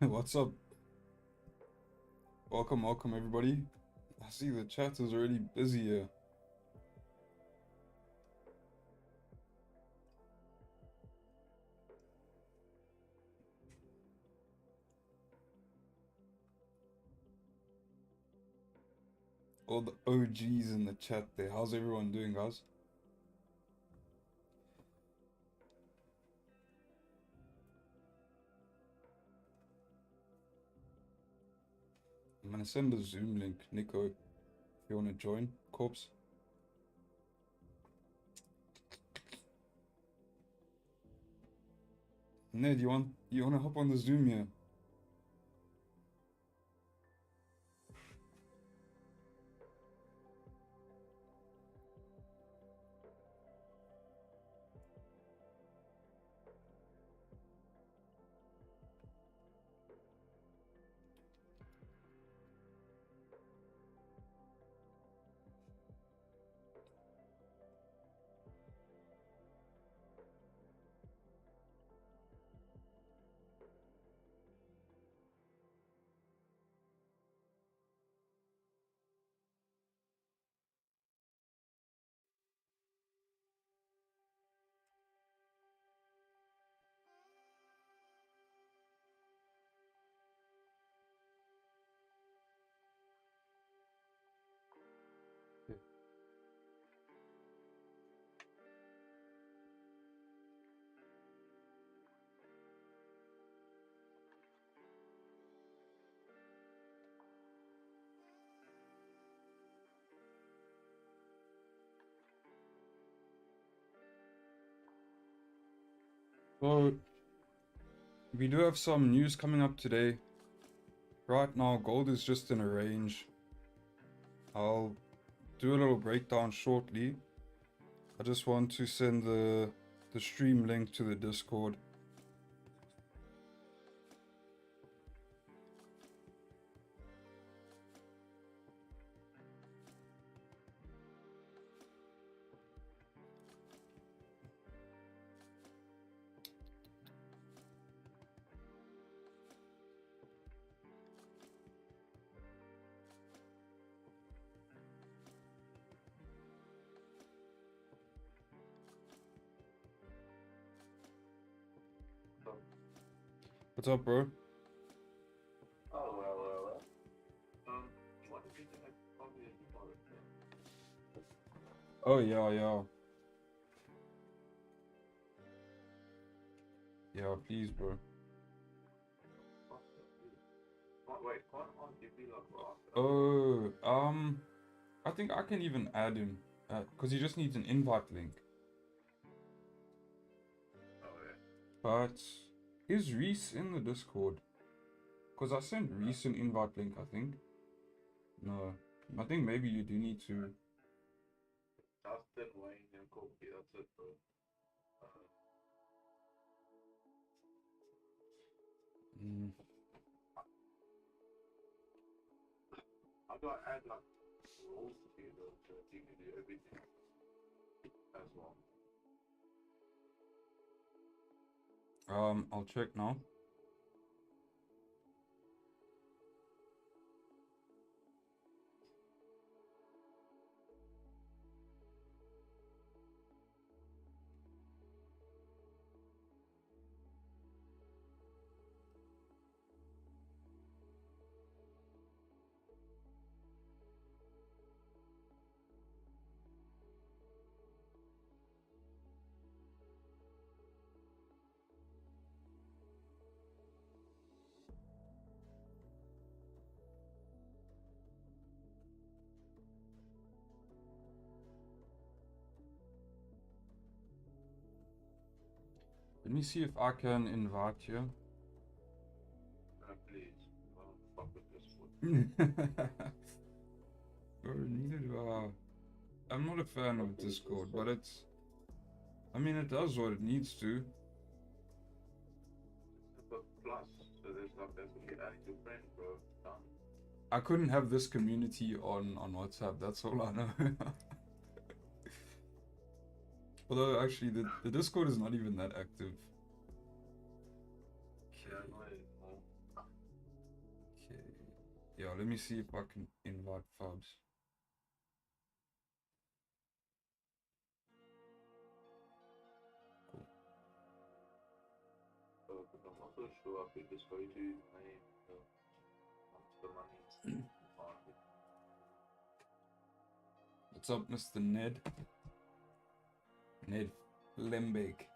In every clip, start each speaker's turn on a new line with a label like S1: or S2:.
S1: What's up? Welcome everybody. I see the chat is already busy here. All the OGs in the chat there. How's everyone doing, guys? I'm gonna send a Zoom link, Nico, if you wanna join. Corpse. Ned, you wanna hop on the Zoom here? So, we do have some news coming up today. Right now, gold is just in a range. I'll do a little breakdown shortly. I just want to send the stream link to the Discord. What's up, bro?
S2: Oh, well. What did you think of the
S1: Oh, yeah. Yeah, please, bro.
S2: Wait, can't on DP like
S1: Oh, I think I can even add him, because he just needs an invite link.
S2: Oh, yeah.
S1: But is Reese in the Discord? Because I sent Reese an invite link, I think. No, I think maybe you do need to.
S2: Dustin, Wayne, and Kobe, that's it, bro.
S1: Mm.
S2: How do I add like roles to you though, so you can do everything as well?
S1: I'll check now. Let me see if I can invite you.
S2: Please, I don't fuck with this one.
S1: Bro, neither do I. I'm not a fan of Discord, but it's. I mean, it does what it needs to.
S2: But plus, so there's like that's when you add your friend, bro. Done.
S1: I couldn't have this community on WhatsApp. That's all I know. Although actually, the Discord is not even that active.
S2: Yeah, no, anymore.
S1: Yeah, let me see if I can invite Fabs. Cool.
S2: But I'm not so sure I could just go to my once the money's on.
S1: What's up, Mr. Ned? Ned Lembeck.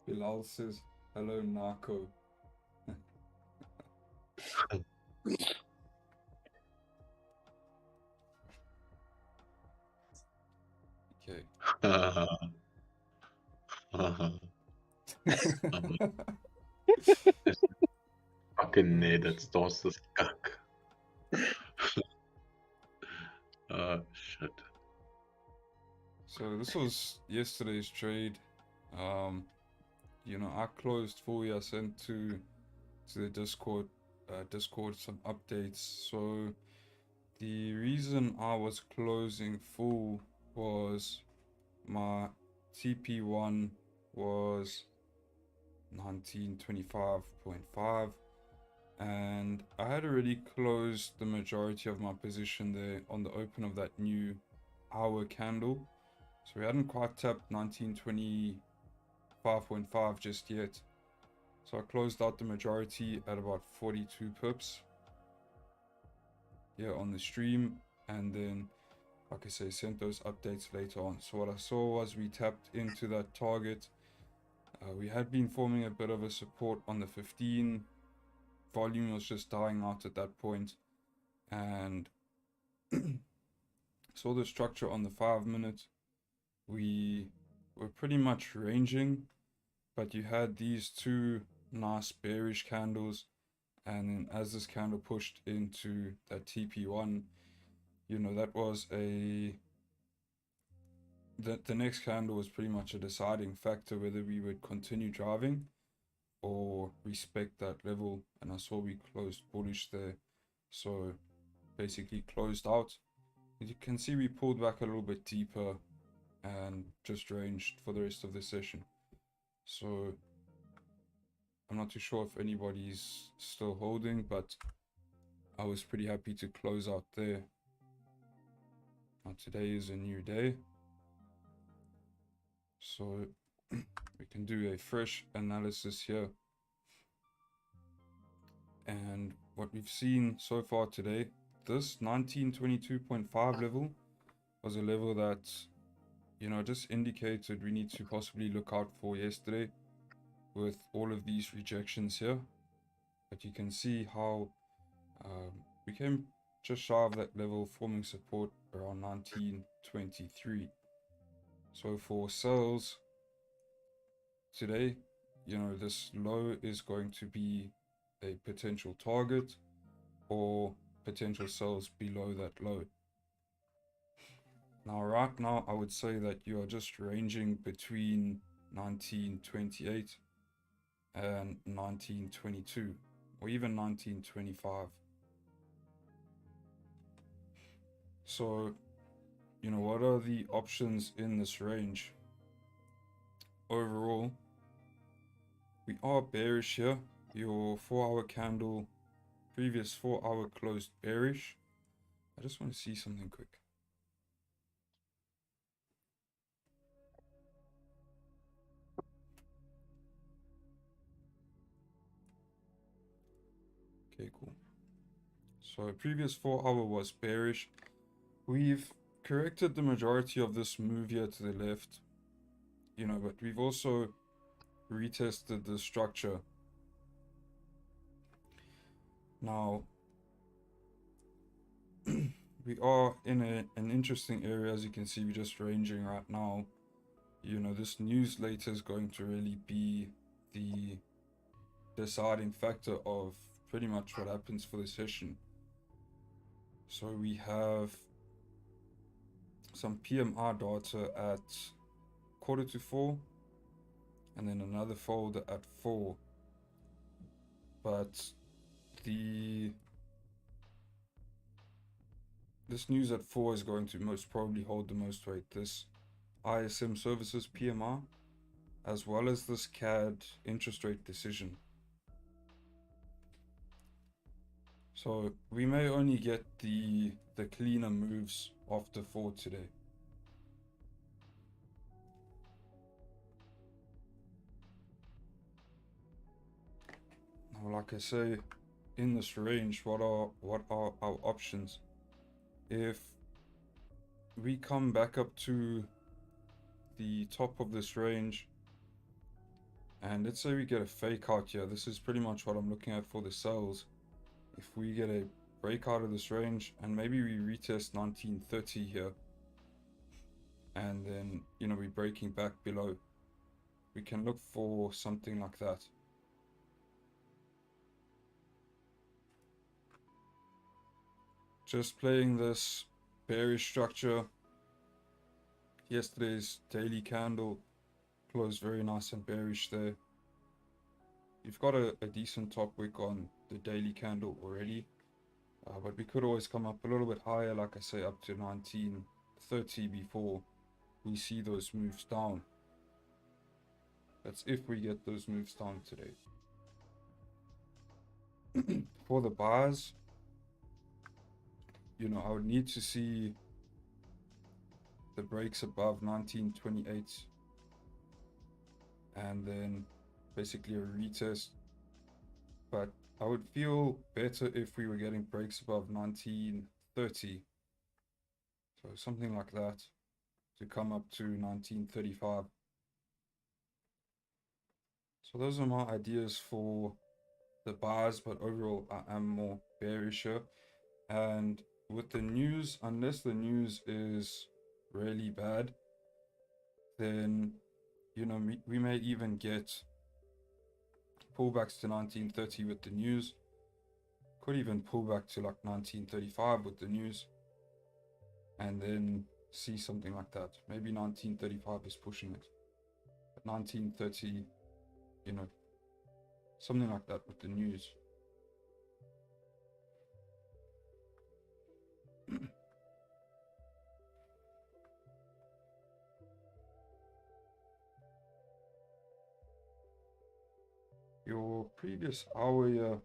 S1: Bilal says, hello, Narco. Okay.
S3: Fucking nee, that's Dors's kak. Shit.
S1: So this was yesterday's trade. You know, I closed fully. I sent to the Discord some updates. So the reason I was closing full was my TP1 was 1925.5, and I had already closed the majority of my position there on the open of that new hour candle. So we hadn't quite tapped 1925.5 just yet. So I closed out the majority at about 42 pips here on the stream, and then, like I say, sent those updates later on. So what I saw was we tapped into that target. We had been forming a bit of a support on the 15. Volume was just dying out at that point, and saw the structure on the 5-minute. We were pretty much ranging, but you had these two nice bearish candles, and then as this candle pushed into that TP1, you know, that was the next candle was pretty much a deciding factor whether we would continue driving or respect that level. And I saw we closed bullish there, so basically closed out. As you can see, we pulled back a little bit deeper and just ranged for the rest of the session. So I'm not too sure if anybody's still holding, but I was pretty happy to close out there. Now today is a new day, so we can do a fresh analysis here. And what we've seen so far today, this 1922.5 level was a level that, you know, just indicated we need to possibly look out for yesterday with all of these rejections here. But you can see how we came just shy of that level, forming support around 1923. So for sales today, you know, this low is going to be a potential target or potential sales below that low. Now, right now, I would say that you are just ranging between 1928 and 1922, or even 1925. So, you know, what are the options in this range? Overall, we are bearish here. Your 4-hour candle, previous 4-hour closed bearish. I just want to see something quick. Okay, cool. So previous 4-hour was bearish. We've corrected the majority of this move here to the left, you know, but we've also retested the structure. Now, we are in an interesting area. As you can see, we're just ranging right now. You know, this news later is going to really be the deciding factor of pretty much what happens for the session. So we have some PMI data at 3:45, and then another folder at 4. But this news at 4 is going to most probably hold the most weight. This ISM services PMI, as well as this CAD interest rate decision. So we may only get the cleaner moves after 4 today. Now, like I say, in this range, what are our options? If we come back up to the top of this range, and let's say we get a fake out here, this is pretty much what I'm looking at for the sells. If we get a breakout of this range and maybe we retest 1930 here, and then, you know, we're breaking back below, we can look for something like that. Just playing this bearish structure. Yesterday's daily candle closed very nice and bearish there. You've got a decent top wick on the daily candle already, but we could always come up a little bit higher, like I say, up to 1930 before we see those moves down. That's if we get those moves down today. For the buyers, you know, I would need to see the breaks above 1928 and then basically a retest. But I would feel better if we were getting breaks above 1930. So something like that to come up to 1935. So those are my ideas for the buyers, but overall I am more bearish here. And with the news, unless the news is really bad, then, you know, we may even get pullbacks to 1930 with the news. Could even pull back to like 1935 with the news, and then see something like that. Maybe 1935 is pushing it, but 1930, you know, something like that with the news. Your previous hour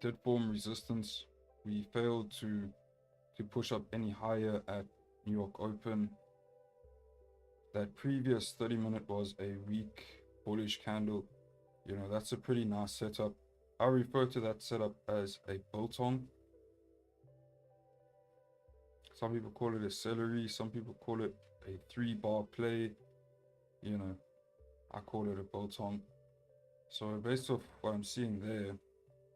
S1: did form resistance. We failed to push up any higher at New York Open. That previous 30-minute was a weak bullish candle. You know, that's a pretty nice setup. I refer to that setup as a biltong. Some people call it a celery, some people call it a 3-bar play. You know, I call it a biltong. So based off what I'm seeing there,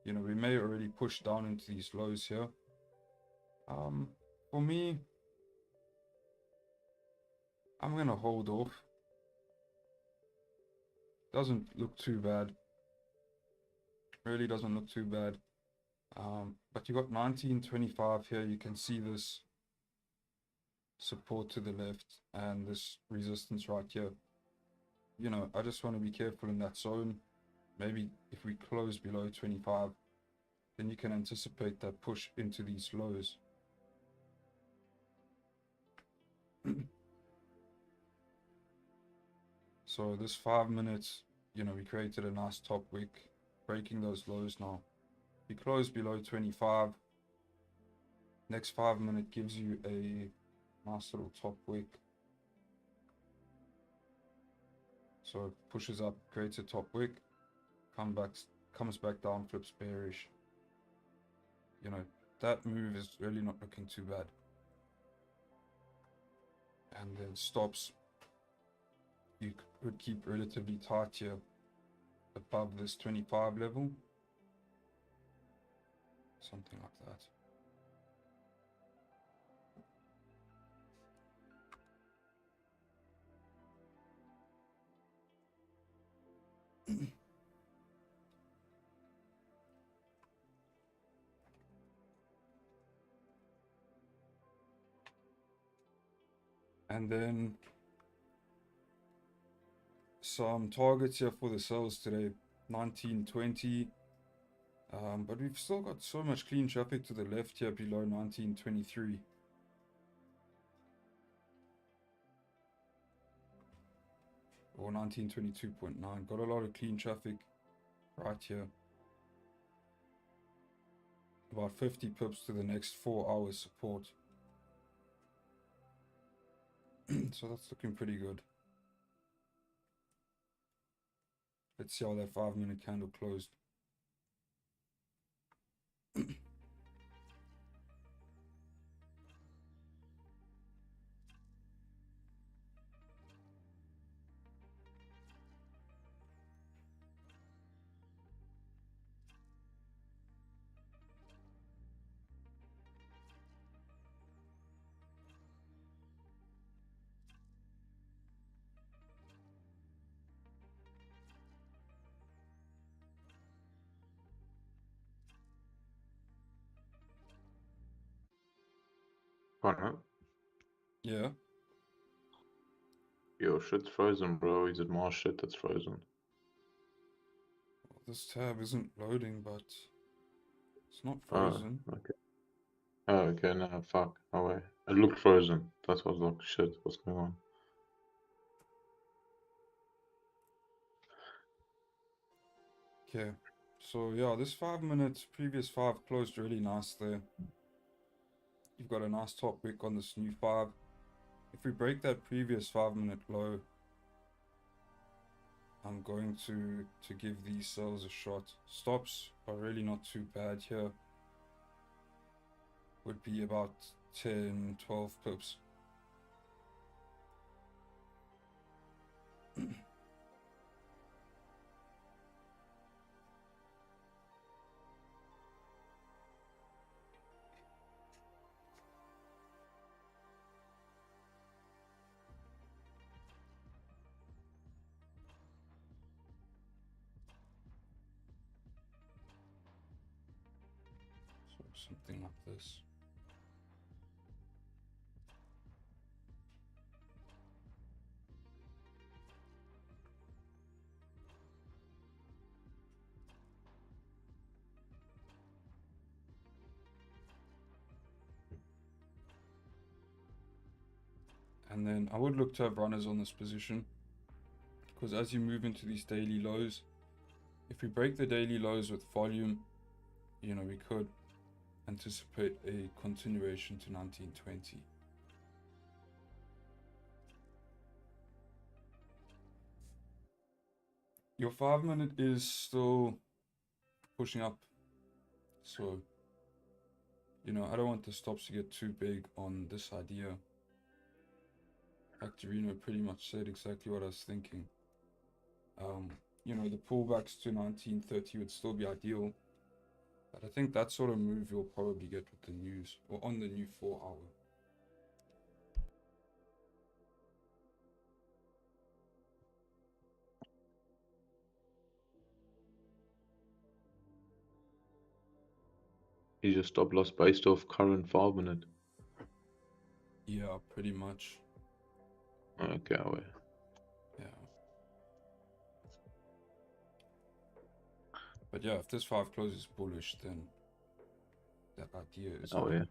S1: you know, we may already push down into these lows here. For me, I'm gonna hold off. Doesn't look too bad. Really doesn't look too bad. But you got 1925 here. You can see this support to the left and this resistance right here. You know, I just want to be careful in that zone. Maybe if we close below 25, then you can anticipate that push into these lows. So this 5 minutes, you know, we created a nice top wick, breaking those lows now. We close below 25. Next 5 minute gives you a nice little top wick. So it pushes up, creates a top wick, comes back down, flips bearish. You know, that move is really not looking too bad. And then stops, you could keep relatively tight here above this 25 level. Something like that. And then some targets here for the sales today, 1920. But we've still got so much clean traffic to the left here below 1923. Or 1922.9. Got a lot of clean traffic right here. About 50 pips to the next 4 hours support. So that's looking pretty good. Let's see how that 5-minute candle closed.
S3: Partner?
S1: Yeah.
S3: Yo, shit's frozen, bro. Is it more shit that's frozen?
S1: Well, this tab isn't loading, but it's not
S3: Oh,
S1: frozen.
S3: okay. Oh, okay, no, fuck. Oh, wait. It looked frozen. That's what like, shit, what's going on?
S1: Okay. So yeah, this 5 minutes, previous 5 closed really nice there. You've got a nice top wick on this new 5. If we break that previous 5-minute low, I'm going to give these cells a shot. Stops are really not too bad here. Would be about 10, 12 pips. So something like this. And then I would look to have runners on this position, because as you move into these daily lows, if we break the daily lows with volume, you know, we could anticipate a continuation to 1920. Your 5-minute is still pushing up, so you know, I don't want the stops to get too big on this idea. Factorino pretty much said exactly what I was thinking. You know, the pullbacks to 1930 would still be ideal, but I think that sort of move you'll probably get with the news, or on the new 4-hour.
S3: You just stop loss based off current 5-minute.
S1: Yeah, pretty much.
S3: Okay, wait.
S1: Yeah. But yeah, if this 5 closes bullish, then that idea is
S3: Oh,
S1: on.
S3: yeah.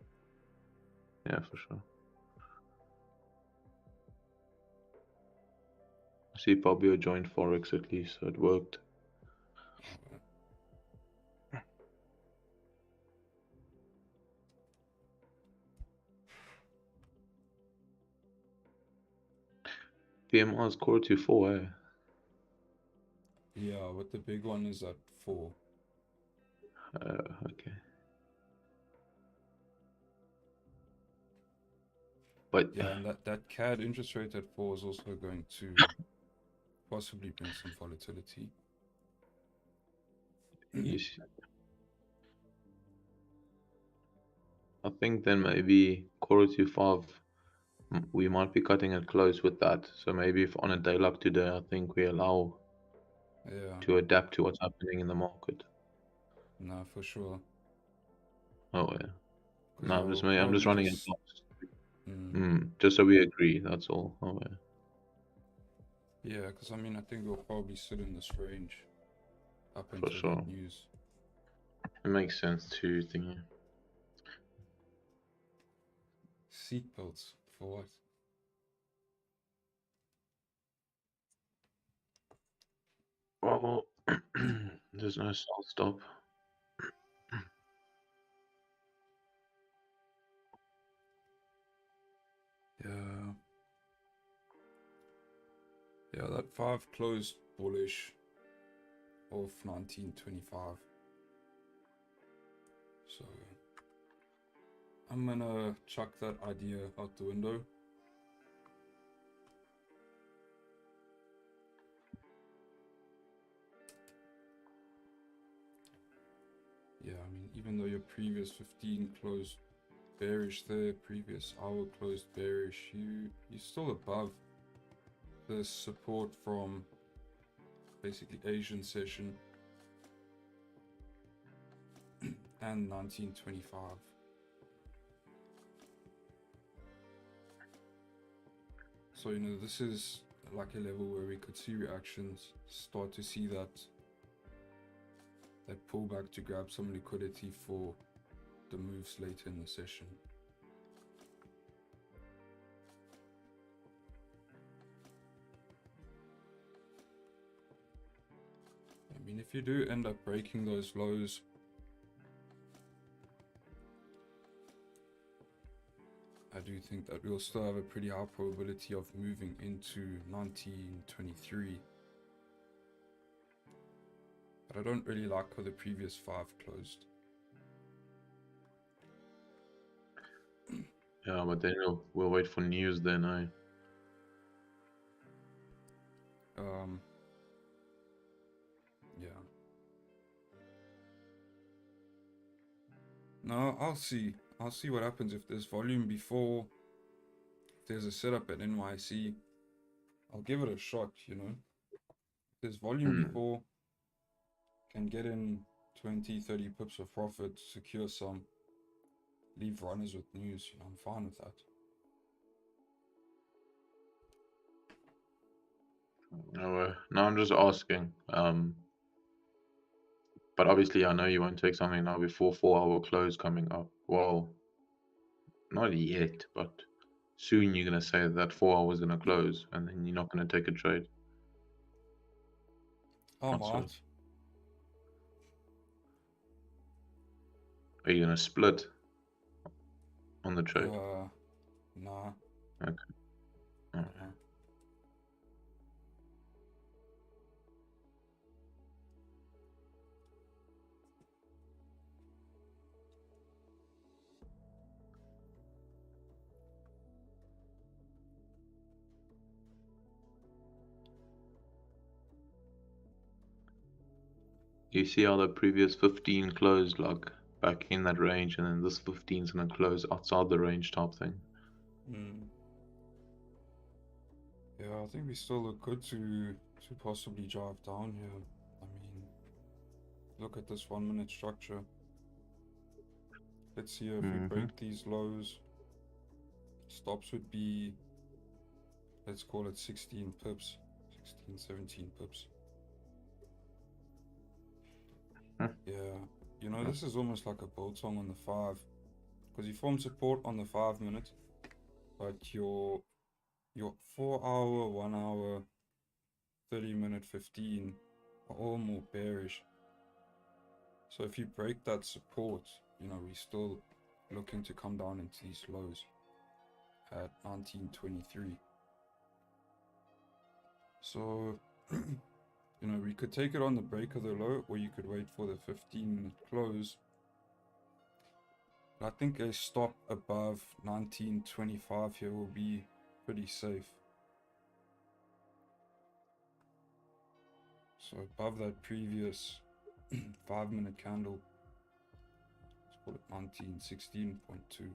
S3: Yeah, for sure. I see Fabio joined Forex at least, so it worked. PMR's core to 4, eh?
S1: Yeah, but the big one is at 4.
S3: Okay. But
S1: Yeah, and that CAD interest rate at 4 is also going to possibly bring some volatility.
S3: you see, I think then maybe core to 5, we might be cutting it close with that. So maybe if on a day like today, I think we allow
S1: Yeah,
S3: to adapt to what's happening in the market.
S1: no, for sure.
S3: Oh yeah.
S1: 'Cause
S3: No,
S1: yeah,
S3: I'm
S1: we'll
S3: just running it. Just so we agree, that's all. Oh, yeah.
S1: Yeah, because I mean, I think we'll probably sit in this range up
S3: For
S1: until
S3: sure.
S1: that news.
S3: It makes sense to think.
S1: Seatbelts for what?
S3: Well, there's no sell stop.
S1: Yeah. Yeah, that 5 closed bullish off 1925. So I'm gonna chuck that idea out the window. Yeah, I mean, even though your previous 15 closed bearish there, previous hour closed bearish, you're still above the support from basically Asian session and 1925. So, you know, this is like a level where we could see reactions, start to see that pullback to grab some liquidity for the moves later in the session. I mean, if you do end up breaking those lows, I do think that we'll still have a pretty high probability of moving into 1923. But I don't really like how the previous 5 closed.
S3: Yeah, but then we'll wait for news then,
S1: Yeah. No, I'll see. I'll see what happens if there's volume before. If there's a setup at NYC, I'll give it a shot, you know. If there's volume before, can get in 20, 30 pips of profit, secure some, leave runners with news, you know, I'm fine with that.
S3: No, I'm just asking. But obviously I know you won't take something now before 4-hour close coming up. Well, not yet, but soon you're gonna say that 4 hours gonna close, and then you're not gonna take a trade.
S1: I
S3: Not so.
S1: might.
S3: Are you gonna split on the trade?
S1: Nah.
S3: Okay. Alright. You see how the previous 15 closed like back in that range, and then this 15 is gonna close outside the range type thing.
S1: Yeah, I think we still look good to possibly drive down here. I mean, look at this 1 minute structure. Let's see if we break these lows. Stops would be, let's call it 16 pips, 16, 17 pips. Yeah, you know, this is almost like a biltong on the 5, because you form support on the 5 minute, but your 4 hour, 1 hour, 30 minute, 15 are all more bearish. So if you break that support, you know, we're still looking to come down into these lows at 1923. So, you know, we could take it on the break of the low, or you could wait for the 15-minute close. But I think a stop above 1925 here will be pretty safe. So above that previous 5 minute candle, let's call it 1916.2.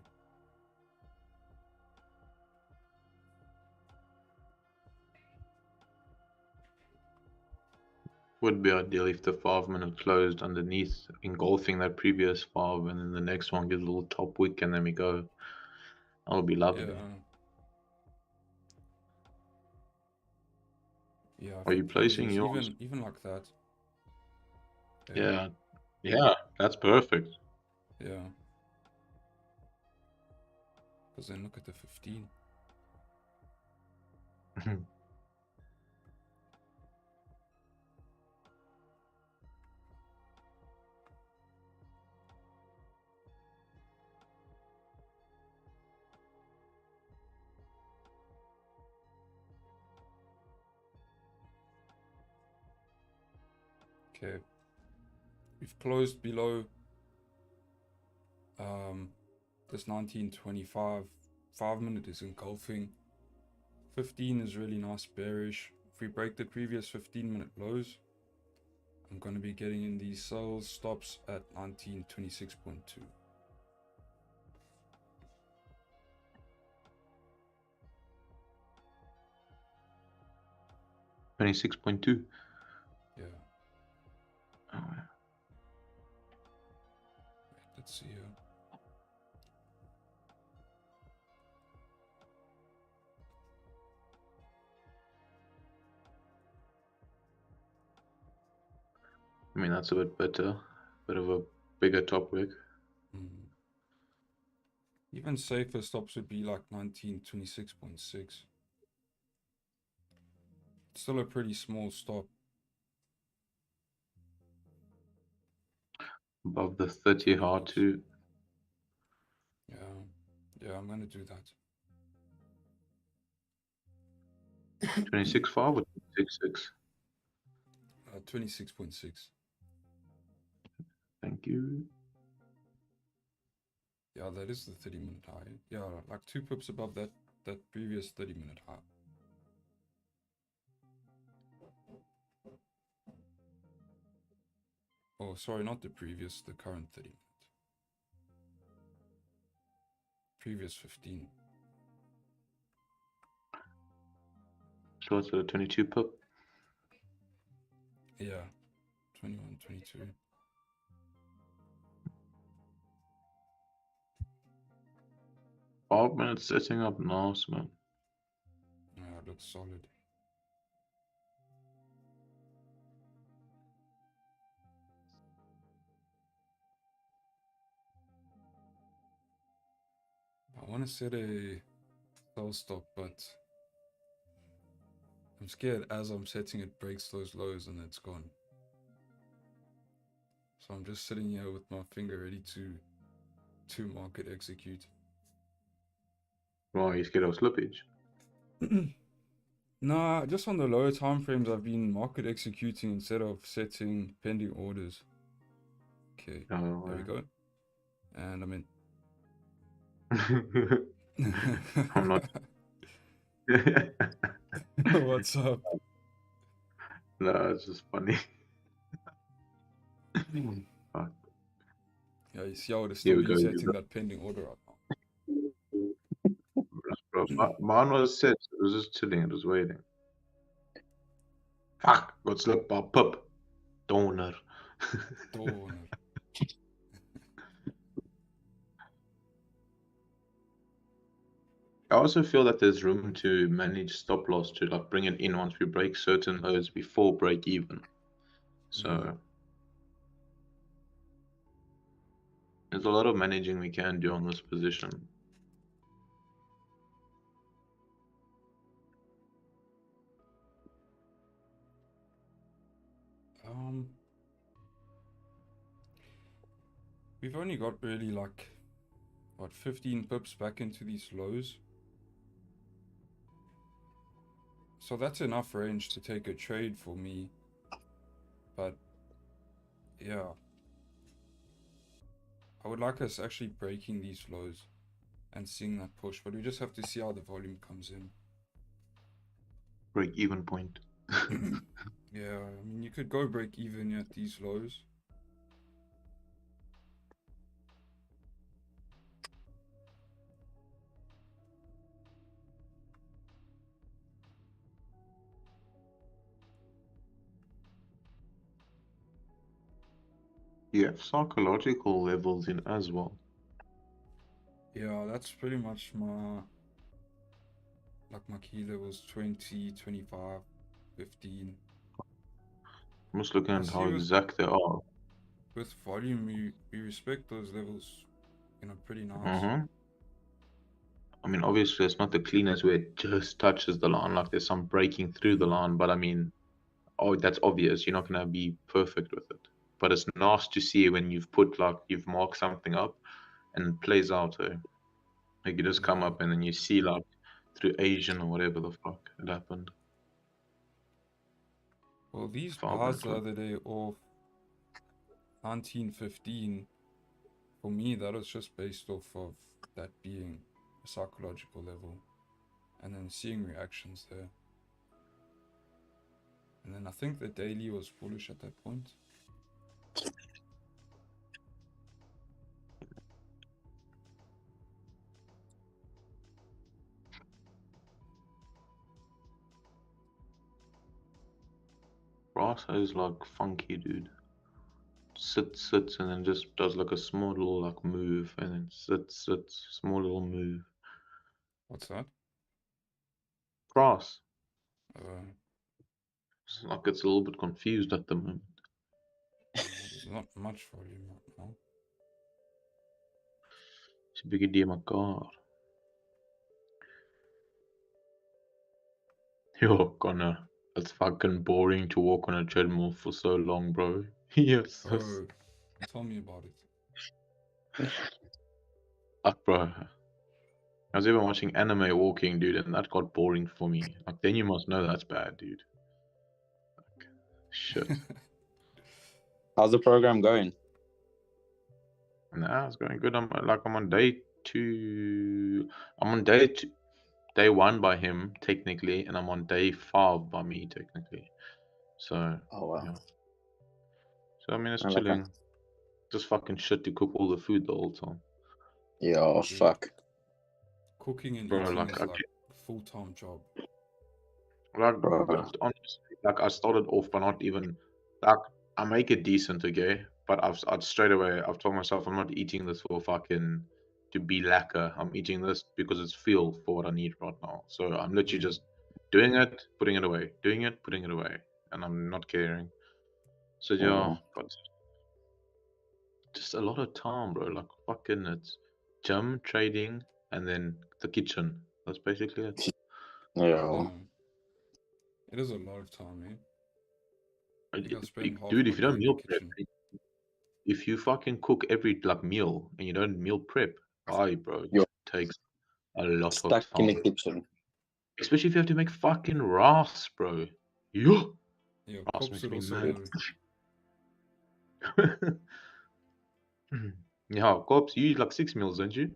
S3: Would be ideal if the 5 minute closed underneath, engulfing that previous 5, and then the next one gives a little top wick, and then we go. I'll be lovely.
S1: Yeah, if
S3: Are you
S1: it
S3: placing
S1: closes,
S3: yours?
S1: even like that.
S3: Yeah. Yeah, that's perfect.
S1: Yeah. Because then look at the 15. Okay. We've closed below this 1925. 5-minute is engulfing. 15 is really nice bearish. If we break the previous 15-minute lows, I'm going to be getting in these sales stops at 1926.2.
S3: 26.2.
S1: Yeah.
S3: Oh, yeah.
S1: Let's see here.
S3: I mean, that's a bit better. Bit of a bigger top wick.
S1: Even safer stops would be like 1926.6. Still a pretty small stop.
S3: Above the 30 hard too.
S1: Yeah, I'm gonna do that.
S3: 26.5 or 26.6?
S1: 26.6.
S3: Thank you.
S1: Yeah, that is the 30-minute high. Yeah, like 2 pips above that previous 30-minute high. Oh, sorry, not the previous, the current 30-minute. Previous 15.
S3: So what's the 22 pip?
S1: Yeah, 21, 22.
S3: 5 minutes setting up, nice man.
S1: Yeah, it looks solid. I want to set a sell stop, but I'm scared as I'm setting it breaks those lows and it's gone. So I'm just sitting here with my finger ready to market execute.
S3: Right, you scared of slippage?
S1: Nah, just on the lower time frames, I've been market executing instead of setting pending orders. Okay,
S3: Oh,
S1: there we go. And I'm in.
S3: I'm not.
S1: What's up?
S3: No, it's just funny. Fuck.
S1: Yeah, you see, I would have
S3: Here
S1: still
S3: we
S1: been
S3: go.
S1: setting that pending order right now.
S3: Bro, mine was set. It was just chilling. It was waiting. Fuck. Got slipped by pup. Donor.
S1: Donor.
S3: I also feel that there's room to manage stop loss to like bring it in once we break certain lows before break even. So there's a lot of managing we can do on this position.
S1: We've only got really like, what, 15 pips back into these lows. So that's enough range to take a trade for me. But yeah, I would like us actually breaking these lows and seeing that push, but we just have to see how the volume comes in.
S3: Break even point.
S1: Yeah, I mean, you could go break even at these lows.
S3: You have psychological levels in as well.
S1: Yeah, that's pretty much my key levels 20, 25, 15.
S3: I'm just looking
S1: I
S3: at
S1: see
S3: how exact they are.
S1: with volume we respect those levels, pretty nice.
S3: Mm-hmm. I mean, obviously, it's not the cleanest where it just touches the line, like there's some breaking through the line, but I mean, oh, that's obvious. You're not going to be perfect with it. But it's nice to see when you've you've marked something up and it plays out. Like you just come
S1: Yeah.
S3: up and then you see, like, through Asian or whatever the fuck it happened.
S1: Well, these
S3: Fiber
S1: bars the
S3: club.
S1: other day of 1915, for me, that was just based off of that being a psychological level, and then seeing reactions there. And then I think the daily was foolish at that point.
S3: Rasa is like funky, dude. Sits, and then just does like a small little like move, and then sits, small little move.
S1: What's that?
S3: Grass.
S1: Uh,
S3: It's like it's a little bit confused at the moment.
S1: there's not much volume right now.
S3: It's a big idea, my god. Yo, Connor. It's fucking boring to walk on a treadmill for so long, bro. Yes.
S1: Oh, tell me about it.
S3: Bro. I was even watching anime walking, dude, and that got boring for me. Like, then you must know that's bad, dude. Like, shit.
S4: How's the program going?
S3: Nah, it's going good. I'm on day 2. I'm on day 1 by him technically, and I'm on day 5 by me technically. So
S4: Oh wow.
S3: yeah. So I mean, it's
S4: I like
S3: chilling. Just fucking shit to cook all the food the whole time,
S4: Yo,
S1: Dude,
S4: fuck.
S1: cooking and
S3: bro.
S1: eating
S3: Like,
S1: is like a full-time job.
S4: Bro.
S3: honestly, like I started off by not even like I make it decent, okay, but I've straight away I've told myself I'm not eating this for fucking to be lacquer. I'm eating this because it's fuel for what I need right now. So I'm literally
S1: Mm.
S3: just doing it, putting it away, doing it, putting it away, and I'm not caring. So yeah,
S4: Yeah.
S3: but just a lot of time, bro. Like fucking it's gym, trading, and then the kitchen. That's basically it.
S4: Yeah.
S1: It is a lot of time, eh? I think I spend half
S3: Dude,
S1: my
S3: if you
S1: day
S3: don't
S1: in the
S3: meal prep,
S1: kitchen.
S3: if you fucking cook every like meal and you don't meal prep, aye, bro, it
S4: You're
S3: takes a lot of
S4: stuck in the
S3: time.
S4: kitchen.
S3: Especially if you have to make fucking rice, bro. Yo,
S1: Yeah,
S3: rice
S1: cops
S3: makes
S1: would
S3: me
S1: also
S3: mad.
S1: know.
S3: Yeah, cops, you eat like 6 meals, don't you?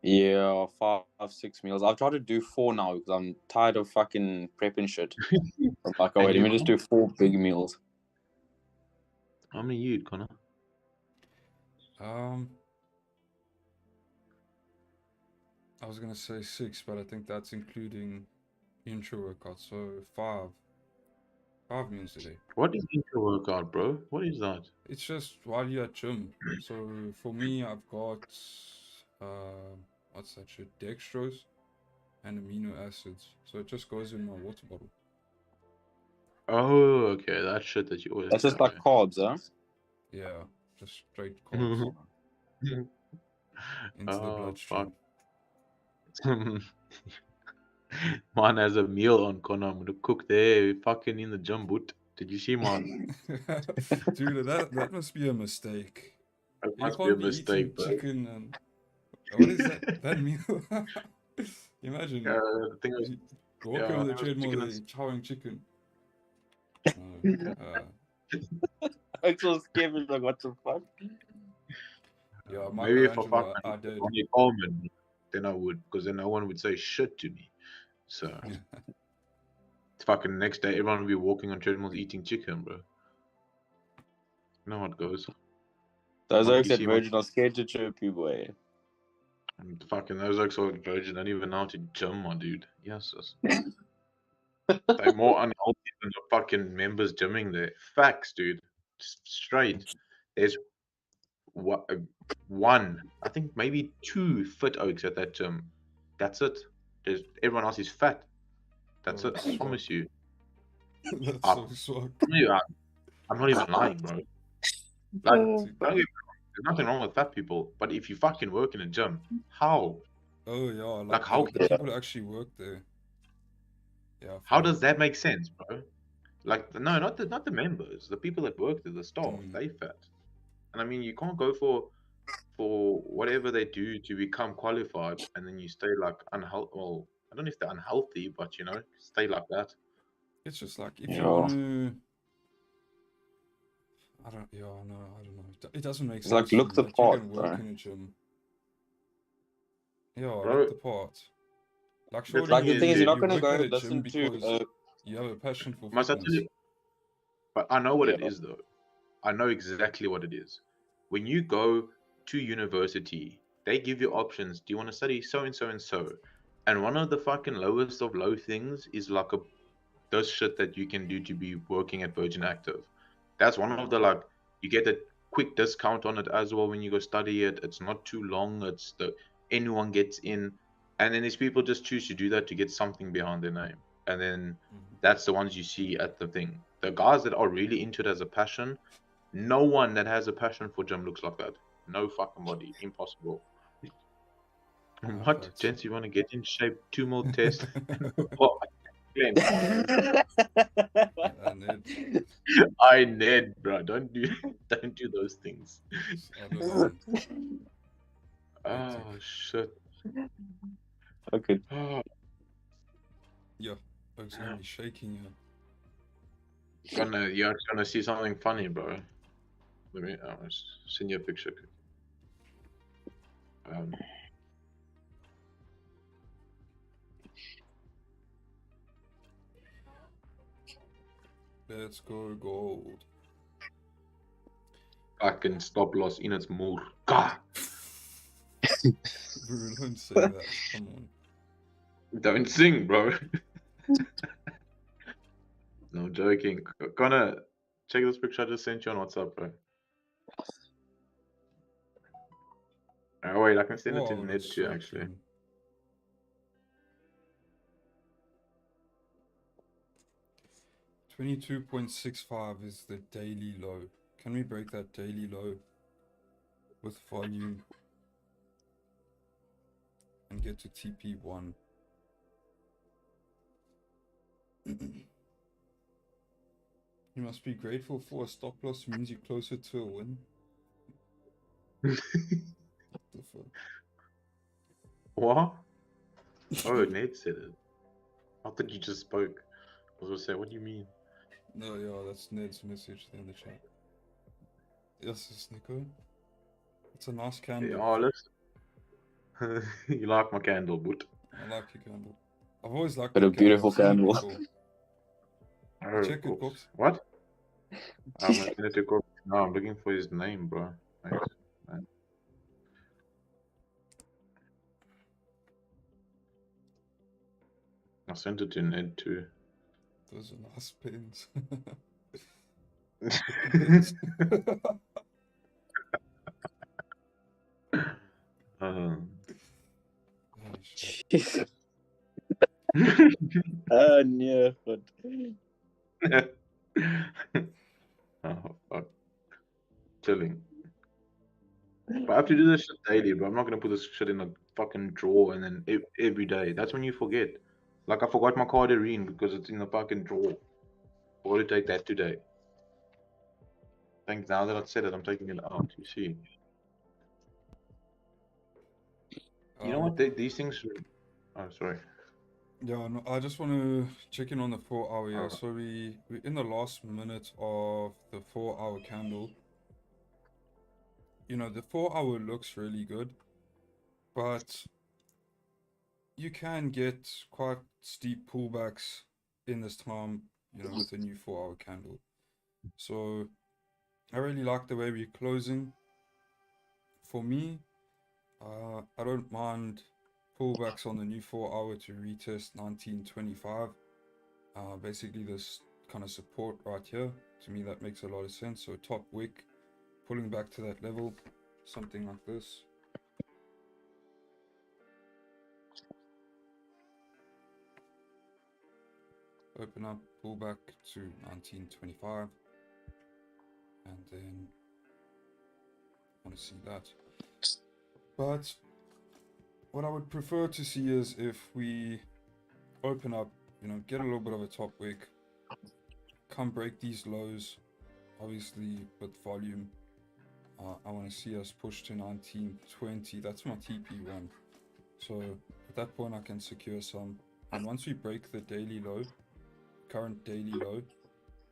S4: Yeah, 5, 6 meals. I've tried to do 4 now because I'm tired of fucking prepping shit. I'm like, oh
S3: And
S4: wait, let
S3: you
S4: me just do 4 big meals.
S3: how many you eat, Connor?
S1: Um, I was gonna say 6, but I think that's including intro workouts. So 5 meals a day.
S3: What is intra workout, bro? What is that?
S1: It's just while you're at gym. So for me, I've got what's that shit? Dextrose and amino acids. So it just goes in my water bottle.
S3: Oh, okay, that shit that you always
S4: That's
S3: say,
S4: just like carbs, huh?
S1: Yeah, just straight carbs
S3: okay.
S1: into the
S3: Oh fuck.
S1: bloodstream.
S3: Mine has a meal on Connor. I'm gonna cook there, fucking in the gym boot. Did you see mine?
S1: Dude, that must be a mistake.
S3: That
S1: You
S3: must be a
S1: can't be eating
S3: mistake, bro.
S1: chicken and what is that? That meal? Imagine
S3: The thing is,
S1: you walking
S3: yeah,
S1: on the
S3: it was
S1: treadmill,
S3: chicken
S1: there,
S3: and
S1: you're chowing chicken. No,
S4: I'm so scared. Like, what the fuck?
S1: yeah,
S3: maybe if I
S1: Michelangelo,
S3: fucking
S1: I did.
S3: Ronnie Coleman, then I would, because then no one would say shit to me. So fucking next day, everyone would be walking on treadmills eating chicken, bro. You know how it goes.
S4: Those
S3: Once
S4: oaks
S3: you
S4: at
S3: see my
S4: Virgin are scared to chirp you, boy.
S3: and fucking those like so virgin don't even know how to gym, my dude. Yes, yes. They're more unhealthy than the fucking members gymming there. Facts, dude. Straight. There's one, I think maybe two fit oaks at that gym. That's it. Everyone else is fat. That's
S1: Oh,
S3: it. I
S1: fuck.
S3: promise you.
S1: That's
S3: I'm,
S1: so suck.
S3: I'm not even lying, bro. Like, don't get me wrong, there's nothing wrong with fat people, but if you fucking work in a gym, how?
S1: Oh yeah,
S3: Like,
S1: like
S3: how?
S1: the people that actually work there. Yeah, I
S3: How
S1: feel
S3: does that make sense, bro? Like, no, not the members, the people that work there, the staff,
S1: Mm.
S3: they fat. And I mean, you can't go for whatever they do to become qualified, and then you stay like unhealthy. Well, I don't know if they're unhealthy, but you know, stay like that.
S1: It's just like if you
S4: Yeah.
S1: want to. I don't. Yeah, no, I don't know. It doesn't make
S4: It's
S1: sense.
S4: like
S1: to
S4: look
S1: me.
S4: the
S1: Like you
S4: part,
S1: can work
S4: bro.
S1: in a gym. Yeah,
S3: Bro,
S1: look the part. Like
S3: the
S1: surely
S3: thing
S4: Like the thing is,
S3: is,
S4: you're not
S1: you
S4: gonna
S1: work
S4: go
S1: at a gym
S4: listen to.
S1: because you have a passion for
S3: must I tell
S1: fitness.
S3: you? But I know what it
S4: Yeah.
S3: is, though. I know exactly what it is. When you go to university, they give you options. Do you want to study so and so and so? And one of the fucking lowest of low things is like this shit that you can do to be working at Virgin Active. That's one of the like you get a quick discount on it as well when you go study it. It's not too long. It's the anyone gets in, and then these people just choose to do that to get something behind their name, and then that's the ones you see at the thing. The guys that are really into it as a passion, no one that has a passion for gym looks like that. No fucking body, impossible. What,
S1: Facts.
S3: gents? You want to get in shape? 2 more tests. Oh, Glenn.
S1: And it,
S3: I Ned, bro. Don't do don't do those things.
S1: I don't know.
S3: Oh shit.
S4: Okay.
S3: Oh,
S1: Yeah, it's gonna be shaking here.
S3: you're gonna see something funny, bro. Let me send you a picture. Um,
S1: Let's go gold.
S3: fucking stop loss in its more. God,
S1: Bro, don't say that. Come on.
S3: don't sing, bro. No, I'm joking. Gonna check this picture I just sent you on WhatsApp, bro. Oh wait, I can send it to
S1: Wow,
S3: Ned
S1: that's
S3: too,
S1: so
S3: actually.
S1: clean. 22.65 is the daily low. Can we break that daily low with volume and get to TP1? You must be grateful for a stop loss means you're closer to a win. What the fuck?
S3: What? Oh, Ned said it. I thought you just spoke. I was gonna say, what do you mean?
S1: No, yeah, that's Ned's message there in the chat. Yes, it's Nico. It's a nice candle.
S3: Yeah, oh, listen. You like my candle, but
S1: I like your candle. I've always liked
S4: But
S1: that
S4: a beautiful
S1: candle. I've
S4: candle.
S1: seen it before. Check it,
S3: oops.
S1: Pops.
S3: What? I'm gonna take off. No, I'm looking for his name, bro. Thanks. Man. I sent it to Ned too.
S1: Those are nice pens. Pens.
S3: um.
S1: Oh, shit.
S4: Jesus. Yeah, but
S3: Oh fuck. Chilling. But I have to do this shit daily, bro. I'm not gonna put this shit in a fucking drawer and then every day. That's when you forget. Like I forgot my cardarine because it's in the fucking drawer. Forgot to take that today. I think now that I've said it, I'm taking it out. You see. You know what? These things. Oh, sorry.
S1: Yeah, no, I just want to check in on the 4 hour. Yeah,
S3: Oh.
S1: so we're in the last minute of the 4 hour candle. You know, the 4 hour looks really good, but you can get quite steep pullbacks in this time, you know, with a new 4 hour candle. So I really like the way we're closing. For me, I don't mind pullbacks on the new 4 hour to retest 1925. Basically this kind of support right here. To me that makes a lot of sense. So top wick, pulling back to that level. something like this. Open up, pull back to 1925, and then I want to see that. But what I would prefer to see is if we open up, get a little bit of a top wick, come break these lows, obviously with volume. I want to see us push to 1920. That's my TP1. So at that point I can secure some. And once we break the daily low, current daily low,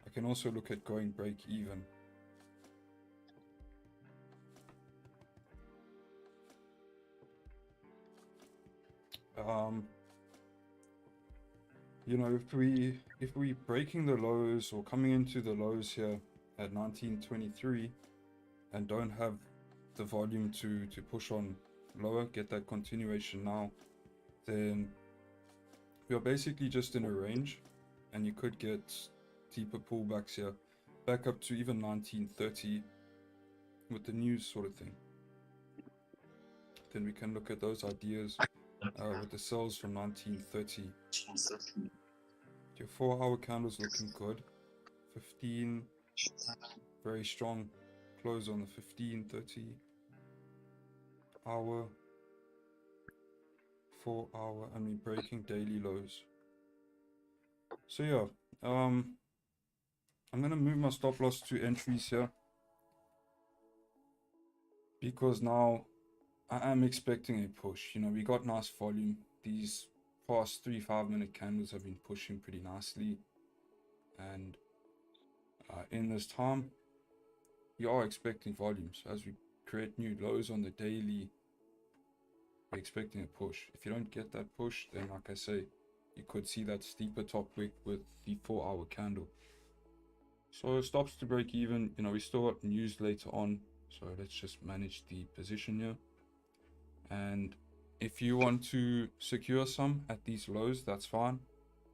S1: I can also look at going break even. If we breaking the lows or coming into the lows here at 1923 and don't have the volume to push on lower, get that continuation now, then we are basically just in a range, and you could get deeper pullbacks here, back up to even 1930 with the news sort of thing. Then we can look at those ideas with the sells from 1930. Your 4-hour candle's looking good. 15, very strong close on the 15, 30 hour, 4 hour, and we're breaking daily lows. So yeah, I'm gonna move my stop loss to entries here, because now I am expecting a push. We got nice volume. These past 3 5-minute candles have been pushing pretty nicely, and in this time we are expecting volumes. As we create new lows on the daily, we're expecting a push. If you don't get that push, then like I say, you could see that steeper top wick with the 4-hour candle. So it stops to break even. We still got news later on, so let's just manage the position here. And if you want to secure some at these lows, that's fine.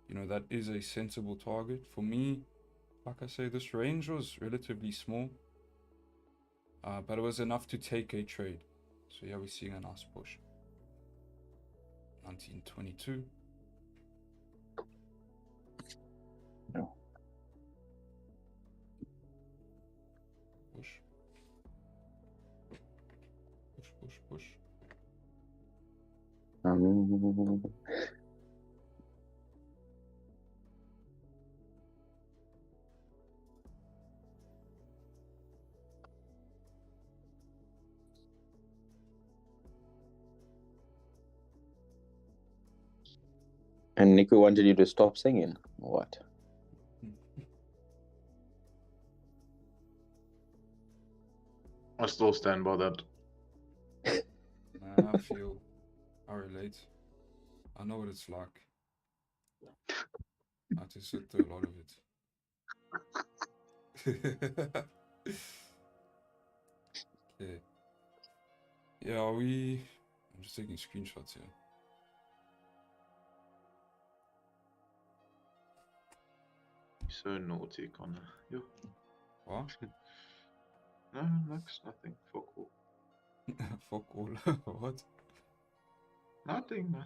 S1: That is a sensible target. For me, like I say, this range was relatively small, but it was enough to take a trade. So yeah, we're seeing a nice push. 1922. Push. Push, push, push.
S4: And Nico wanted you to stop singing. What?
S3: I still stand by that.
S1: I relate. I know what it's like. I had to sit through a lot of it. Okay. Yeah, I'm just taking screenshots here.
S3: So naughty, Connor. Yo.
S1: What?
S3: No, Max, nothing. Fuck all.
S1: Fuck all. What?
S3: Nothing.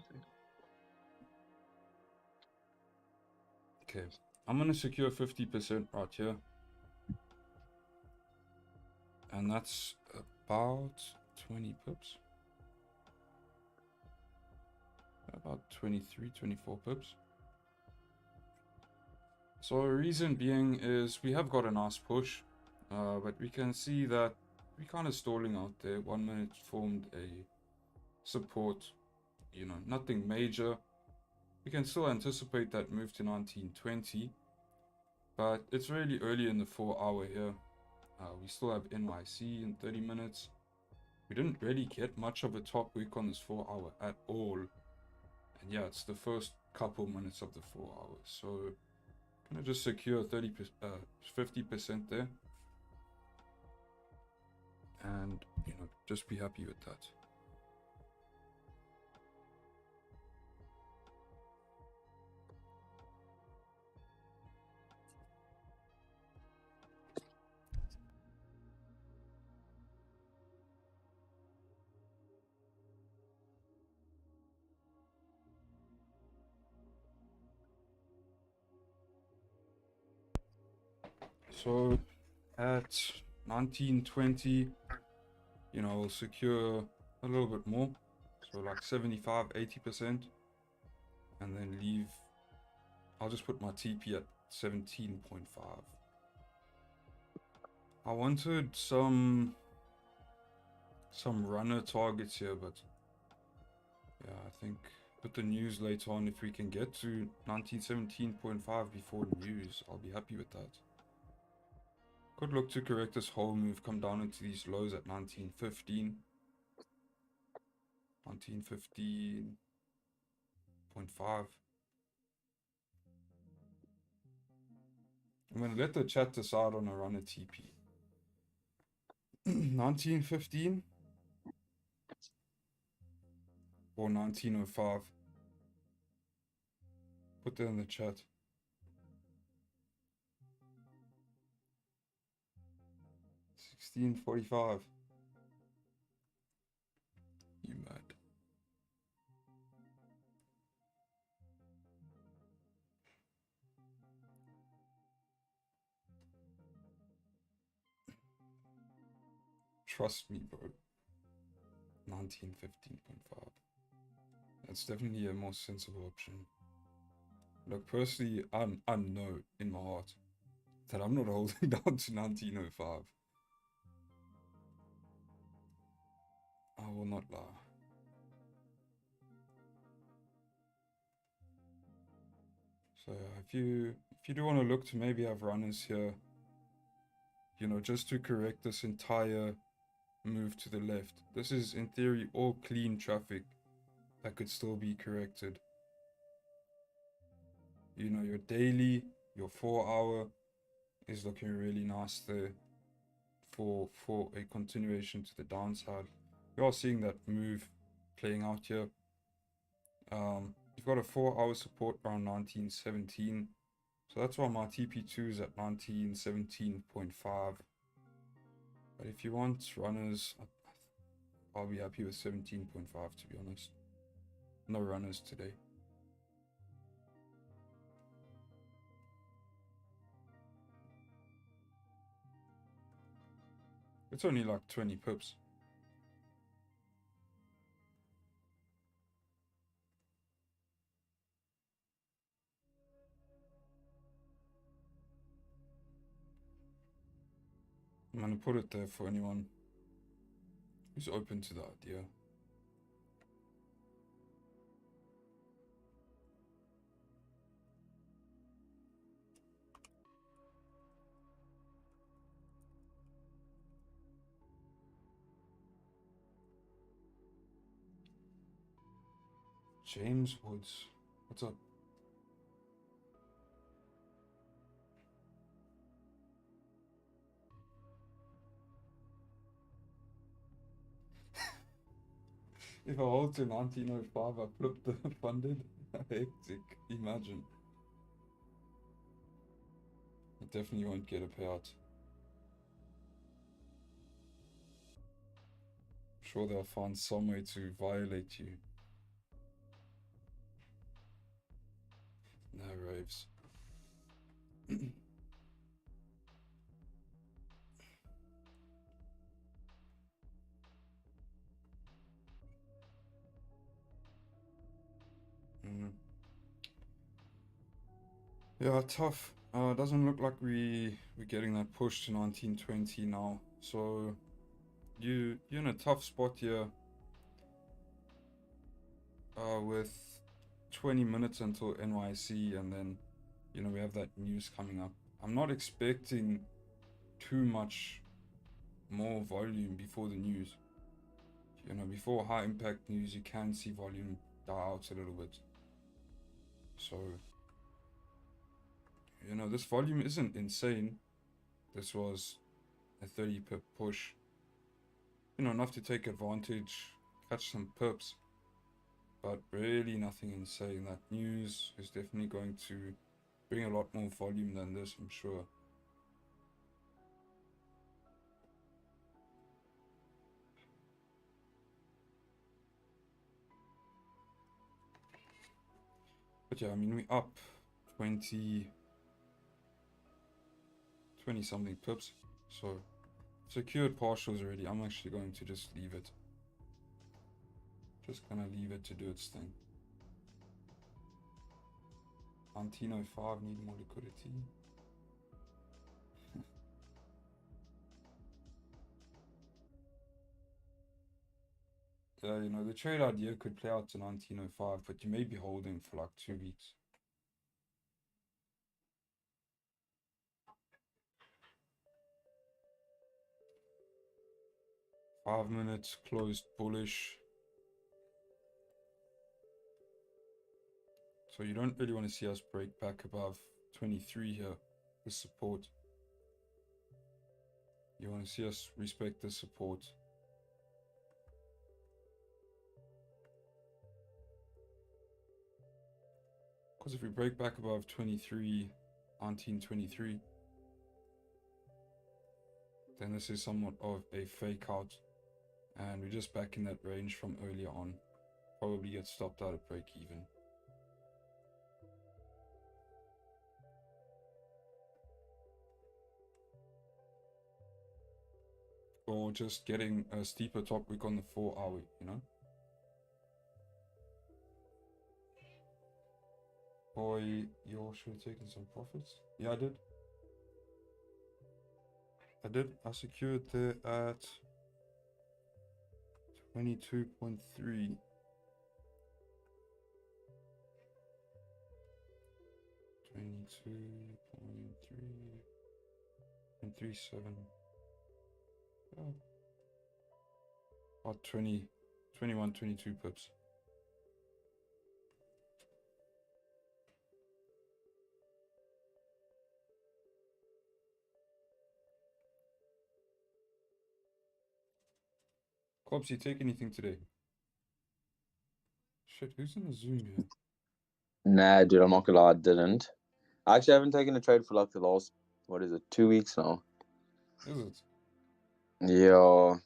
S1: Okay. I'm gonna secure 50% right here. And that's about 20 pips. About 23, 24 pips. So reason being is we have got a nice push, but we can see that we're kind of stalling out there. 1 minute formed a support, nothing major. We can still anticipate that move to 1920, but it's really early in the 4-hour here. We still have NYC in 30 minutes. We didn't really get much of a top wick on this 4-hour at all. And yeah, it's the first couple minutes of the 4 hours. So gonna just secure 50% there. And, just be happy with that. So at 1920, you know, we'll secure a little bit more. So like 75, 80%. And then leave. I'll just put my TP at 17.5. I wanted some runner targets here, but yeah, I think with the news later on, if we can get to 1917.5 before news, I'll be happy with that. Could look to correct this whole move, come down into these lows at 1915. 1915.5. I'm going to let the chat decide on a runner TP. 1915 or 1905. Put that in the chat. $16.45. You mad? Trust me, bro. 1915.5. That's definitely a more sensible option. Look, personally, I know in my heart that I'm not holding down to 1905. I will not lie. So if you do want to look to maybe have runners here, you know, just to correct this entire move to the left. This is in theory all clean traffic that could still be corrected. You know, your daily, your 4 hour is looking really nice there for a continuation to the downside. You are seeing that move playing out here. You've got a 4 hour support around 1917. So that's why my TP2 is at 1917.5. But if you want runners, I'll be happy with 17.5 to be honest. No runners today. It's only like 20 pips. I'm gonna put it there for anyone who's open to the idea. James Woods, what's up? If I hold to 1905, I flip the funded. Hectic, imagine. I definitely won't get a payout. I'm sure they'll find some way to violate you. No raves. Yeah, tough. Doesn't look like we're getting that push to 1920 now. So you're in a tough spot here. With 20 minutes until NYC, and then you know we have that news coming up. I'm not expecting too much more volume before the news. You know, before high impact news, you can see volume die out a little bit. So, you know, this volume isn't insane. This was a 30 pip push. You know, enough to take advantage, catch some pips, but really nothing insane. That news is definitely going to bring a lot more volume than this, I'm sure. But yeah, I mean, we up 20, 20 something pips. So secured partials already. I'm actually going to just leave it. Just gonna leave it to do its thing. Antino 5 need more liquidity. Yeah, you know, the trade idea could play out to 1905, but you may be holding for like 2 weeks. Five minutes closed bullish. So you don't really want to see us break back above 23 here, the support. You want to see us respect the support. Because if we break back above 23, 1923, then this is somewhat of a fake out. And we're just back in that range from earlier on. Probably get stopped out at break even. Or just getting a steeper top wick on the 4 hour, you know? Boy, you all should have taken some profits. Yeah, I did. I secured there at 22.3. 22.3.37. Oh. About 21, 22 pips. Cops, you take anything today? Shit, who's in the Zoom here?
S4: Nah, dude, I'm not gonna lie, I didn't. I actually haven't taken a trade for like the last, 2 weeks now.
S1: Is it?
S4: Yeah.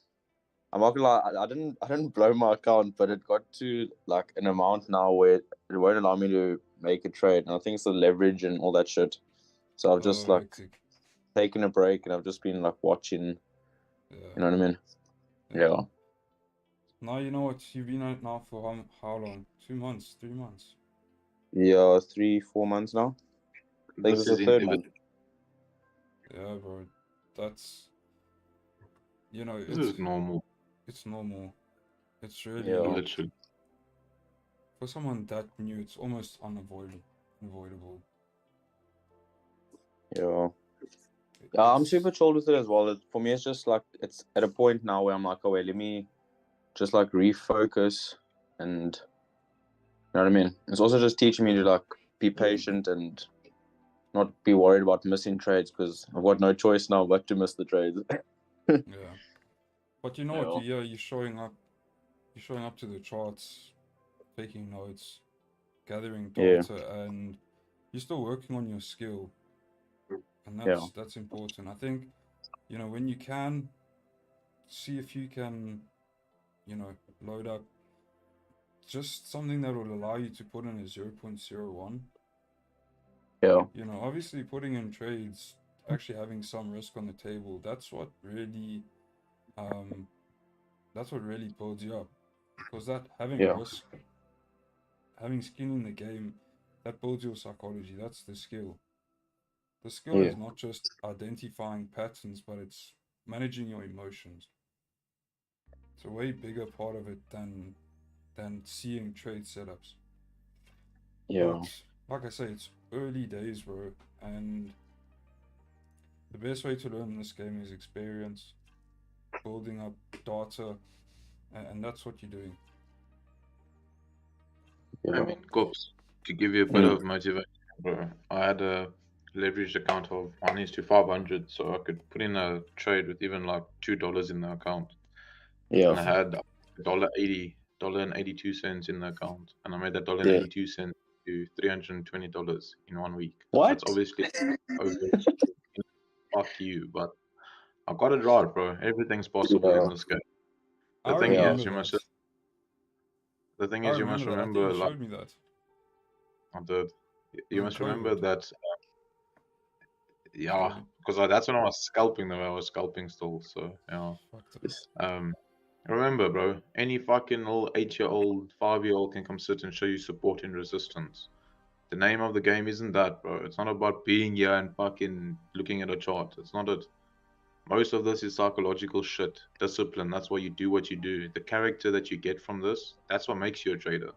S4: I'm not gonna lie, I didn't blow my account, but it got to like an amount now where it won't allow me to make a trade. And I think it's the leverage and all that shit. So I've just like
S1: hectic.
S4: taken a break and I've just been like watching.
S1: Yeah.
S4: You know what I mean? Yeah.
S1: Now you know what you've been at now for how long? 2 months, 3 months.
S4: Yeah, 3-4 months now. I think
S3: This
S4: this is
S3: is
S4: the third month.
S1: Yeah, bro. That's, you know,
S3: This is normal.
S1: It's normal. It's really
S4: Yeah.
S1: not.
S3: Literally.
S1: For someone that new, it's almost unavoidable.
S4: Yeah. Yeah, I'm super chilled with it as well. For me, it's just like it's at a point now where I'm like, oh wait, let me just like refocus, and you know what I mean. It's also just teaching me to like be patient and not be worried about missing trades because I've got no choice now but to miss the trades.
S1: Yeah. But you know what?
S4: Yeah.
S1: You're showing up. You're showing up to the charts, taking notes, gathering data, and you're still working on your skill. And that's important. I think, you know, when you can, see if you can, you know, load up just something that will allow you to put in a 0.01.
S4: Yeah.
S1: You know, obviously putting in trades, actually having some risk on the table, that's what really builds you up. Because that having risk, having skin in the game, that builds your psychology. That's the skill. The skill is not just identifying patterns, but it's managing your emotions. It's a way bigger part of it than seeing trade setups.
S4: Yeah.
S1: But like I say, it's early days, bro, and the best way to learn this game is experience, building up data, and that's what you're doing.
S3: I mean, Cops, to give you a bit of motivation, bro, I had a leveraged account of 1:500, so I could put in a trade with even like $2 in the account.
S4: Yeah.
S3: And I had $1.82 in the account, and I made that $1.82 to $320 in 1 week.
S4: What?
S3: That's obviously over. Fuck you, but I got it right, bro. Everything's possible in this game. The thing is, you must. The thing is, you must remember.
S1: I think you showed me that.
S3: You must remember that Yeah, because that's when I was scalping the way I was scalping still. So yeah.
S1: Fucked up.
S4: Yes.
S3: Remember, bro, any fucking little 8-year-old, 5-year-old can come sit and show you support and resistance. The name of the game isn't that, bro. It's not about being here and fucking looking at a chart. It's not it. Most of this is psychological shit. Discipline. That's why you do what you do. The character that you get from this, that's what makes you a trader.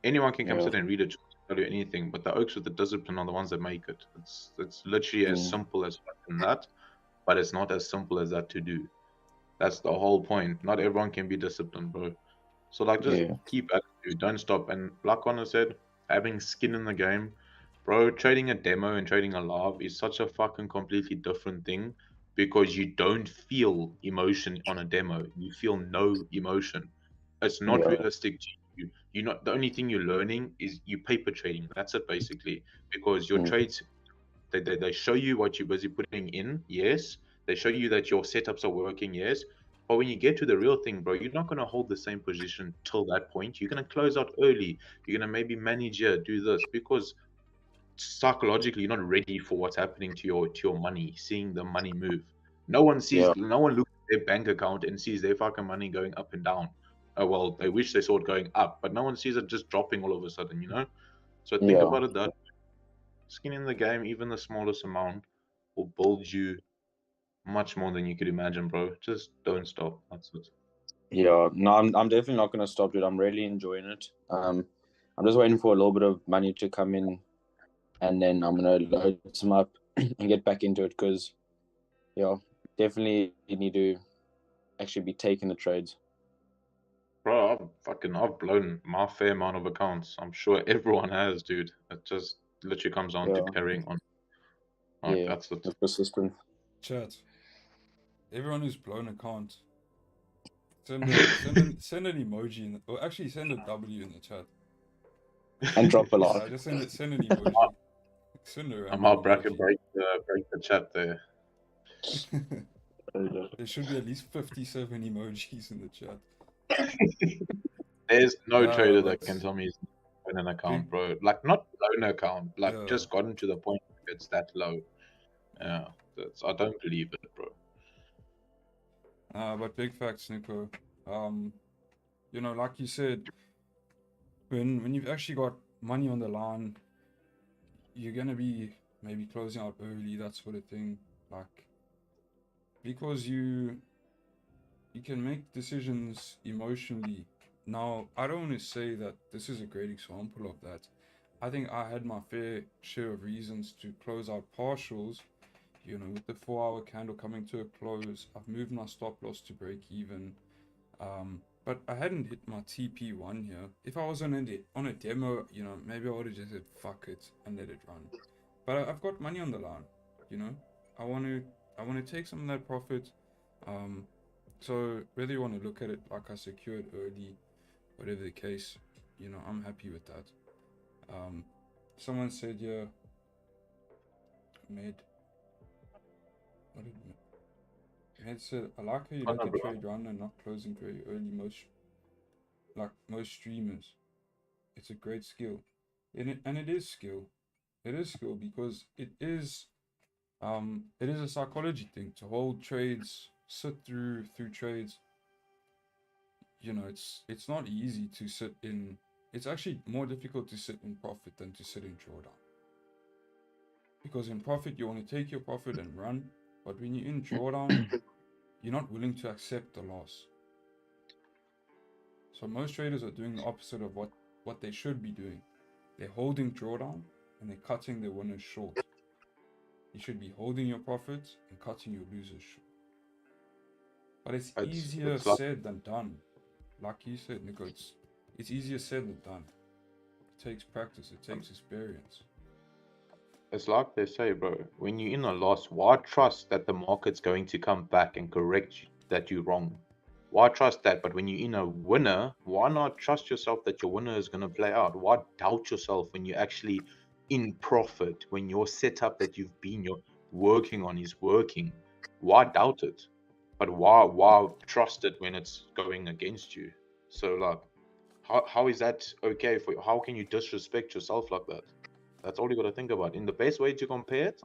S3: Anyone can come
S4: Yeah.
S3: sit and read it, tell you anything, but the oaks with the discipline are the ones that make it. It's literally as
S4: Mm.
S3: simple as fucking that, but it's not as simple as that to do. That's the whole point. Not everyone can be disciplined, bro. So like, just
S4: Yeah.
S3: keep at it, dude. Don't stop. And like Connor said, having skin in the game, bro. Trading a demo and trading a live is such a fucking completely different thing because you don't feel emotion on a demo. You feel no emotion. It's not
S4: Yeah.
S3: realistic to you. You're not, the only thing you're learning is you paper trading. That's it basically. Because your
S4: Mm.
S3: trades, they show you what you're busy putting in, yes. They show you that your setups are working, yes. But when you get to the real thing, bro, you're not going to hold the same position till that point. You're going to close out early. You're going to maybe manage here, do this, because psychologically you're not ready for what's happening to your money, seeing the money move.
S4: Yeah.
S3: No one looks at their bank account and sees their fucking money going up and down. Oh well, they wish they saw it going up, but no one sees it just dropping all of a sudden, you know? So think
S4: Yeah.
S3: about it that skin in the game, even the smallest amount, will build you much more than you could imagine, bro. Just don't stop. That's it.
S4: Yeah. No, I'm definitely not gonna stop, dude. I'm really enjoying it. I'm just waiting for a little bit of money to come in, and then I'm gonna load some up and get back into it because, yeah, definitely you need to actually be taking the trades.
S3: Bro, I've blown my fair amount of accounts. I'm sure everyone has, dude. It just literally comes down to
S4: Yeah.
S3: carrying on. Like
S4: Yeah.
S3: that's it.
S4: The persistent.
S1: Chat. Everyone who's blown account, send an emoji in the, or actually send a W in the chat.
S4: And drop a lot.
S1: Just send an emoji. Send a
S3: I'm
S1: random
S3: out bracket
S1: emoji.
S3: break the chat there.
S1: There should be at least 57 emojis in the chat.
S3: There's no trader that
S1: But
S3: can tell me he's on an account,
S1: big,
S3: bro. Like not blown account, like
S1: yeah.
S3: just gotten to the point where it's that low. Yeah, I don't believe it, bro.
S1: But big facts, Nico. You know, like you said, when you've actually got money on the line, you're gonna be maybe closing out early, that sort of thing. Like, because you can make decisions emotionally. Now, I don't want to say that this is a great example of that. I think I had my fair share of reasons to close out partials. You know, with the 4-hour candle coming to a close, I've moved my stop loss to break even. But I hadn't hit my TP1 here. If I was on a demo, you know, maybe I would have just said fuck it and let it run. But I've got money on the line. You know, I want to take some of that profit. So whether you want to look at it like I secured early, whatever the case, you know, I'm happy with that. Someone said, yeah, Med. What did Med said? I like how you let the trade run and not closing very early. Most streamers, it's a great skill, and it is skill. It is skill because it is a psychology thing to hold trades, sit through trades. You know, it's not easy to sit in. It's actually more difficult to sit in profit than to sit in drawdown. Because in profit, you want to take your profit and run, but when you're in drawdown, you're not willing to accept the loss. So most traders are doing the opposite of what they should be doing. They're holding drawdown and they're cutting their winners short. You should be holding your profits and cutting your losers short. But it's easier
S3: it's like,
S1: said than done. Like you said, Nico, it's easier said than done. It takes practice, it takes experience.
S3: it's like they say, bro, when you're in a loss, why trust that the market's going to come back and correct that you're wrong? Why trust that? But when you're in a winner, why not trust yourself that your winner is going to play out? Why doubt yourself when you're actually in profit, when your setup that you're working on is working? Why doubt it? But why trust it when it's going against you? So like, how is that okay for you? How can you disrespect yourself like that? That's all you got to think about. In the best way to compare it,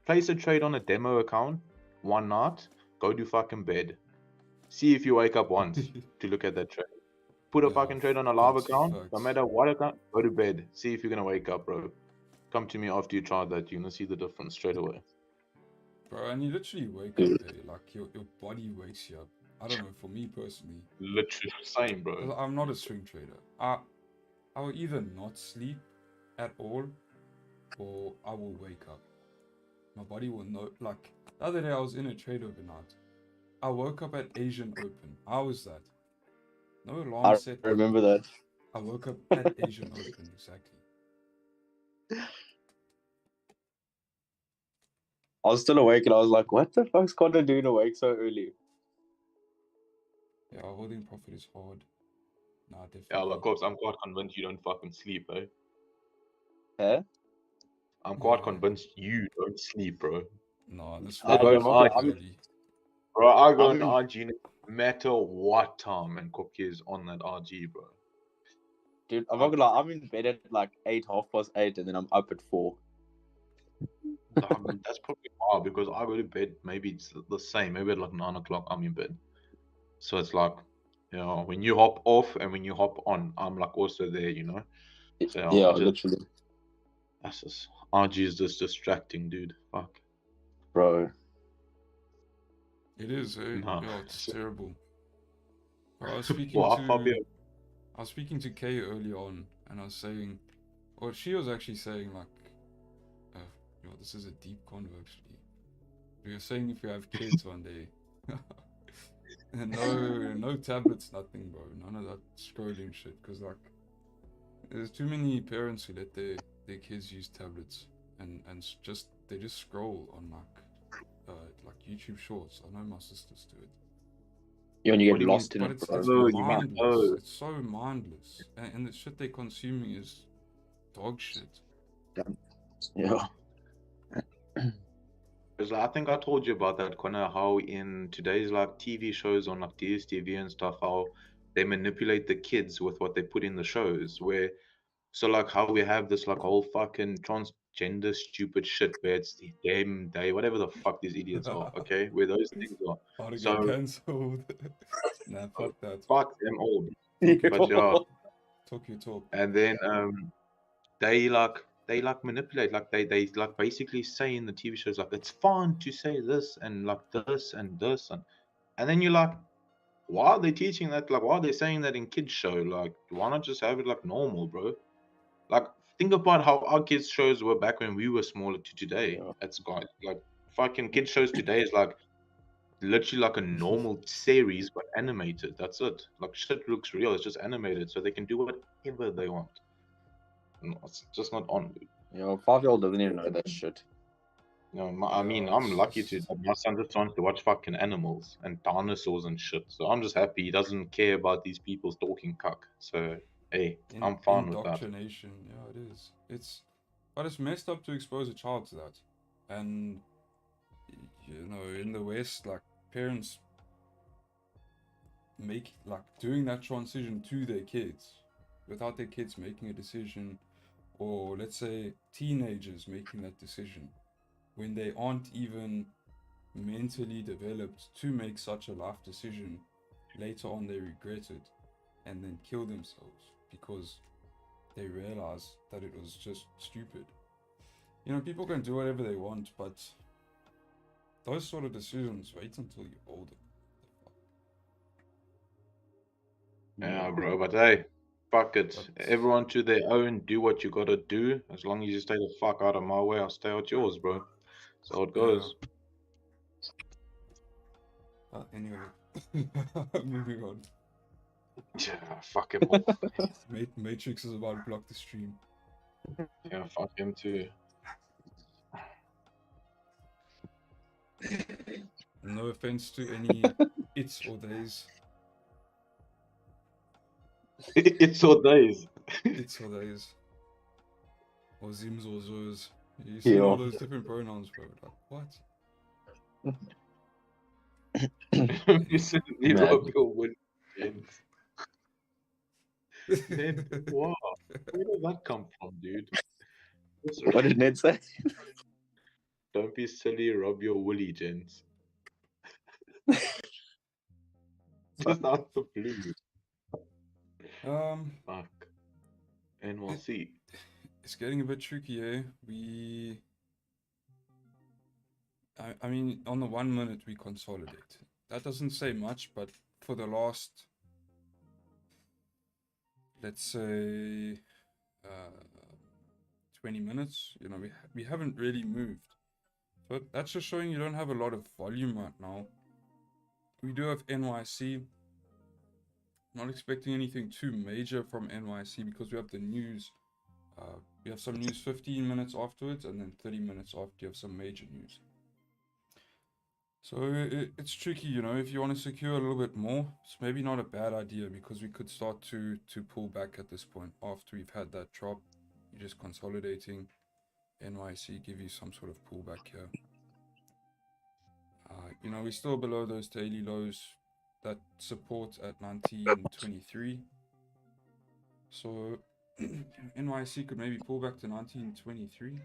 S3: place a trade on a demo account one night, go to fucking bed. See if you wake up once to look at that trade. Put a
S1: Yeah,
S3: fucking trade on a live
S1: that's
S3: account, no
S1: facts.
S3: matter what account, go to bed. See if you're gonna wake up, bro. Come to me after you try that. You're gonna see the difference straight away.
S1: Bro, and you literally wake up, hey, like your body wakes you up. I don't know, for me personally,
S3: Literally same,
S1: because
S3: bro.
S1: I'm not a swing trader. I will either not sleep at all, or I will wake up. My body will know. Like the other day, I was in a trade overnight. I woke up at Asian Open. How was that? No alarm
S4: I
S1: set.
S4: remember
S1: nothing.
S4: that.
S1: I woke up at Asian Open, exactly.
S4: I was still awake and I was like, what the fuck's Connor doing awake so early?
S1: Yeah, holding profit is hard. Nah, definitely.
S3: Yeah, of course, I'm quite convinced you don't fucking sleep, eh?
S4: Huh?
S3: I'm quite
S1: Yeah.
S3: convinced you don't sleep, bro.
S1: Nah, this
S3: I
S1: one
S3: go
S1: was
S3: on
S1: up
S3: IG,
S1: early.
S3: bro. I go
S4: I'm in-
S3: on IG no matter what time, and Cookie is on that RG, bro.
S4: Dude, I'm not gonna lie, I'm in bed at like 8, 8:30, and then I'm up at 4.
S3: That's probably why, because I go to bed. Maybe it's the same. Maybe at like 9 o'clock, I'm in bed. So it's like, you know, when you hop off and when you hop on, I'm like also there, you know. So
S4: Yeah,
S3: I just,
S4: literally.
S3: that's just RG is just distracting, dude. Fuck.
S4: Bro.
S1: It is, eh?
S3: Nah.
S1: Yeah, it's terrible. Bro, I was speaking
S3: Well,
S1: I was speaking to Kay early on, and I was saying, or she was actually saying like, yo, this is a deep convo actually. We were saying if you have kids one day, no tablets, nothing, bro. None of that scrolling shit, cause like, there's too many parents who let their kids use tablets and they just scroll on like YouTube Shorts. I know my sisters do it.
S4: Yeah, when you
S3: What
S4: get
S3: do you mean?
S4: lost in
S1: But
S4: it,
S1: it's
S4: bro.
S3: Oh, you mean
S1: mindless. It's so mindless, and the shit they're consuming is dog shit.
S4: Yeah.
S3: Because I think I told you about that, Connor, how in today's like TV shows on like DSTV and stuff, how they manipulate the kids with what they put in the shows. Where, so like how we have this like whole fucking transgender stupid shit where it's the them, they, whatever the fuck these idiots are, okay? Where those things are.
S1: How to
S3: So
S1: get cancelled? Nah, fuck that.
S3: fuck them all.
S1: Talk your
S3: But yeah,
S1: talk your talk.
S3: and then they like manipulate, like they like basically say in the TV shows like it's fun to say this and like this and this and then you're like, why are they teaching that? Like, why are they saying that in kids show? Like, why not just have it like normal, bro? Like, think about how our kids shows were back when we were smaller to today
S4: Yeah.
S3: at Sky. Like, fucking kids shows today is like literally like a normal series but animated. That's it. Like, shit looks real. It's just animated, so they can do whatever they want. No, it's just not on, dude.
S4: You know, 5-year-old doesn't even know that shit.
S3: You know, I mean,
S1: Yeah,
S3: I'm
S1: it's
S3: lucky to.
S1: just-
S3: My son just wants to watch fucking animals and dinosaurs and shit. So I'm just happy he doesn't care about these people talking cuck. So hey, I'm fine with that.
S1: Indoctrination. Yeah, it is. But it's messed up to expose a child to that, and you know, in the West, like parents make like doing that transition to their kids without their kids making a decision, or let's say teenagers making that decision when they aren't even mentally developed to make such a life decision. Later on they regret it and then kill themselves because they realize that it was just stupid. You know, people can do whatever they want, but those sort of decisions, wait until you're older.
S3: Yeah, bro. But hey, fuck it.
S1: But
S3: Everyone to their own. Do what you gotta do. As long as you stay the fuck out of my way, I'll stay out yours, bro. So it goes.
S1: anyway, moving on.
S3: Yeah, fuck him all.
S1: Matrix is about to block the stream.
S3: Yeah, fuck him too.
S1: No offense to any its or theys.
S3: It's all days.
S1: Its or theys. Or zims or zoes. You see all those different pronouns, bro. Like, what?
S3: You said these
S4: Mad.
S3: are your win. Ned, wow. Where did that come from, dude?
S4: What did Ned say?
S3: Don't be silly, rub your woolly, gents. Just out the blue. Fuck. And we'll see.
S1: It's getting a bit tricky, eh? I mean, on the 1 minute we consolidate. That doesn't say much, but for the last, let's say, 20 minutes, you know, we haven't really moved. So that's just showing you don't have a lot of volume right now. We do have NYC. Not expecting anything too major from NYC because we have the news. We have some news 15 minutes afterwards, and then 30 minutes after you have some major news. So it's tricky, you know, if you want to secure a little bit more, it's maybe not a bad idea because we could start to pull back at this point after we've had that drop. You're just consolidating. NYC give you some sort of pullback here. You know, we're still below those daily lows that support at 1923. So NYC could maybe pull back to 1923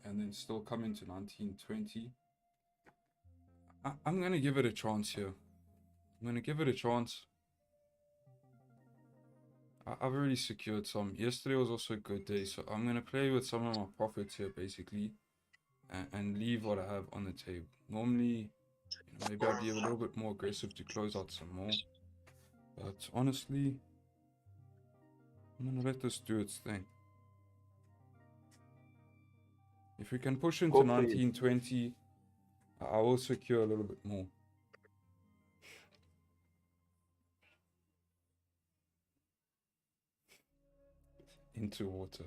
S1: and then still come into 1920. I'm gonna give it a chance here. I'm gonna give it a chance. I've already secured some. Yesterday was also a good day, so I'm gonna play with some of my profits here basically and leave what I have on the table. Normally, you know, maybe I'd be a little bit more aggressive to close out some more, but honestly, I'm gonna let this do its thing. If we can push into 1920, I will secure a little bit more. Into water.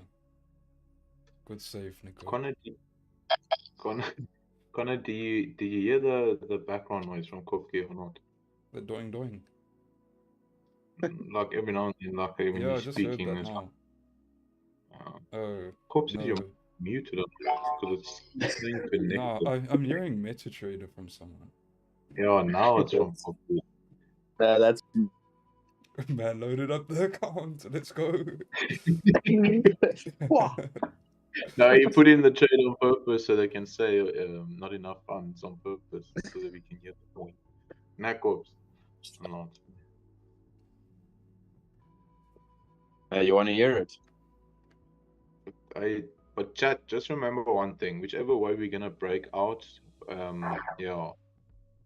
S1: Good save, Nico.
S3: Connor, do you hear the background noise from Kopke or not?
S1: The doing doing.
S3: Like every now and then, like when
S1: Yeah,
S3: you're
S1: I just heard
S3: speaking,
S1: that
S3: it's
S1: now.
S3: Corp says
S1: No.
S3: you're muted because it's saying connected.
S1: No, I'm hearing MetaTrader from someone.
S3: Yeah, now it's from Kopke.
S4: That's
S1: Man, loaded up the account. Let's go.
S3: No, you put in the trade on purpose so they can say not enough funds on purpose so that we can get the point. Nah, Corps. Not.
S4: you want to hear it?
S3: But chat, just remember one thing. Whichever way we're gonna break out, yeah,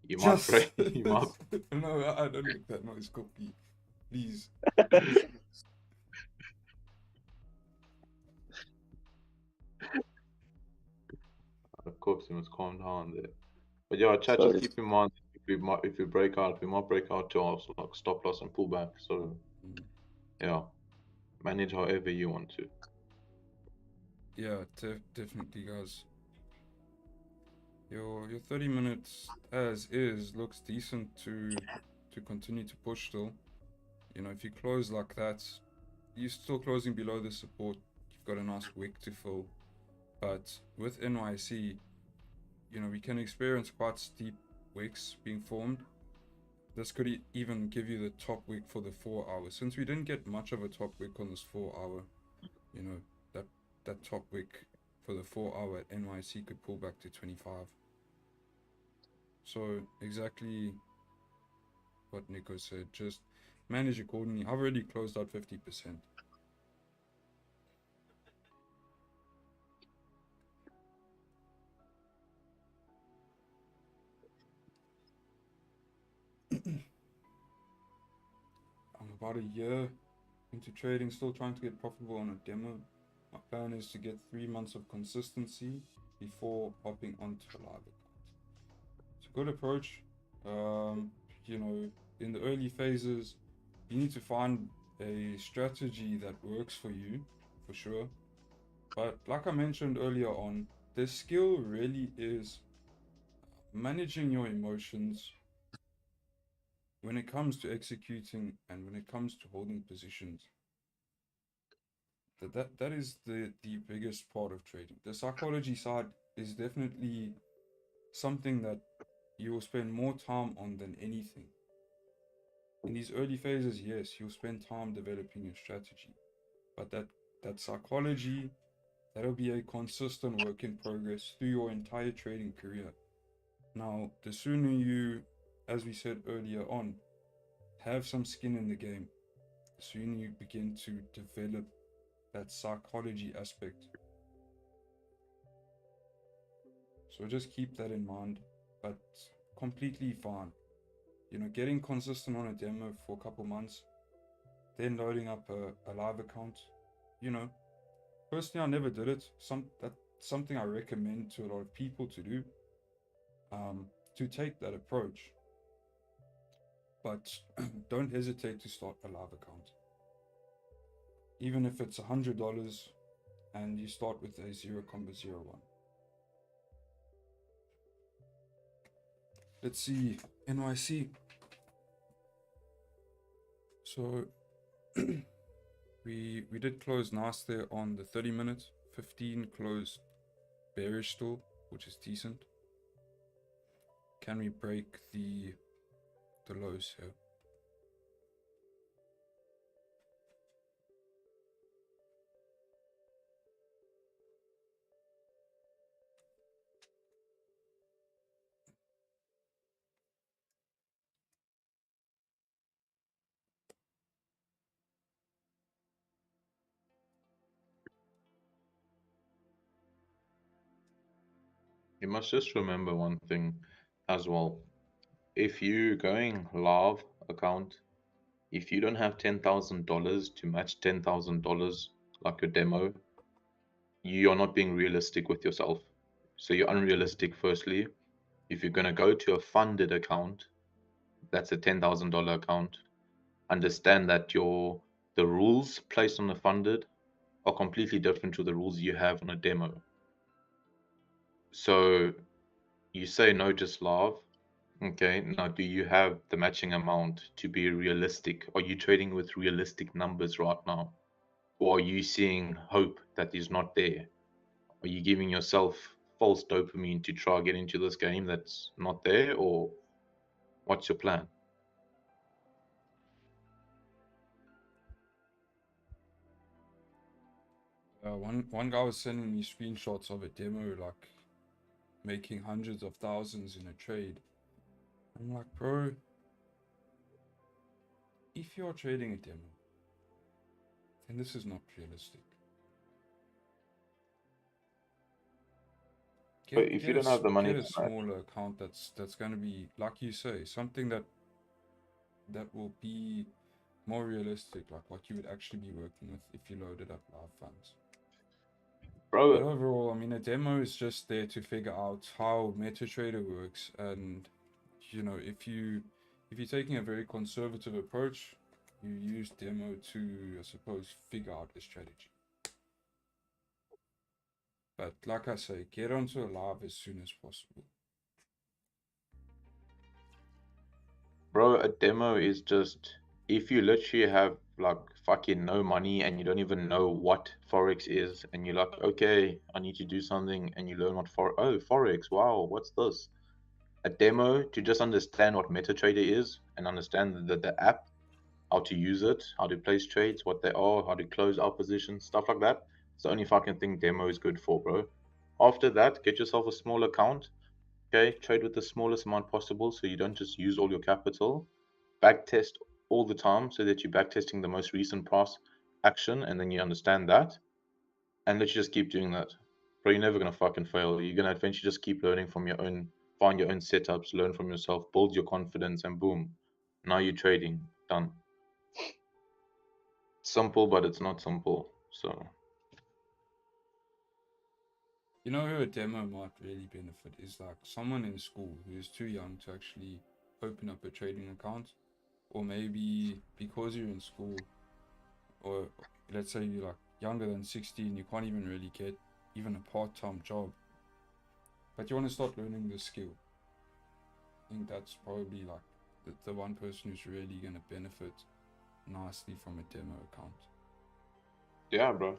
S3: you might break. You might.
S1: No, I don't make that noise, Cookie. Please.
S3: Of course, you must calm down there. But yeah, chat,
S4: Sorry.
S3: just keep in mind if we break out, we might break out to also like stop loss and pull back. So yeah, manage however you want to.
S1: Yeah, definitely, guys. Your 30 minutes as is looks decent to continue to push still. You know, if you close like that, you're still closing below the support. You've got a nice wick to fill. But with NYC, you know, we can experience quite steep wicks being formed. This could even give you the top wick for the 4 hours. Since we didn't get much of a top wick on this 4 hour, you know, that top wick for the 4 hour at NYC could pull back to 25. So exactly what Nico said, just manage accordingly. I've already closed out 50%. I'm about a year into trading, still trying to get profitable on a demo. My plan is to get 3 months of consistency before hopping onto a live account. It's a good approach. You know, in the early phases, you need to find a strategy that works for you, for sure. But like I mentioned earlier on, the skill really is managing your emotions when it comes to executing and when it comes to holding positions. That is the biggest part of trading. The psychology side is definitely something that you will spend more time on than anything. In these early phases, yes, you'll spend time developing your strategy, but that psychology That'll be a consistent work in progress through your entire trading career. Now, the sooner you, as we said earlier on, have some skin in the game, the sooner you begin to develop that psychology aspect. So just keep that in mind, but completely fine. You know, getting consistent on a demo for a couple months, then loading up a live account. You know, personally, I never did it. That's something I recommend to a lot of people to do. To take that approach, but don't hesitate to start a live account. Even if it's $100 and you start with a 0.01. Let's see, NYC. So we did close nice there on the 30 minutes. 15 closed bearish still, which is decent. Can we break the lows here?
S3: You must just remember one thing as well. If you're going live account, if you don't have $10,000 to match $10,000 like your demo, you are not being realistic with yourself. So you're unrealistic, firstly. If you're going to go to a funded account, that's a $10,000 account, understand that the rules placed on the funded are completely different to the rules you have on a demo. So you say no, just live. Okay, now do you have the matching amount to be realistic? Are you trading with realistic numbers right now? Or are you seeing hope that is not there? Are you giving yourself false dopamine to try get into this game that's not there? Or what's your plan?
S1: One guy was sending me screenshots of a demo, like making hundreds of thousands in a trade. I'm like, bro, if you're trading a demo, then this is not realistic.
S3: But if you don't have the money
S1: Get a
S3: to match,
S1: smaller account that's going to be, like you say, something that will be more realistic, like what you would actually be working with if you loaded up live funds. But
S3: bro,
S1: overall, I mean, a demo is just there to figure out how MetaTrader works, and you know, if you're taking a very conservative approach, you use demo to, I suppose, figure out a strategy. But like I say, get onto a live as soon as possible.
S3: bro, a demo is just if you literally have like fucking no money and you don't even know what Forex is, and you're like, okay, I need to do something, and you learn what Forex, wow, what's this? A demo to just understand what MetaTrader is and understand the app, how to use it, how to place trades, what they are, how to close out positions, stuff like that. It's the only fucking thing demo is good for, bro. After that, get yourself a small account. Okay, trade with the smallest amount possible so you don't just use all your capital. Backtest all the time so that you're backtesting the most recent price action, and then you understand that. And let's just keep doing that. Bro, you're never gonna fucking fail. You're gonna eventually just keep learning from your own, find your own setups, learn from yourself, build your confidence, and boom, now you're trading. Done. Simple, but it's not simple. So
S1: You know who a demo might really benefit is like someone in school who is too young to actually open up a trading account, or maybe because you're in school, or let's say you're like younger than 16, you can't even really get even a part-time job, but you want to start learning the skill. I think that's probably like the one person who's really going to benefit nicely from a demo account.
S3: yeah, bro.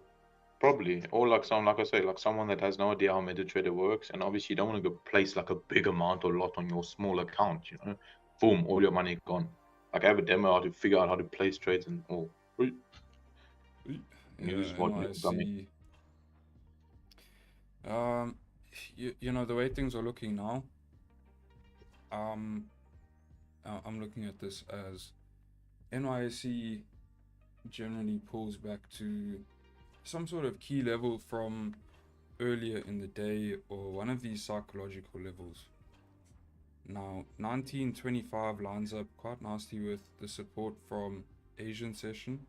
S3: Probably. Or like like I say, like someone that has no idea how MetaTrader works, and obviously you don't want to go place like a big amount or lot on your small account, you know. Boom, all your money gone. Like I have a demo how to figure out how to place trades and all. News
S1: Yeah,
S3: what news dummy.
S1: NYC. You know, the way things are looking now, I'm looking at this as NYSE generally pulls back to some sort of key level from earlier in the day, or one of these psychological levels. Now 1925 lines up quite nicely with the support from Asian session,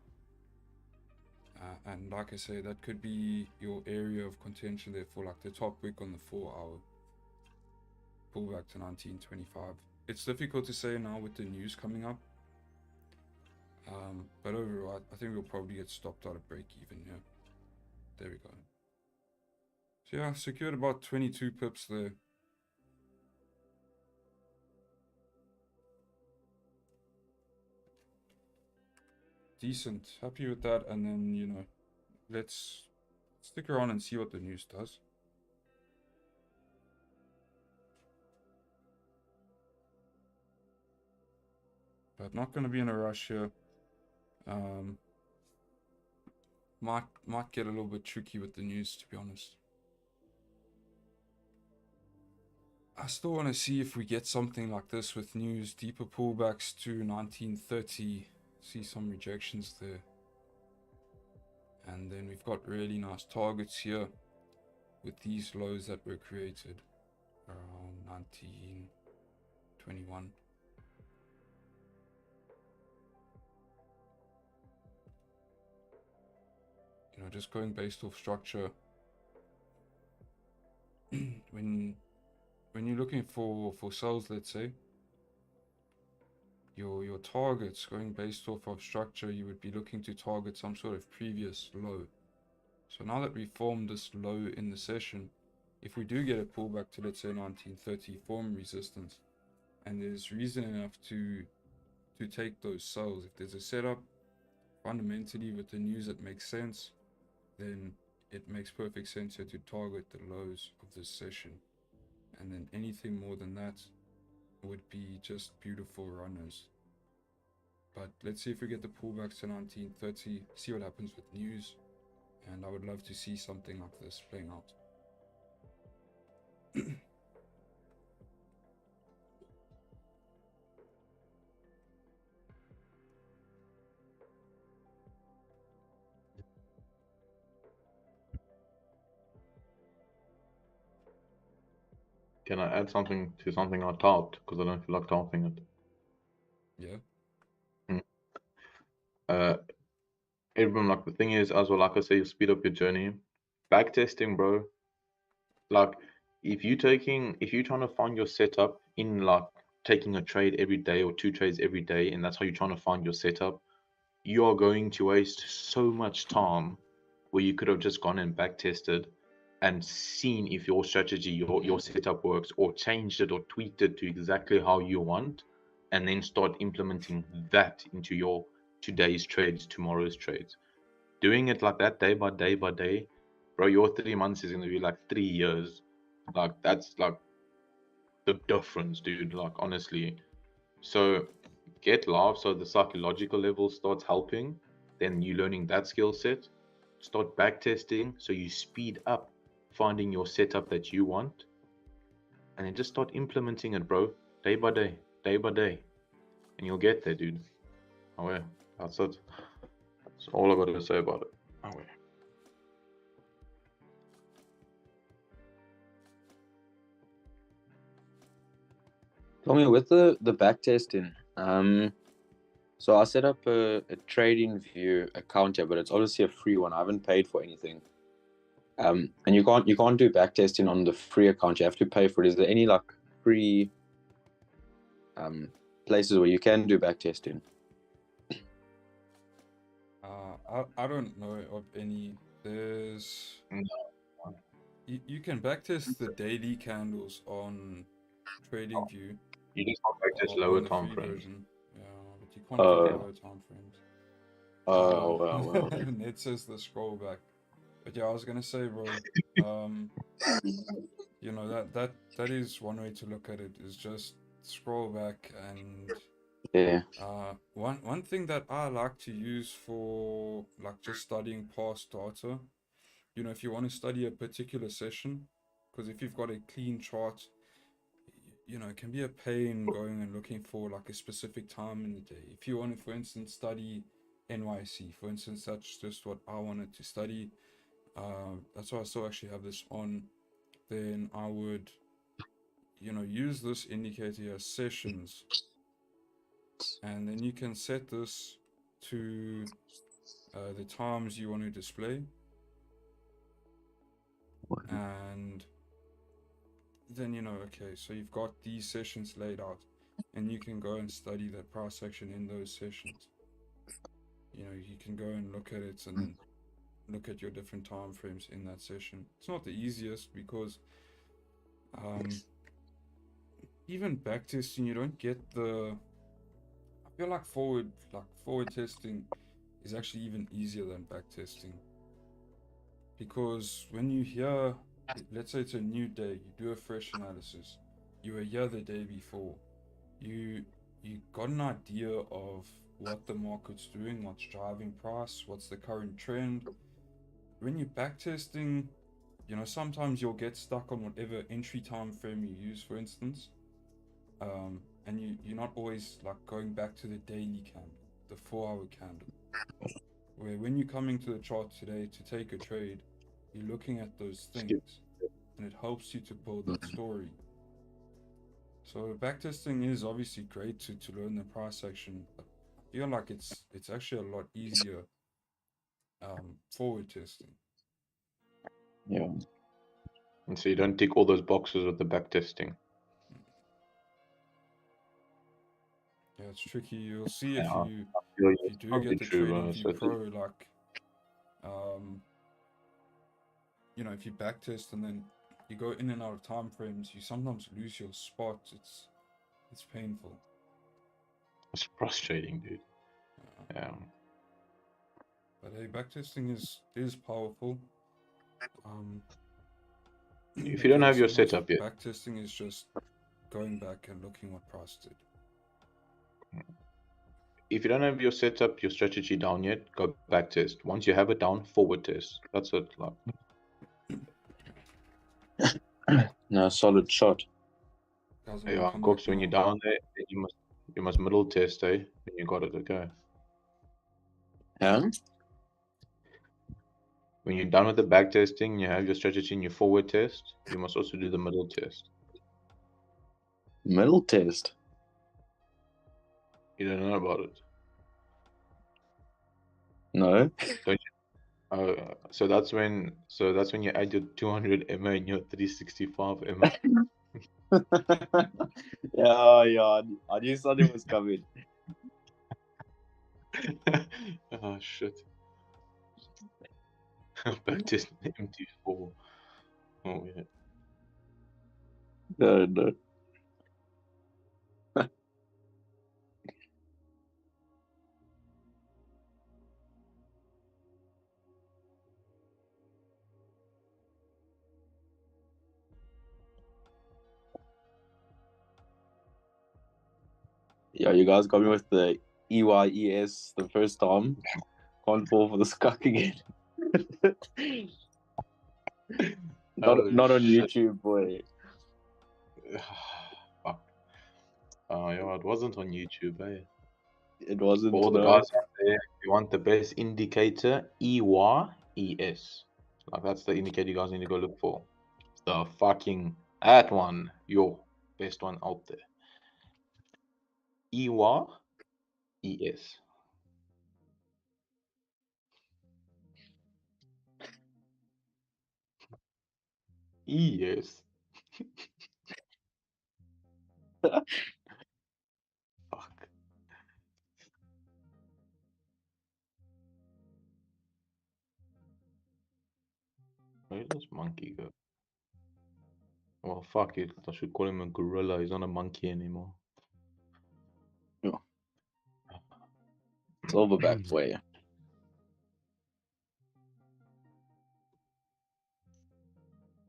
S1: and like I say, that could be your area of contention there for like the top wick on the 4-hour pullback to 1925. It's difficult to say now with the news coming up, but overall I think we'll probably get stopped out of break even here. There we go. So yeah, secured about 22 pips there. Decent, happy with that. And then, you know, let's stick around and see what the news does. But not going to be in a rush here. Might get a little bit tricky with the news, to be honest. I still want to see if we get something like this with news, deeper pullbacks to 1930. See some rejections there. And then we've got really nice targets here with these lows that were created around 1921. You know, just going based off structure. when you're looking for sales, let's say, your targets going based off of structure, you would be looking to target some sort of previous low. So now that we formed this low in the session, if we do get a pullback to, let's say, 1930, form resistance, and there's reason enough to take those sales, if there's a setup fundamentally with the news that makes sense, then it makes perfect sense here to target the lows of this session. And then anything more than that would be just beautiful runners. But let's see if we get the pullbacks to 1930, see what happens with news, and I would love to see something like this playing out.
S3: Can I add something to something I typed? Because I don't feel like typing it.
S1: Yeah.
S3: Everyone, like, the thing is, as well, like I say, you speed up your journey. Backtesting, bro. Like, if you're trying to find your setup in like taking a trade every day or 2 trades every day, and that's how you're trying to find your setup, you are going to waste so much time where you could have just gone and backtested and seen if your strategy, your setup works, or changed it or tweaked it to exactly how you want, and then start implementing that into your today's trades, tomorrow's trades. Doing it like that day by day by day, bro, your 3 months is going to be like 3 years. Like, that's like the difference, dude. Like, honestly. So get live so the psychological level starts helping. Then you learning that skill set. Start backtesting so you speed up finding your setup that you want. And then just start implementing it, bro. Day by day, day by day. And you'll get there, dude. Oh yeah, that's it. That's all I got to say about it. Oh yeah.
S4: Tell me, with the backtesting, so I set up a trading view account here, but it's obviously a free one. I haven't paid for anything. And you can't do backtesting on the free account. You have to pay for it. Is there any like free places where you can do backtesting?
S1: I don't know of any. There's you can backtest the daily candles on TradingView.
S3: You just can't backtest lower time frames.
S1: Yeah, but you can't do lower time frames.
S4: Oh, well.
S1: Ned says the scroll back. But yeah, I was gonna say, bro, you know, that is one way to look at it, is just scroll back. And
S4: Yeah.
S1: one thing that I like to use for like just studying past data you know, if you want to study a particular session, because if you've got a clean chart, you know, it can be a pain going and looking for like a specific time in the day. If you want to, for instance, study NYC, for instance, that's just what I wanted to study. That's why I still actually have this on. Then I would, you know, use this indicator as sessions, and then you can set this to the times you want to display, and then, you know, okay, so you've got these sessions laid out, and you can go and study the price action in those sessions. You know, you can go and look at it and then look at your different time frames in that session. It's not the easiest because even backtesting, you don't get the, I feel like forward testing is actually even easier than backtesting, because when you hear, let's say it's a new day, you do a fresh analysis, you were here the day before, you got an idea of what the market's doing, what's driving price, what's the current trend. When you're backtesting, you know, sometimes you'll get stuck on whatever entry time frame you use, for instance, and you're not always like going back to the daily candle, the 4-hour candle, where when you're coming to the chart today to take a trade, you're looking at those things, and it helps you to build that story. So backtesting is obviously great to learn the price action, but I feel like it's actually a lot easier forward testing.
S4: Yeah.
S3: And so you don't tick all those boxes with the back testing.
S1: Yeah, it's tricky. You'll see if
S3: Yeah,
S1: you
S3: it's
S1: do
S3: probably
S1: get the
S3: true,
S1: Trading
S3: so
S1: View
S3: it's-
S1: Pro, like you know, if you backtest and then you go in and out of time frames, you sometimes lose your spot. It's painful.
S3: it's frustrating, dude. Yeah.
S1: But hey, backtesting is powerful.
S3: If you don't have your
S1: so much
S3: setup yet,
S1: backtesting is just going back and looking what price did.
S3: if you don't have your setup, your strategy down yet, go back test. Once you have it down, forward test. That's it. Like,
S4: No, solid shot.
S1: Guys, I'm gonna
S3: yeah,
S1: come
S3: Corpse,
S1: back
S3: when you're
S1: now.
S3: down there, then you must middle test, eh? When you got it, okay.
S4: Yeah.
S3: When you're done with the back testing, you have your strategy and your forward test. You must also do the middle test.
S4: Middle test.
S3: You don't know about it.
S4: No.
S3: Don't you? So that's when you add your 200 MA and your 365 MA.
S4: yeah. I knew something was coming.
S3: Oh shit. Back test MT4. Oh yeah.
S4: No. Yeah, you guys got me with the EYES the first time. Can't fall for the skunk again. not on
S3: shit.
S4: YouTube, boy.
S3: Fuck. Oh yeah, it wasn't on YouTube, eh?
S4: It wasn't.
S3: For all the
S4: No.
S3: guys out there, if you want the best indicator, EYES. Like that's the indicator you guys need to go look for. The fucking that one, your best one out there. EYES. ES. Fuck. Where does monkey go? Well, fuck it. I should call him a gorilla. He's not a monkey anymore.
S4: Silverback for you.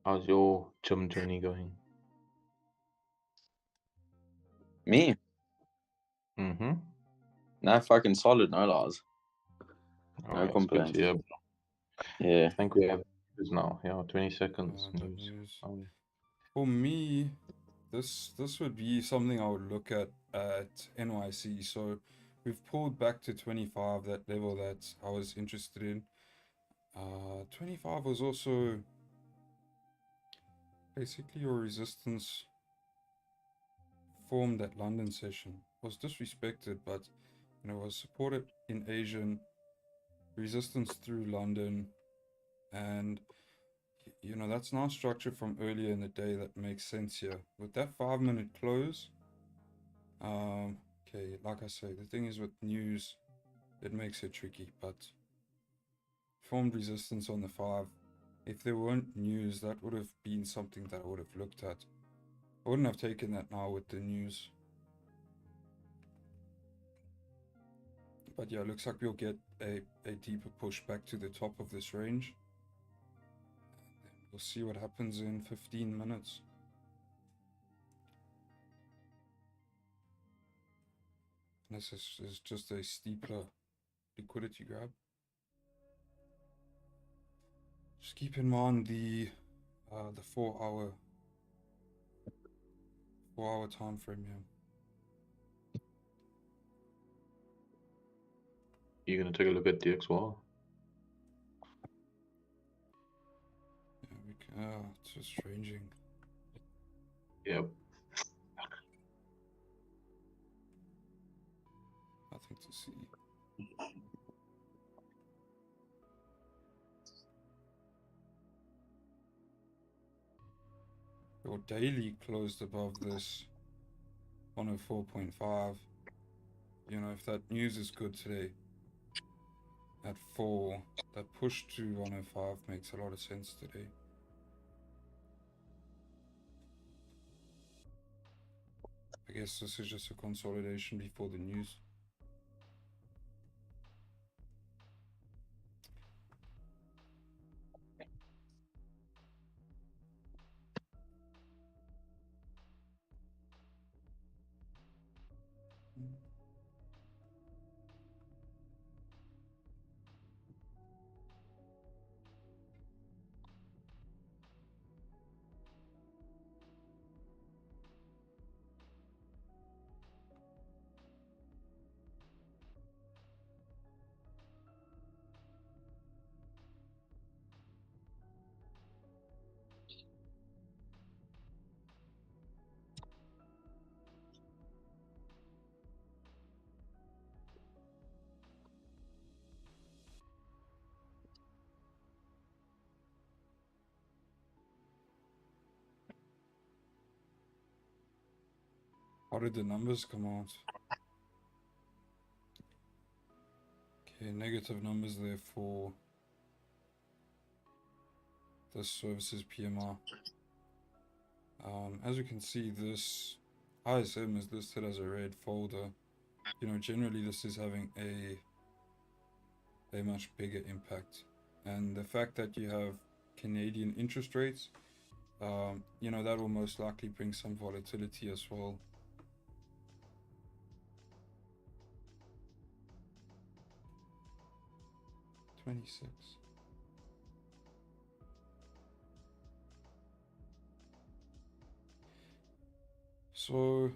S3: How's your gym journey going?
S4: Me?
S3: Mm-hmm.
S4: Nah, fucking solid, no lies.
S3: Oh,
S4: No
S3: that's good
S4: complaints.
S3: to hear.
S4: Yeah.
S3: I think we have Is now, yeah, 20 seconds.
S1: The
S3: News.
S1: news. For me, this would be something I would look at NYC. So we've pulled back to 25, that level that I was interested in. 25 was also basically your resistance formed that London session. Was disrespected, but you know, was supported in Asian, resistance through London, and you know, that's now structured from earlier in the day that makes sense here. With that 5-minute close, okay, like I say, the thing is with news, it makes it tricky, but formed resistance on the 5. If there weren't news, that would have been something that I would have looked at. I wouldn't have taken that now with the news. But yeah, looks like we'll get a deeper push back to the top of this range. And then we'll see what happens in 15 minutes. This is just a steeper liquidity grab. Just keep in mind the 4-hour time frame here.
S3: You're gonna take a look at DXY.
S1: Yeah, we can, it's just ranging.
S3: Yep.
S1: Nothing to see. Your daily closed above this 104.5. You know, if that news is good today at 4, that push to 105 makes a lot of sense today. I guess this is just a consolidation before the news. How did the numbers come out? Okay, negative numbers there for this services PMR. As you can see, this ISM is listed as a red folder. You know, generally this is having a much bigger impact. And the fact that you have Canadian interest rates, you know, that will most likely bring some volatility as well. $26. So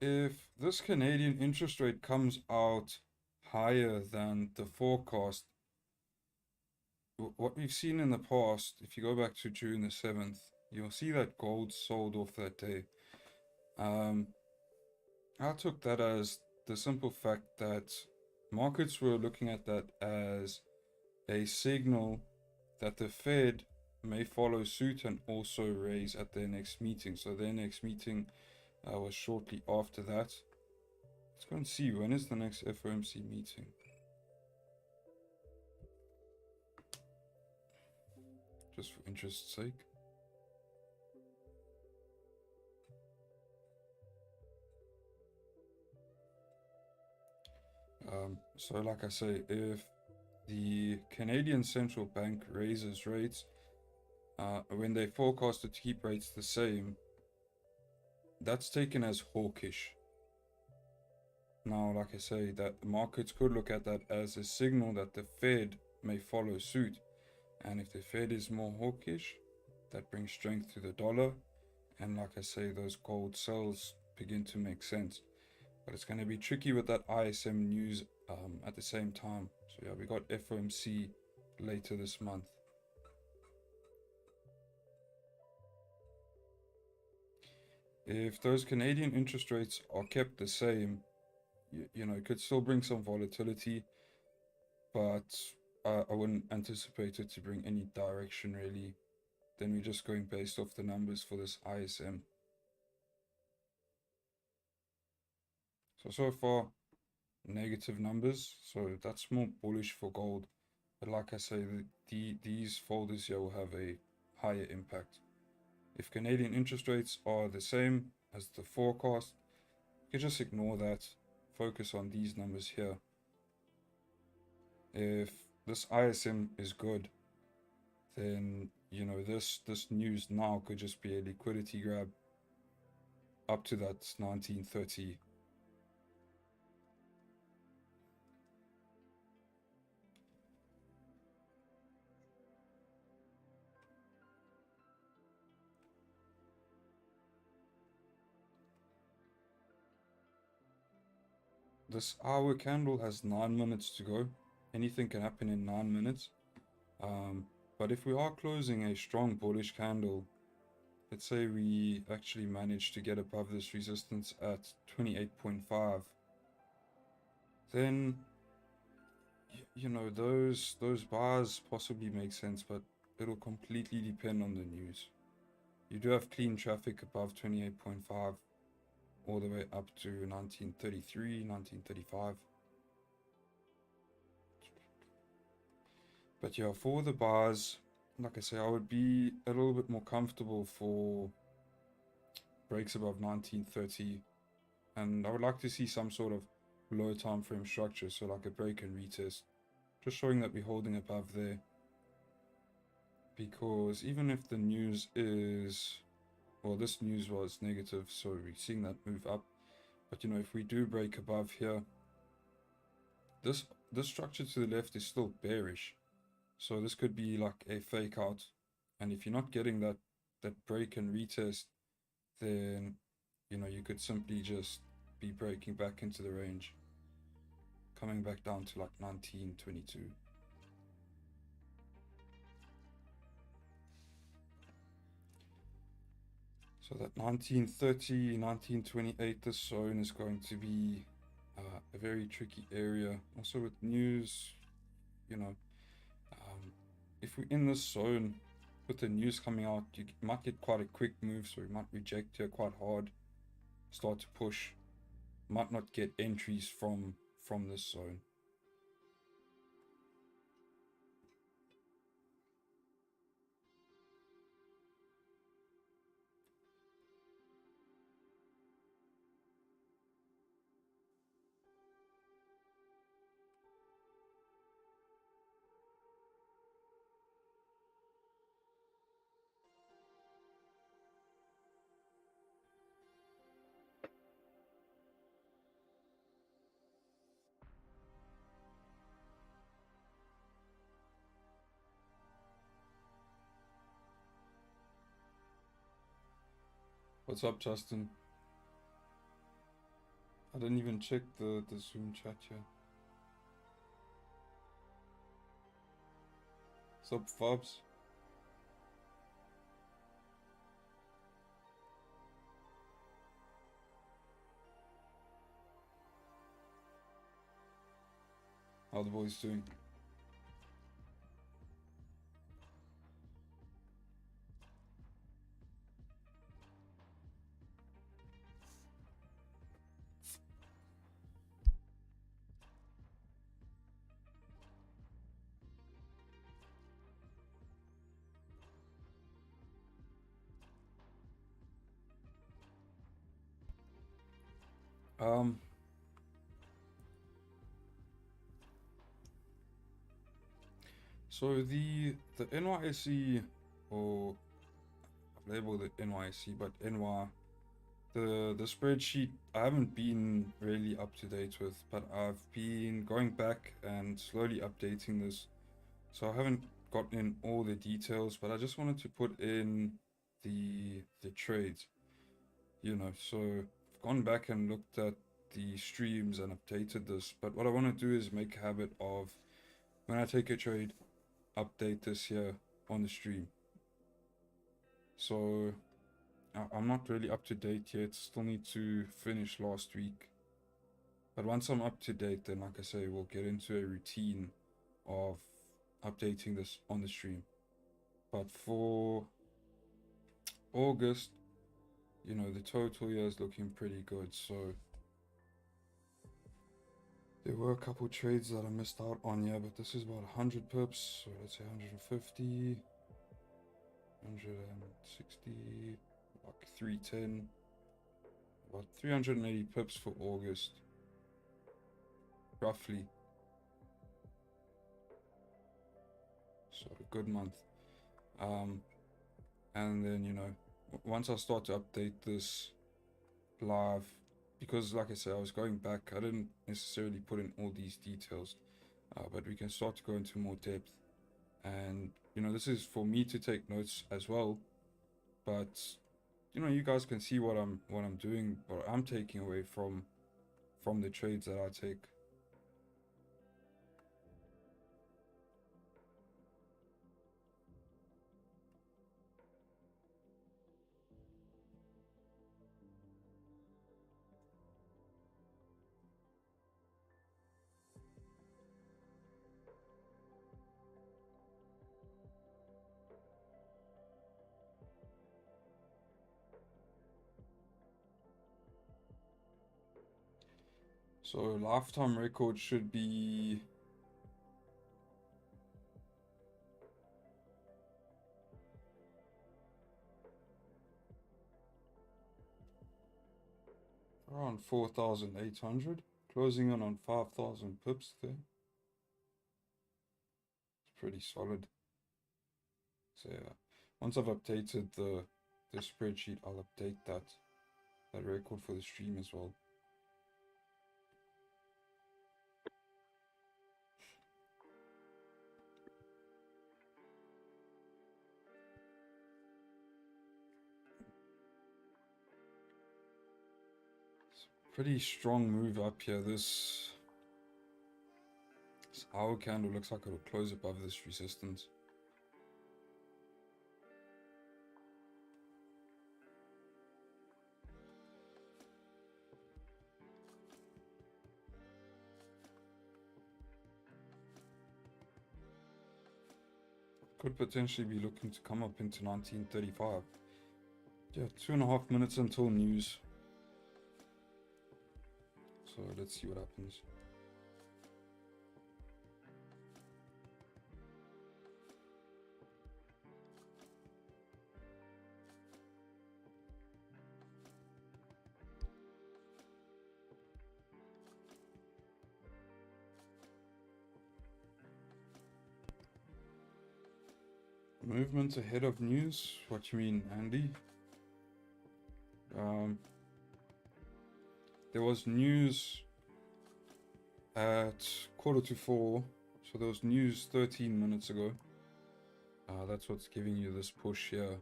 S1: if this Canadian interest rate comes out higher than the forecast, what we've seen in the past, if you go back to June the 7th, you'll see that gold sold off that day. I took that as the simple fact that markets were looking at that as a signal that the Fed may follow suit and also raise at their next meeting. So their next meeting was shortly after that. Let's go and see, when is the next FOMC meeting? Just for interest's sake. So like I say, if the Canadian Central Bank raises rates, when they forecasted to keep rates the same, that's taken as hawkish. Now, like I say, that the markets could look at that as a signal that the Fed may follow suit And if the Fed is more hawkish, that brings strength to the dollar. And like I say, those gold sells begin to make sense. But it's going to be tricky with that ISM news at the same time. So yeah, we got FOMC later this month. If those Canadian interest rates are kept the same, you know, it could still bring some volatility, but I wouldn't anticipate it to bring any direction really. Then we're just going based off the numbers for this ISM. So far, negative numbers, so that's more bullish for gold. But like I say, these folders here will have a higher impact. If Canadian interest rates are the same as the forecast, you can just ignore that, focus on these numbers here. If this ISM is good, then you know this news now could just be a liquidity grab up to that 1930. This hour candle has 9 minutes to go. Anything can happen in 9 minutes. But if we are closing a strong bullish candle, let's say we actually manage to get above this resistance at 28.5, then you know those bars possibly make sense, but it'll completely depend on the news. You do have clean traffic above 28.5 all the way up to 1933, 1935. But yeah, for the bars, like I say, I would be a little bit more comfortable for breaks above 1930, and I would like to see some sort of low time frame structure, so like a break and retest, just showing that we're holding above there. Because even if the news is, well, this news was negative, so we're seeing that move up, but you know, if we do break above here, this structure to the left is still bearish. So this could be like a fake out, and if you're not getting that break and retest, then you know you could simply just be breaking back into the range, coming back down to like 1922. So that 1930, 1928, this zone is going to be a very tricky area. Also with news, you know, if we're in this zone with the news coming out, you might get quite a quick move, so we might reject here quite hard, start to push, might not get entries from this zone. What's up, Justin? I didn't even check the Zoom chat here. What's up, Fobs? How the boys doing? So the NYSE, or I've labeled it NYSE, but NY, the spreadsheet I haven't been really up to date with, but I've been going back and slowly updating this. So I haven't gotten in all the details, but I just wanted to put in the trades, you know. So I've gone back and looked at the streams and updated this, but what I want to do is make a habit of, when I take a trade, update this here on the stream. So I'm not really up to date yet, still need to finish last week. But once I'm up to date, then like I say, we'll get into a routine of updating this on the stream. But for August, you know, the total year is looking pretty good. So there were a couple trades that I missed out on here, but this is about 100 pips. So let's say 150, 160, like 310, about 380 pips for August, roughly. So a good month. And then, you know, once I start to update this live, because like I said, I was going back, I didn't necessarily put in all these details, but we can start to go into more depth. And you know, this is for me to take notes as well, but you know, you guys can see what I'm doing, what I'm taking away from the trades that I take. So lifetime record should be around 4,800, closing in on 5,000 pips there. It's pretty solid. So yeah, once I've updated the spreadsheet, I'll update that record for the stream as well. Pretty strong move up here. This hour candle looks like it'll close above this resistance. Could potentially be looking to come up into 1935. Yeah, 2.5 minutes until news. So let's see what happens. Movement ahead of news? What you mean, Andy? There was news at 3:45, so there was news 13 minutes ago. That's what's giving you this push here.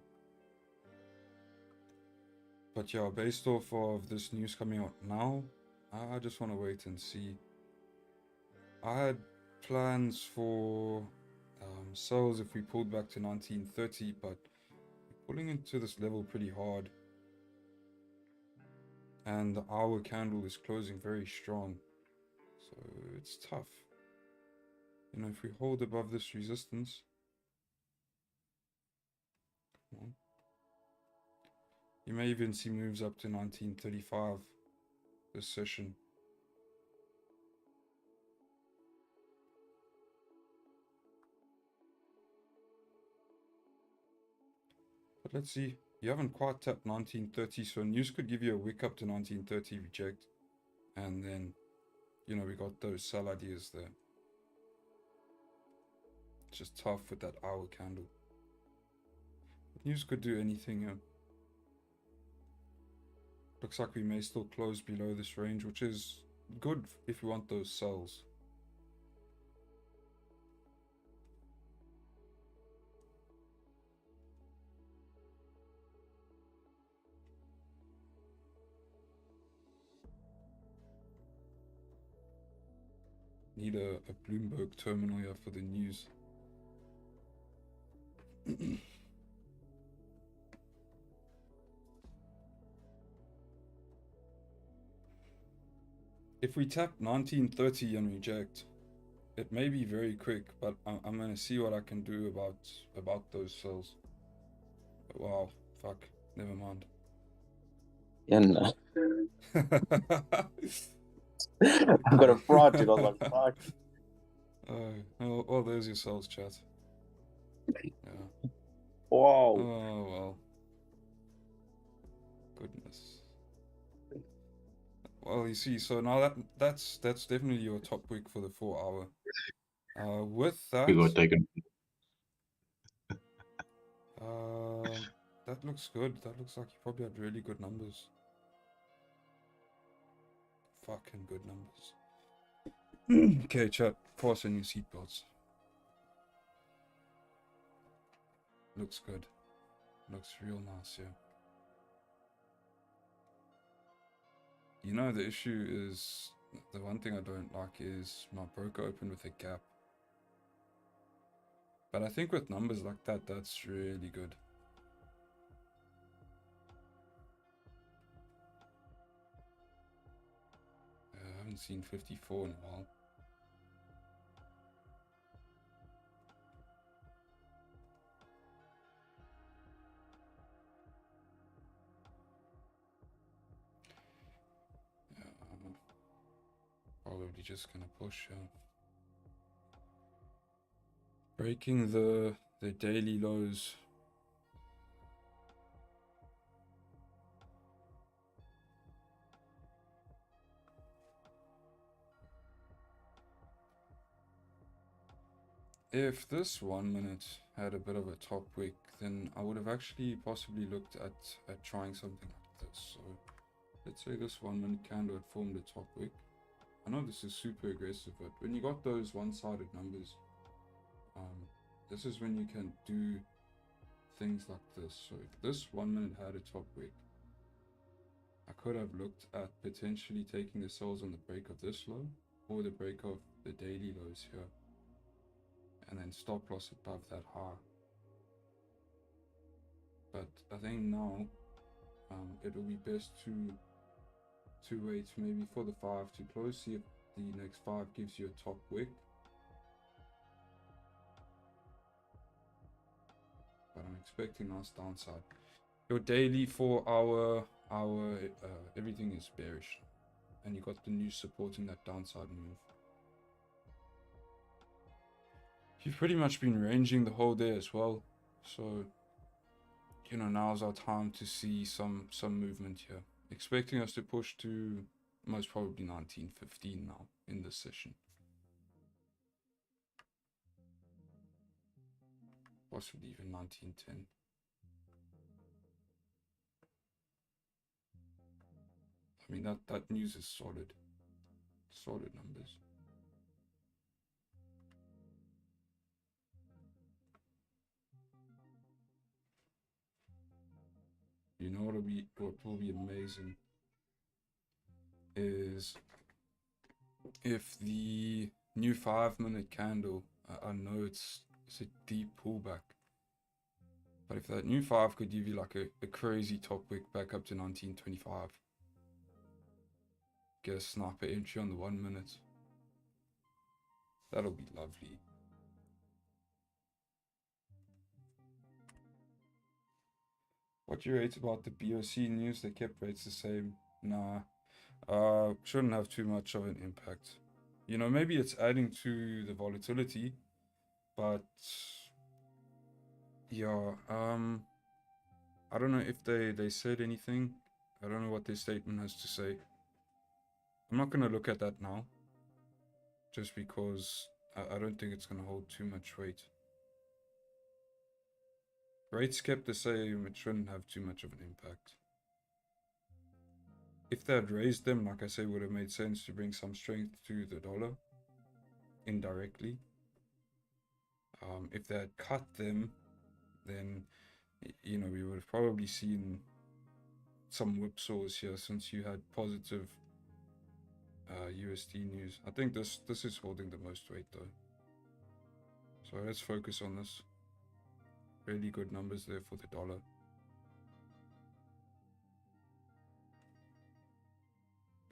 S1: But yeah, based off of this news coming out now, I just want to wait and see. I had plans for sells if we pulled back to 1930, but we're pulling into this level pretty hard. And the hour candle is closing very strong. So it's tough. You know, if we hold above this resistance, come on. You may even see moves up to 1935 this session. But let's see. You haven't quite tapped 1930, so news could give you a wick up to 1930 reject. And then, you know, we got those sell ideas there. It's just tough with that hour candle. But news could do anything here. Looks like we may still close below this range, which is good if we want those sells. Need a Bloomberg terminal here for the news. If we tap 1930 and reject, it may be very quick, but I'm gonna see what I can do about those cells. Wow, fuck, never mind.
S4: Yeah, no. I'm gonna fraud, dude. I was like, fuck.
S1: Oh, there's your cells, chat. Yeah.
S4: Wow.
S1: Oh well. Goodness. Well, you see, so now that's definitely your top wick for the 4 hour. With
S3: We got
S1: that,
S3: taken.
S1: that looks good. That looks like you probably had really good numbers. Fucking good numbers. Okay, chat. Fasten your seatbelts. Looks good. Looks real nice, yeah. You know, the issue is, the one thing I don't like is my broker opened with a gap. But I think with numbers like that, that's really good. I haven't seen 54 in a while. Yeah, probably just gonna push. Breaking the daily lows. If this 1 minute had a bit of a top wick, then I would have actually possibly looked at trying something like this. So let's say this 1 minute candle had formed a top wick. I know this is super aggressive, but when you got those one-sided numbers, this is when you can do things like this. So if this 1 minute had a top wick, I could have looked at potentially taking the sells on the break of this low or the break of the daily lows here, and then stop loss above that high. But I think now it will be best to wait maybe for the 5 to close, see if the next 5 gives you a top wick. But I'm expecting nice downside. Your daily 4 hour everything is bearish, and you got the news supporting that downside move. You've pretty much been ranging the whole day as well, so you know, now's our time to see some movement here. Expecting us to push to most probably 1915 now in this session. Possibly even 1910. I mean, that news is solid. Solid numbers. You know what will be amazing is if the new 5 minute candle, I know it's a deep pullback, but if that new 5 could give you like a crazy top wick back up to 1925, get a sniper entry on the 1 minute, that'll be lovely. What do you rate about the BOC news? They kept rates the same. Nah, shouldn't have too much of an impact. You know, maybe it's adding to the volatility, but yeah, I don't know if they said anything. I don't know what their statement has to say. I'm not gonna look at that now, just because I don't think it's gonna hold too much weight. Rates kept the same, it shouldn't have too much of an impact. If they had raised them, like I say, would have made sense to bring some strength to the dollar indirectly. If they had cut them, then you know, we would have probably seen some whipsaws here, since you had positive USD news. I think this is holding the most weight though. So let's focus on this. Really good numbers there for the dollar.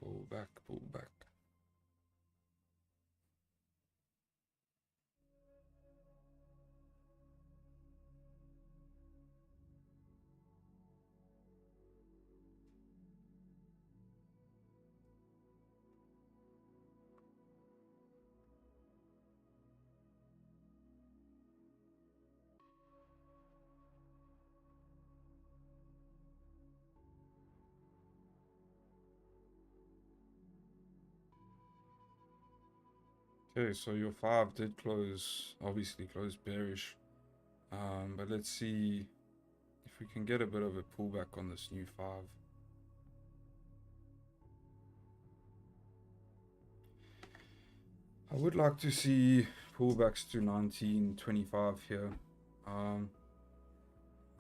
S1: Pull back, pull back. Okay, so your 5 did close, obviously closed bearish. But let's see if we can get a bit of a pullback on this new 5. I would like to see pullbacks to 1925 here. I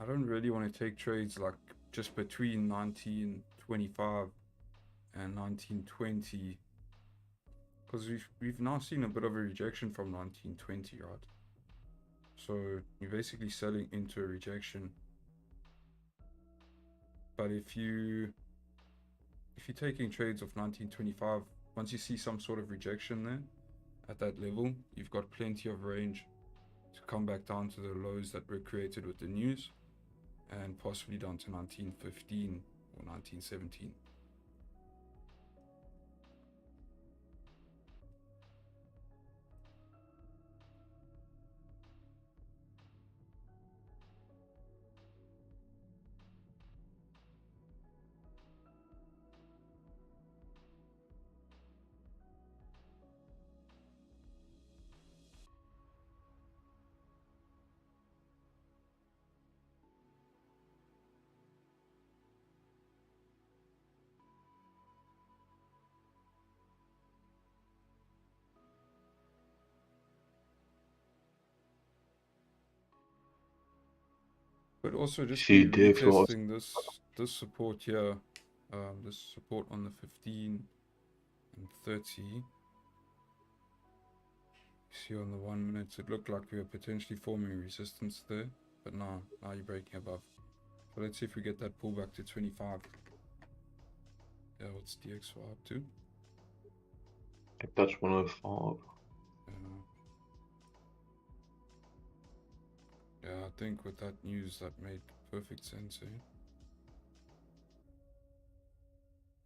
S1: don't really want to take trades like just between 1925 and 1920, because we've now seen a bit of a rejection from 1920, right? So you're basically selling into a rejection. But if you're taking trades of 1925, once you see some sort of rejection there at that level, you've got plenty of range to come back down to the lows that were created with the news, and possibly down to 1915 or 1917. But also just be
S3: See, therefore,
S1: retesting this support here, this support on the 15 and 30. See on the 1 minute, it looked like we were potentially forming resistance there, but now you're breaking above. So let's see if we get that pullback to 25. Yeah, what's DXY up to?
S3: I touched 105.
S1: Yeah, I think with that news that made perfect sense, eh?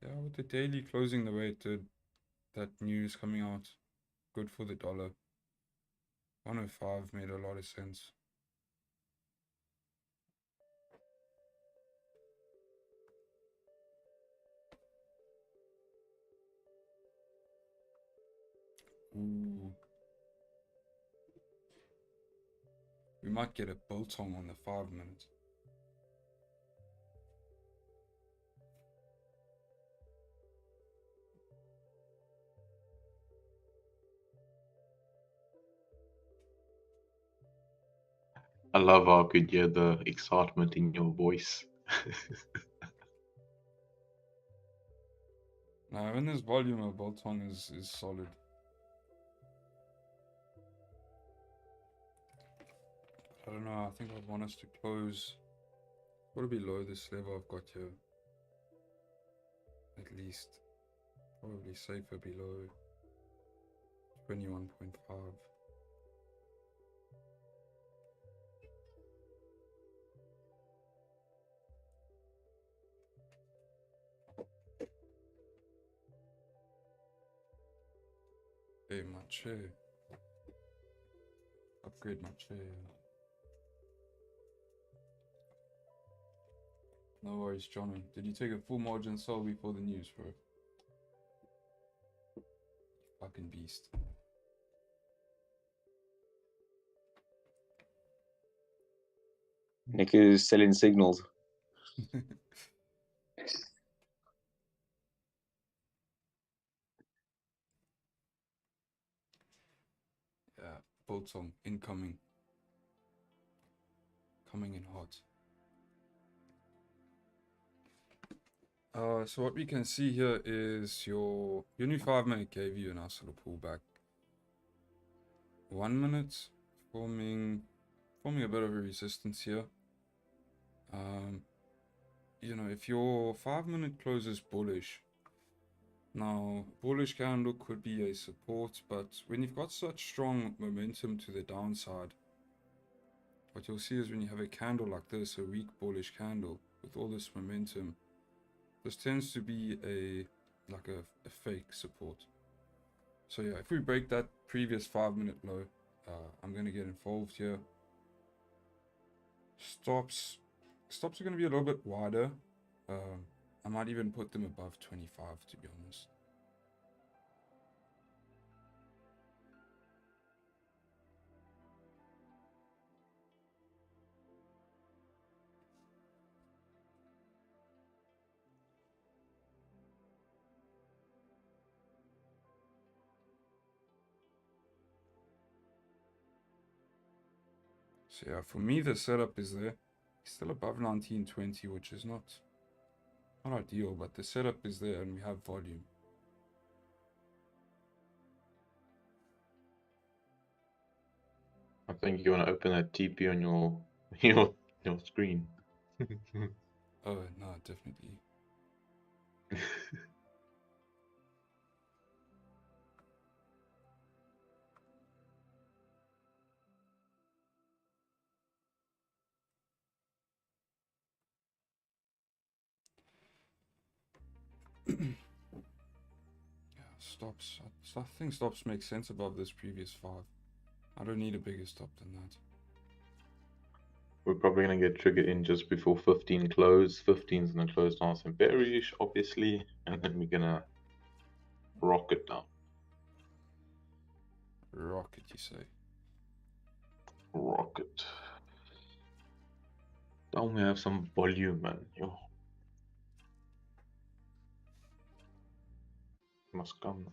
S1: Yeah, with the daily closing the way it did, that news coming out, good for the dollar. 105 made a lot of sense. Ooh. We might get a biltong on the 5 minute.
S3: I love how I could hear the excitement in your voice.
S1: Now, when there's volume, a biltong is solid. I don't know, I think I'd want us to close probably below this level I've got here. At least. Probably safer below 21.5. Hey, my chair. Upgrade my chair. No worries, Johnny. Did you take a full margin sell before the news, bro? Fucking beast.
S4: Nick is selling signals.
S1: Yeah, biltong incoming. Coming in hot. So what we can see here is your new 5 minute gave you a nice little pullback. 1 minute forming a bit of a resistance here. You know, if your 5 minute closes bullish, now bullish candle could be a support, but when you've got such strong momentum to the downside, what you'll see is when you have a candle like this, a weak bullish candle with all this momentum, this tends to be a fake support. So yeah, if we break that previous 5 minute low, I'm going to get involved here. Stops are going to be a little bit wider. I might even put them above 25, to be honest. So yeah, for me the setup is there. Still above 1920, which is not ideal, but the setup is there and we have volume.
S3: I think you want to open that TP on your your screen.
S1: Oh no, definitely. Yeah, stops. I think stops make sense above this previous 5. I don't need a bigger stop than that.
S3: We're probably gonna get triggered in just before 15 close. 15's gonna close nice and bearish, obviously, and then we're gonna rock it down.
S1: Rocket, you say?
S3: Rocket. Don't we have some volume, man? Yo. Must come.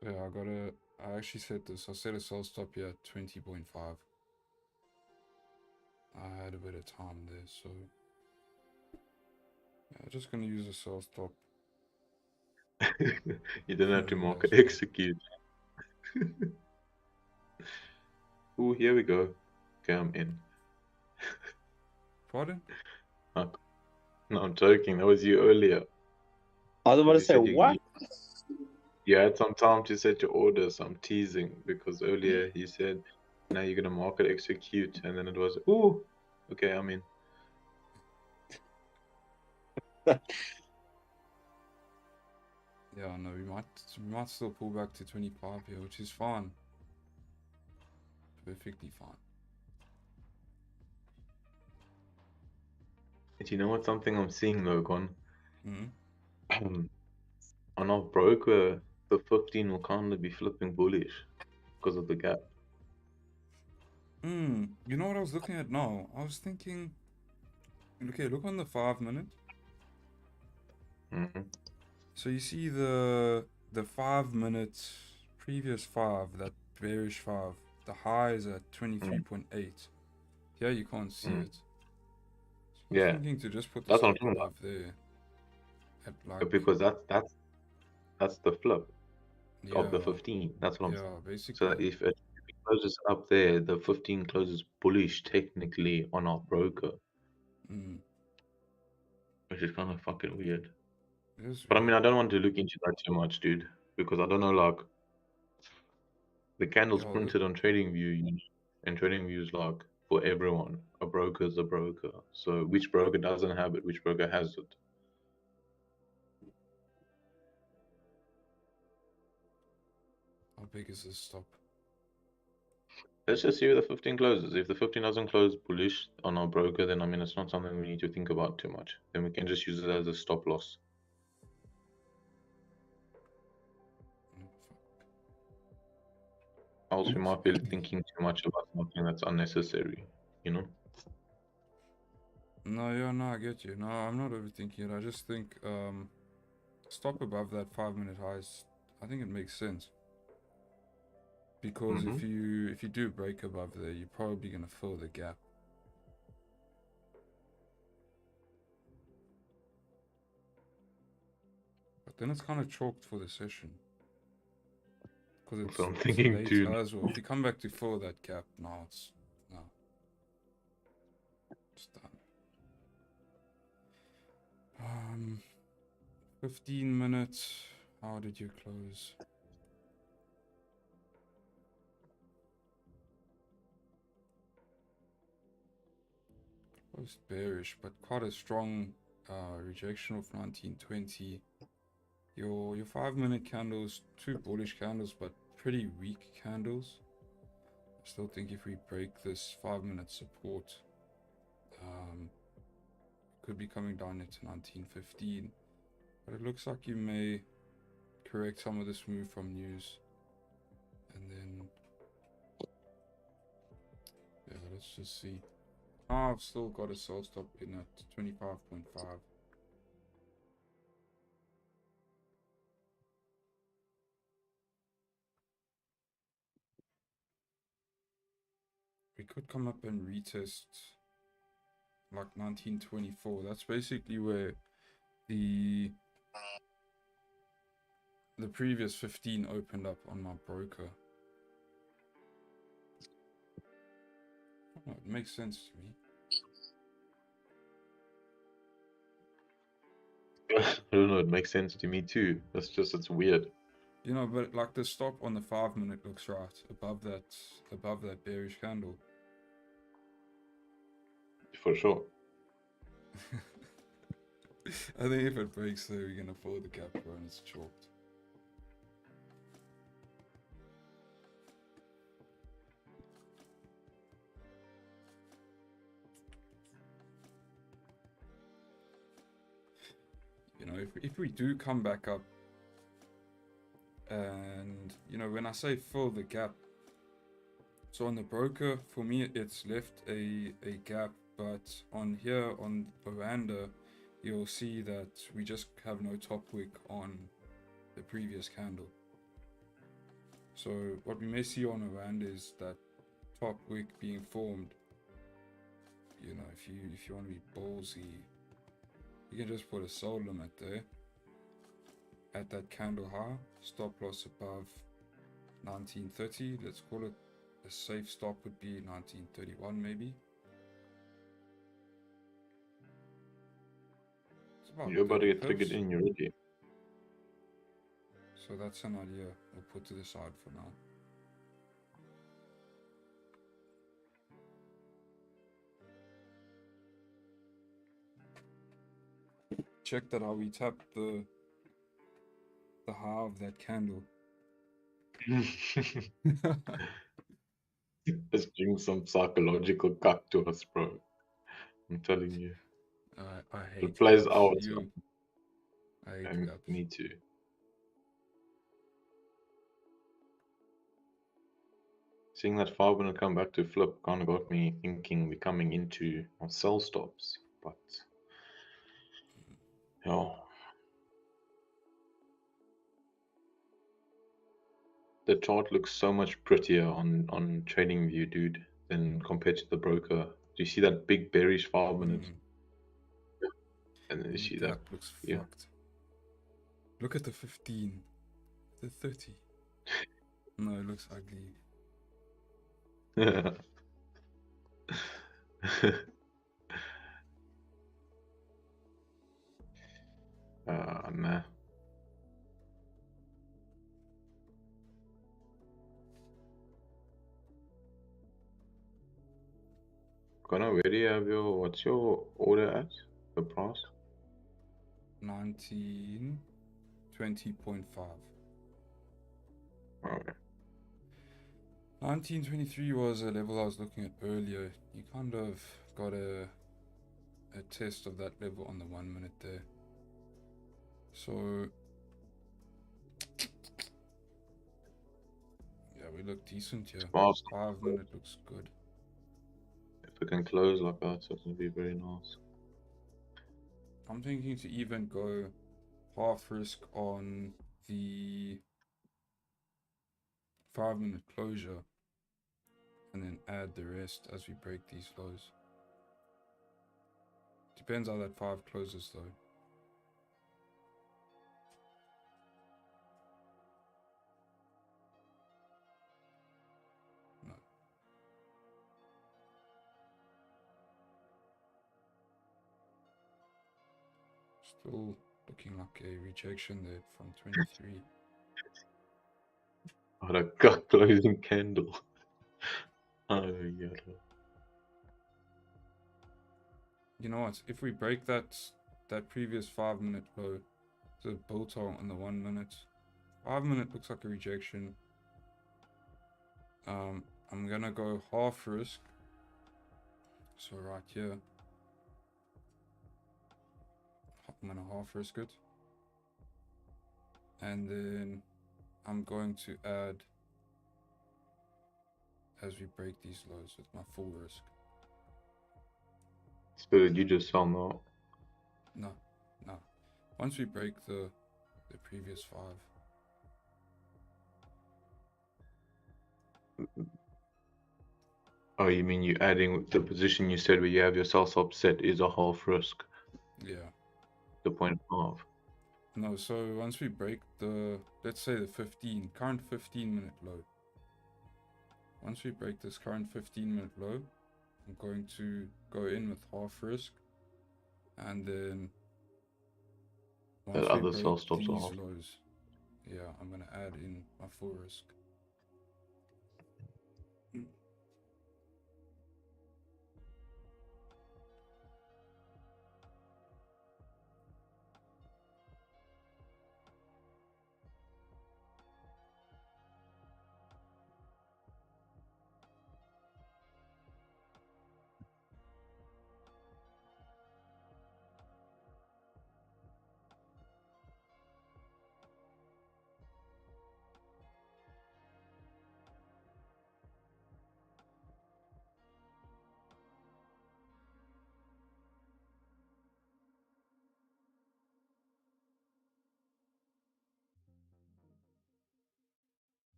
S1: So yeah, I actually set this. I set a sell stop here at 20.5. I had a bit of time there, so yeah, just gonna use a sell stop.
S3: You didn't have to
S1: Yeah,
S3: mark
S1: that's
S3: it,
S1: fine.
S3: execute. Ooh, here we go. Okay, I'm in.
S1: Pardon?
S3: No, I'm joking. That was you earlier.
S4: I was about to
S3: You
S4: say,
S3: said
S4: what?
S3: you had some time to set your orders. I'm teasing because earlier you said, now you're gonna market execute, and then it was, ooh, okay, I'm in.
S1: Yeah, no, we might still pull back to 25 here, which is fine. Perfectly fine.
S3: And you know what? Something I'm seeing, Logan.
S1: Mm-hmm.
S3: On our broker, the 15 will kind of be flipping bullish because of the gap.
S1: You know what I was looking at now? I was thinking, okay, look on the 5 minute.
S3: Mm-hmm.
S1: So you see the 5 minute previous 5, that bearish 5, the high is at 23.8. Here you can't see it. So I was
S3: Yeah,
S1: thinking to just put the
S3: that's what I'm
S1: stop
S3: talking about.
S1: above there. At like,
S3: Because that's the flip of the
S1: yeah,
S3: 15. That's what I'm saying.
S1: yeah,
S3: So
S1: basically.
S3: if it closes up there, the 15 closes bullish technically on our broker, which is kind of fucking weird.
S1: It is
S3: But I
S1: weird.
S3: mean, I don't want to look into that too much, dude, because I don't know, like, the candles
S1: Yeah, look,
S3: printed on TradingView, and TradingView is like for everyone. A broker is a broker. So which broker doesn't have it? Which broker has it?
S1: how big is this stop?
S3: Let's just see where the 15 closes. If the 15 doesn't close bullish on our broker, then I mean, it's not something we need to think about too much. Then we can just use it as a stop loss.
S1: Oh, fuck.
S3: Else we might be thinking too much about something that's unnecessary, you know?
S1: No, yeah, no, I get you. No, I'm not overthinking it. I just think stop above that 5-minute highs. I think it makes sense. Because if you do break above there, you're probably gonna fill the gap. But then it's kind of chalked for the session. Because
S3: That's what I'm
S1: it's
S3: thinking
S1: late
S3: too.
S1: as well. If you come back to fill that gap, no, it's done. 15 minutes. How did you close? Closed bearish, but quite a strong rejection of 1920. Your 5-minute candles, two bullish candles, but pretty weak candles. I still think if we break this 5-minute support, could be coming down into 1915. But it looks like you may correct some of this move from news. And then, yeah, let's just see. I've still got a sell stop in at 25.5. We could come up and retest like 1924. That's basically where the previous 15 opened up on my broker. Oh, it makes sense to me.
S3: I don't know, it makes sense to me too. It's weird.
S1: You know, but like the stop on the 5-minute looks right above that bearish candle.
S3: For sure.
S1: I think if it breaks there, we're gonna pull the gap, bro, and it's chalked. You know, if we do come back up, and you know, when I say fill the gap, so on the broker, for me, it's left a gap, but on here on Oranda, you'll see that we just have no top wick on the previous candle. So what we may see on Oranda is that top wick being formed. You know, if you want to be ballsy, you can just put a sold limit there at that candle high, stop loss above 1930. Let's call it a safe stop would be 1931 maybe. It's about
S3: You're about to
S1: 30
S3: get triggered
S1: pips.
S3: in, you're ready.
S1: So that's an idea we'll put to the side for now. Check that how we tap the high of that candle.
S3: It's doing some psychological cuck to us, bro. I'm telling you.
S1: I hate
S3: It plays
S1: gaps.
S3: out.
S1: I hate
S3: And
S1: gaps.
S3: me too. Seeing that 5-minute come back to flip kind of got me thinking we're coming into our sell stops, but yeah. The chart looks so much prettier on TradingView, dude, than compared to the broker. Do you see that big bearish 5-minute? And then you
S1: And the
S3: see that,
S1: gap looks
S3: yeah.
S1: fucked. Look at the 15, the 30. No, it looks ugly.
S3: Nah. Connor, where do you have what's your order at? The price?
S1: 1920.5.
S3: Okay.
S1: 1923 was a level I was looking at earlier. You kind of got a test of that level on the 1 minute there. So yeah, we look decent here.
S3: Fast.
S1: 5 minute looks good.
S3: If we can close like that, so it's gonna be very nice.
S1: I'm thinking to even go half risk on the 5-minute closure and then add the rest as we break these lows. Depends how that 5 closes though. No. Still looking like a rejection there from 23.
S3: What a gut closing candle. Oh, yeah.
S1: You know what? If we break that previous 5-minute low, the built on the 1 minute. 5-minute looks like a rejection. I'm gonna go half risk. So right here, I'm gonna half risk it. And then I'm going to add as we break these lows with my full risk.
S3: Spirit, you just sell now.
S1: No. Once we break the previous 5.
S3: Oh, you mean you adding the position you said where you have your sell stop set is a half risk?
S1: Yeah.
S3: The 0.5.
S1: No, so once we break the, let's say the current 15-minute low. Once we break this current 15-minute low, I'm going to go in with half risk. And then once
S3: The
S1: we
S3: other
S1: break
S3: sell stops are
S1: these
S3: half.
S1: lows, yeah, I'm gonna add in my full risk.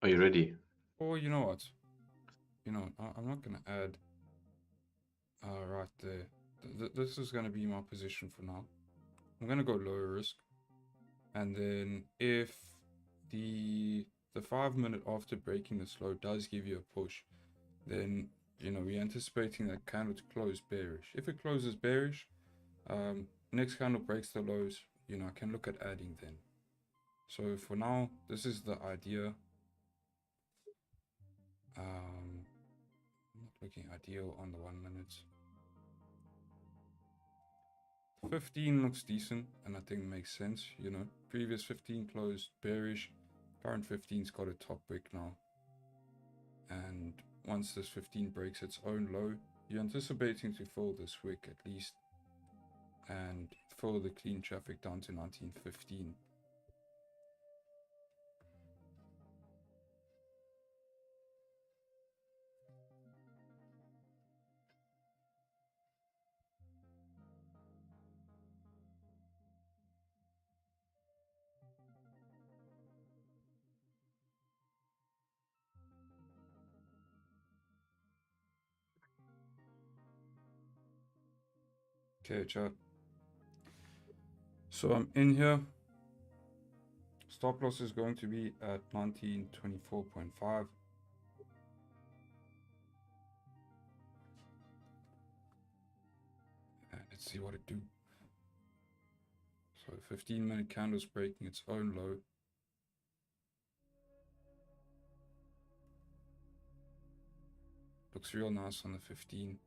S3: Are you ready?
S1: Or you know what? I'm not gonna add right there. This is gonna be my position for now. I'm gonna go lower risk. And then if the 5-minute after breaking the low does give you a push, then we're anticipating that candle to close bearish. If it closes bearish, next candle breaks the lows, I can look at adding then. So for now, this is the idea. Not looking ideal on the 1 minute. 15 looks decent, and I think makes sense. Previous 15 closed bearish, current 15's got a top wick now. And once this 15 breaks its own low, you're anticipating to fill this wick at least and fill the clean traffic down to 1915. Okay, chat. So I'm in here. Stop loss is going to be at 1924.5. And let's see what it do. So 15-minute candle's breaking its own low. Looks real nice on the 15.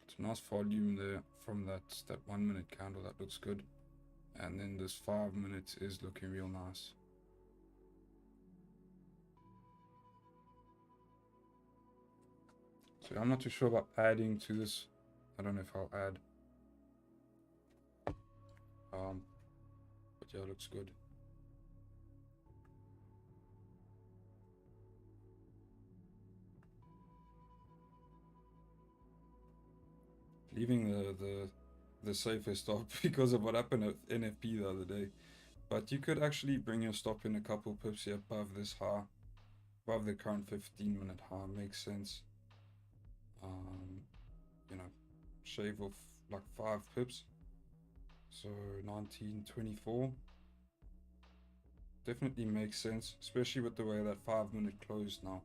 S1: It's a nice volume there from that 1-minute candle. That looks good. And then this 5 minutes is looking real nice. So I'm not too sure about adding to this. I don't know if I'll add. But yeah, it looks good. Leaving the safest stop because of what happened at NFP the other day. But you could actually bring your stop in a couple pips here above this high, above the current 15-minute high. Makes sense. You know, shave off like 5 pips. So 1924 definitely makes sense, especially with the way that 5-minute closed now.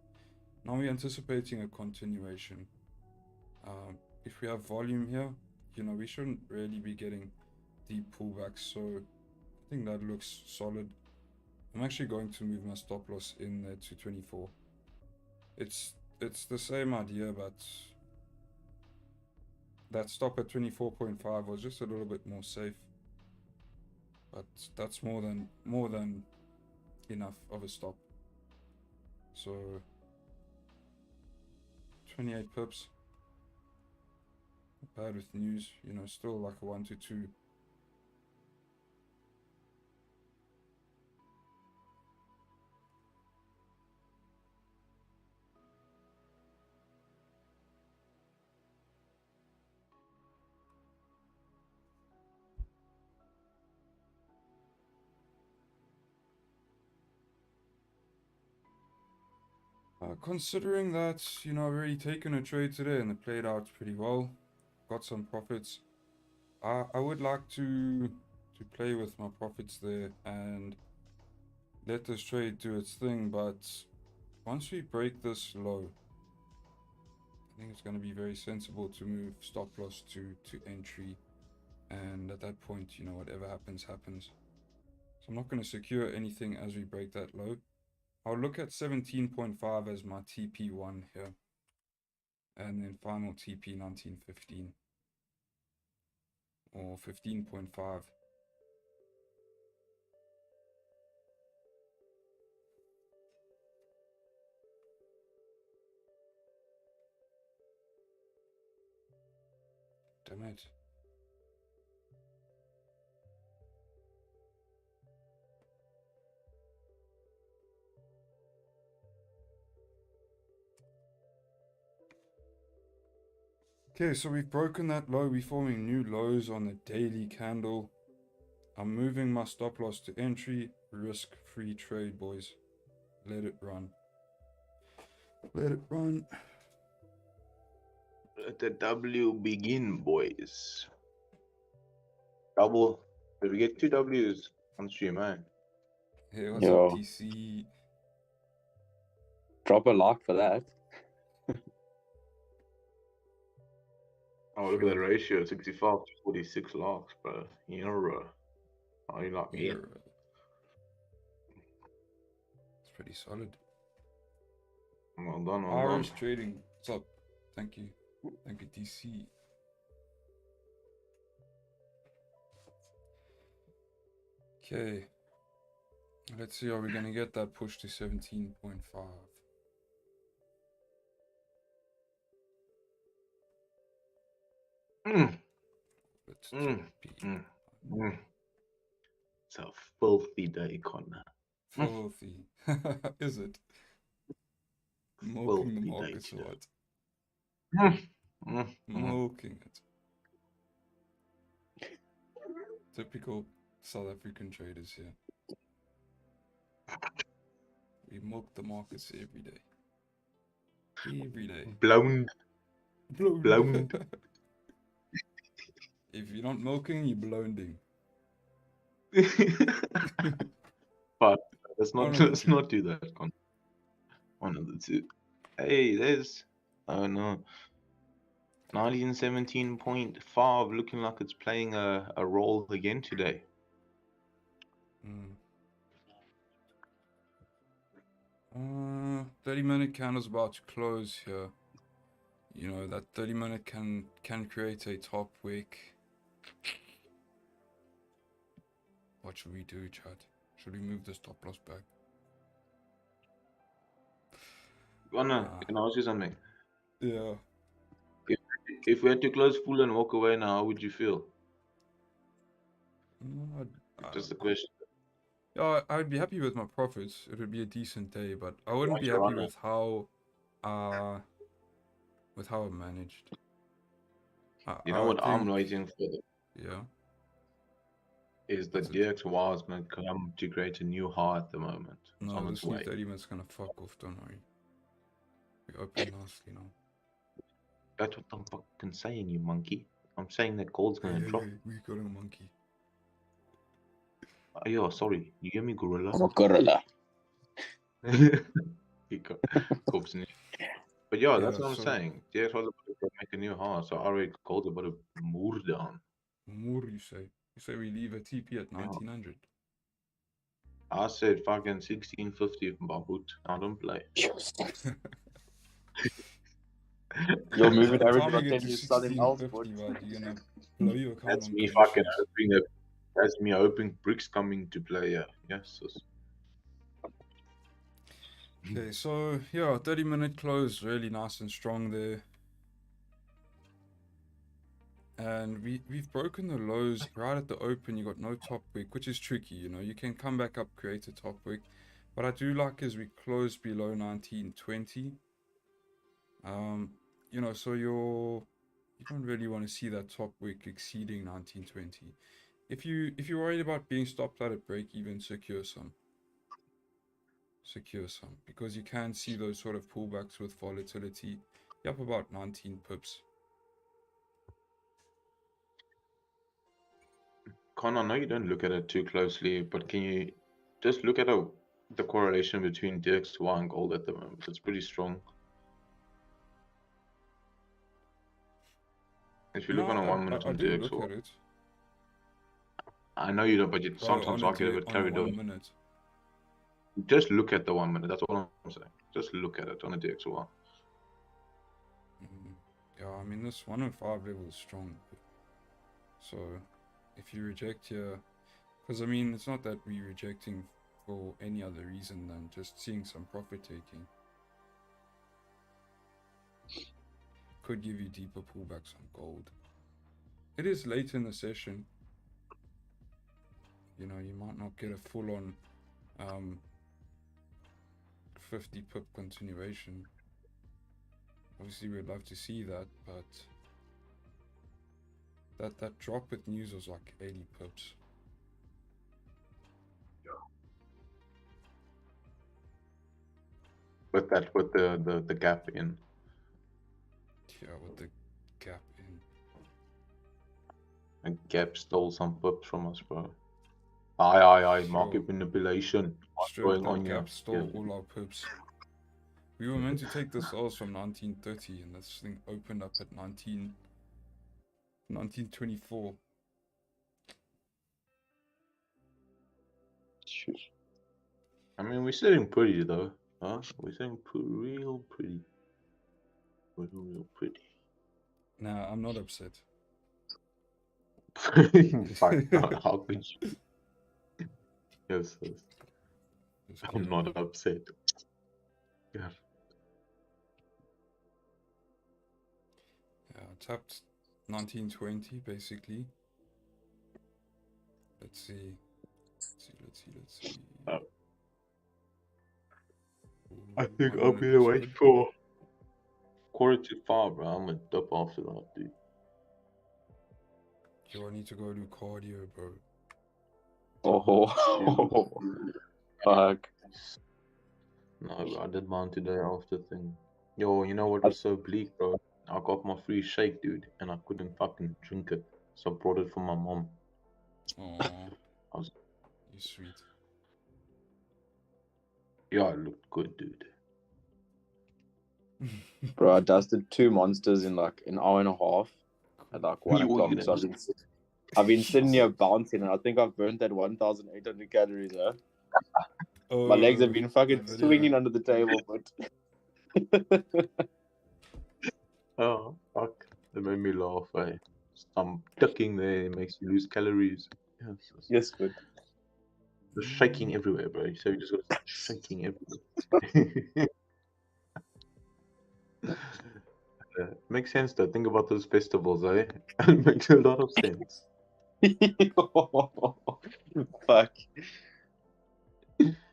S1: Now we're anticipating a continuation. If we have volume here, you know, we shouldn't really be getting deep pullbacks, so I think that looks solid. I'm actually going to move my stop loss in there to 24. It's the same idea, but that stop at 24.5 was just a little bit more safe. But that's more than enough of a stop. So 28 pips. Not bad with news, you know, still like a 1 to 2. Considering that, you know, I've already taken a trade today and it played out pretty well, got some profits. I would like to play with my profits there and let this trade do its thing, but once we break this low, I think it's going to be very sensible to move stop loss to entry, and at that point, you know, whatever happens, happens. So I'm not going to secure anything as we break that low. I'll look at 17.5 as my TP1 here, and then final TP 1915 or 15.5. Damn it. Okay, so we've broken that low. We're forming new lows on the daily candle. I'm moving my stop loss to entry. Risk-free trade, boys. Let it run. Let it run.
S3: Let the W begin, boys. Double. Did we get 2 W's on stream, eh?
S1: Hey, what's
S4: Yo.
S1: up, TC?
S4: Drop a like for that.
S3: Oh, look at that ratio, 65 to 46 locks, bro. You're you like me?
S1: Yeah. It's pretty solid.
S3: Well done, well
S1: Irish
S3: done.
S1: trading. What's up? Thank you. Thank you, TC. Okay. Let's see, are we going to get that push to 17.5? Let's TP.
S3: It's a filthy day, Connor.
S1: Filthy. Is it? Milking the markets or what? Milking it. Typical South African traders here. We milk the markets every day. Every day.
S3: Blown.
S1: If you're not milking, you're blowing.
S3: But let's not do that, Connor. One of the two. Hey, there's. Oh no. 1917.5 looking like it's playing a role again today.
S1: 30-minute candle's about to close here. You know, that 30-minute can create a top wick. What should we do, chat? Should we move the stop loss back?
S3: Oh no, can I ask you something?
S1: Yeah.
S3: If we had to close full and walk away now, how would you feel?
S1: No,
S3: Just the question.
S1: yeah, I'd be happy with my profits. It would be a decent day, but I wouldn't be
S3: Watch your
S1: happy
S3: runner.
S1: with how I managed.
S3: You know
S1: I
S3: what I'm
S1: think,
S3: waiting for
S1: yeah.
S3: is the
S1: What's it?
S3: DXY is going to come to create a new high at the moment. It's
S1: No,
S3: on its
S1: this new
S3: way.
S1: 30 minutes gonna fuck off. Don't worry. We open nicely now.
S3: That's what I'm fucking saying, you monkey. I'm saying that gold's going to drop.
S1: We got a monkey.
S3: Oh, yeah, sorry. You hear me, gorilla?
S4: I'm a gorilla.
S3: He got corpse in. But yeah, that's
S1: Yeah,
S3: what I'm
S1: so-
S3: saying. DXY is about to make a new high, so I already gold's about to move down.
S1: More, you say? You say we leave a TP at 1900?
S3: I said fucking 1650 Babut. I don't play.
S4: You're moving
S1: By the
S4: everything
S1: time you
S4: on
S1: get
S4: 10,
S1: to
S4: you selling else,
S1: 1650,
S4: but
S1: right, you're gonna blow your account
S3: That's
S1: on
S3: me fucking
S1: commissions.
S3: hoping that. That's me hoping bricks coming to play. Yeah. Yes.
S1: Okay, so yeah, 30-minute close, really nice and strong there. And we've broken the lows right at the open. You got no top wick, which is tricky, you know. You can come back up, create a top wick. What I do like is we close below 1920. You know, so you don't really want to see that top wick exceeding 1920. If you're worried about being stopped out at break even, secure some, because you can see those sort of pullbacks with volatility. You're up about 19 pips.
S3: Con, I know you don't look at it too closely, but can you just look at the correlation between DXY and gold at the moment? It's pretty strong. If you look on a 1 minute
S1: I
S3: on
S1: do look
S3: DXY,
S1: at it.
S3: I know you don't, but
S1: Bro,
S3: sometimes I get a bit
S1: on a
S3: carried away.
S1: 1 minute.
S3: Just look at the 1 minute. That's all I'm saying. Just look at it on a DXY.
S1: Yeah, I mean, this 105 level is strong. So, if you reject here, because I mean, it's not that we're rejecting for any other reason than just seeing some profit taking. Could give you deeper pullbacks on gold. It is late in the session. You know, you might not get a full-on 50 pip continuation. Obviously, we'd love to see that, but that drop with news was like 80 pips.
S3: With the gap in.
S1: Yeah, with the gap in.
S3: And Gap stole some pips from us, bro. Aye,
S1: Sure.
S3: market manipulation. What's
S1: Straight
S3: going
S1: that
S3: on here?
S1: gap stole all our pips. We were meant to take the sales from 1930, and this thing opened up at 1924.
S3: I mean, we're sitting pretty though, huh? We're sitting real pretty. Real pretty.
S1: Nah, I'm not upset.
S3: Fuck, how could you? Yes.
S1: Just
S3: I'm
S1: kidding.
S3: not upset. Yeah.
S1: Yeah, I tapped 1920 basically. Let's see.
S3: I think
S1: 1
S3: I'll
S1: minute
S3: be
S1: looks
S3: away
S1: good.
S3: for 4:45, bro. I'm gonna dip after that, dude.
S1: Yo, I need to go do cardio, bro.
S4: oh, fuck.
S3: No, bro, I did mine today after thing. Yo, you know what was so bleak, bro? I got my free shake, dude, and I couldn't fucking drink it. So I brought it for my mom.
S1: Aww.
S3: I was,
S1: You sweet.
S3: yeah, it looked good, dude.
S4: Bro, I dusted 2 monsters in like an hour and a half at like 1
S3: You were
S4: o'clock. So I've been sitting here bouncing, and I think I've burnt that 1,800 calories, huh? My legs have been fucking swinging under the table, but
S3: Oh, fuck. That made me laugh, eh? Some tucking there makes you lose calories. Yes.
S4: yes, but
S3: Just shaking everywhere, bro. So you just got shaking everywhere. Makes makes sense though. Think about those festivals, eh? It makes a lot of sense.
S4: Fuck.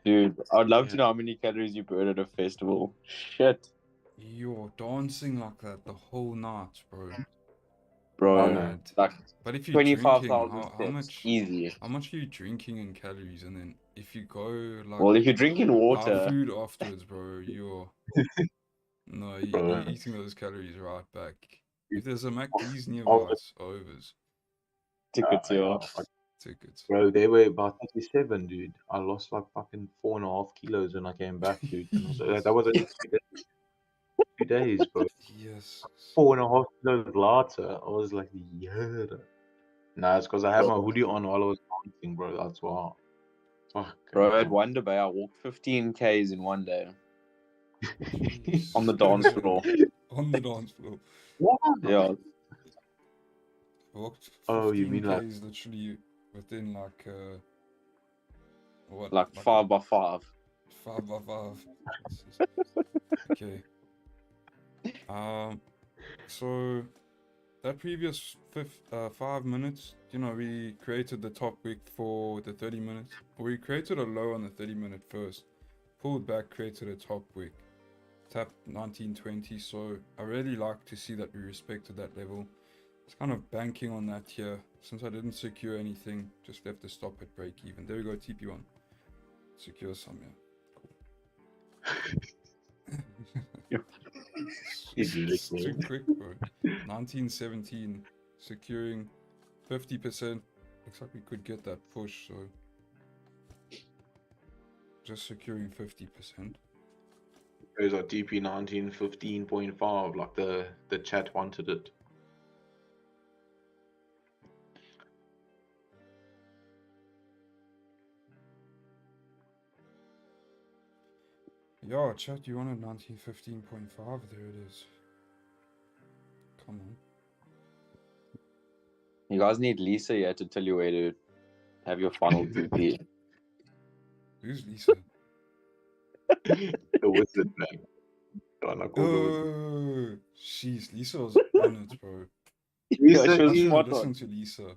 S4: Dude, I would love
S3: Yeah.
S4: to know how many calories you burn at a festival. Shit.
S1: You're dancing like that the whole night, bro.
S4: Bro,
S1: Mad.
S4: like
S1: But if you're
S4: 25,000
S1: drinking,
S4: steps.
S1: how much
S4: Easy.
S1: are you drinking in calories? And then if you go like
S4: Well, if you're drinking water,
S1: food afterwards, bro, you're
S3: Bro.
S1: you're eating those calories right back. If there's a McD's
S3: After-
S1: nearby, overs
S4: tickets, yeah.
S1: tickets.
S3: Bro, they were about 37, dude. I lost like fucking 4.5 kilos when I came back, dude. That was only 2 days. 2 days, bro.
S1: Yes.
S3: 4.5 kilos later, I was like, yeah. Nah, it's because I had my hoodie on while I was dancing, bro. That's why. Fuck.
S4: Bro, at one day, I walked 15 Ks in one day
S1: Jeez.
S4: on the dance floor.
S1: On the dance floor.
S4: Yeah.
S1: Walked 15
S3: Oh, you mean like-
S1: Ks literally within like what?
S4: Like 5 by 5.
S1: 5 by 5. Okay. So that previous 5 minutes, we created the top wick for the 30 minutes. We created a low on the 30-minute first, pulled back, created a top wick, tapped 1920. So I really like to see that we respected that level. It's kind of banking on that here. Since I didn't secure anything, just left the stop at break even. There we go, TP1. Secure some, yeah.
S3: He's
S1: It's
S3: licking.
S1: too quick, bro. 1917, securing 50%. Looks like we could get that push, so just securing 50%.
S3: Those are DP 1915.5, like the chat wanted it.
S1: Yeah, chat, you wanted 1915.5? There it is. Come on.
S4: You guys need Lisa here to tell you where to have your final TP.
S1: Who's Lisa?
S3: The wizard, man. Oh, like all the wizards.
S1: Oh, jeez, Lisa was on it, bro.
S3: Lisa,
S4: she was
S1: I
S3: is,
S1: should
S4: smart
S1: listen
S4: one.
S1: to Lisa.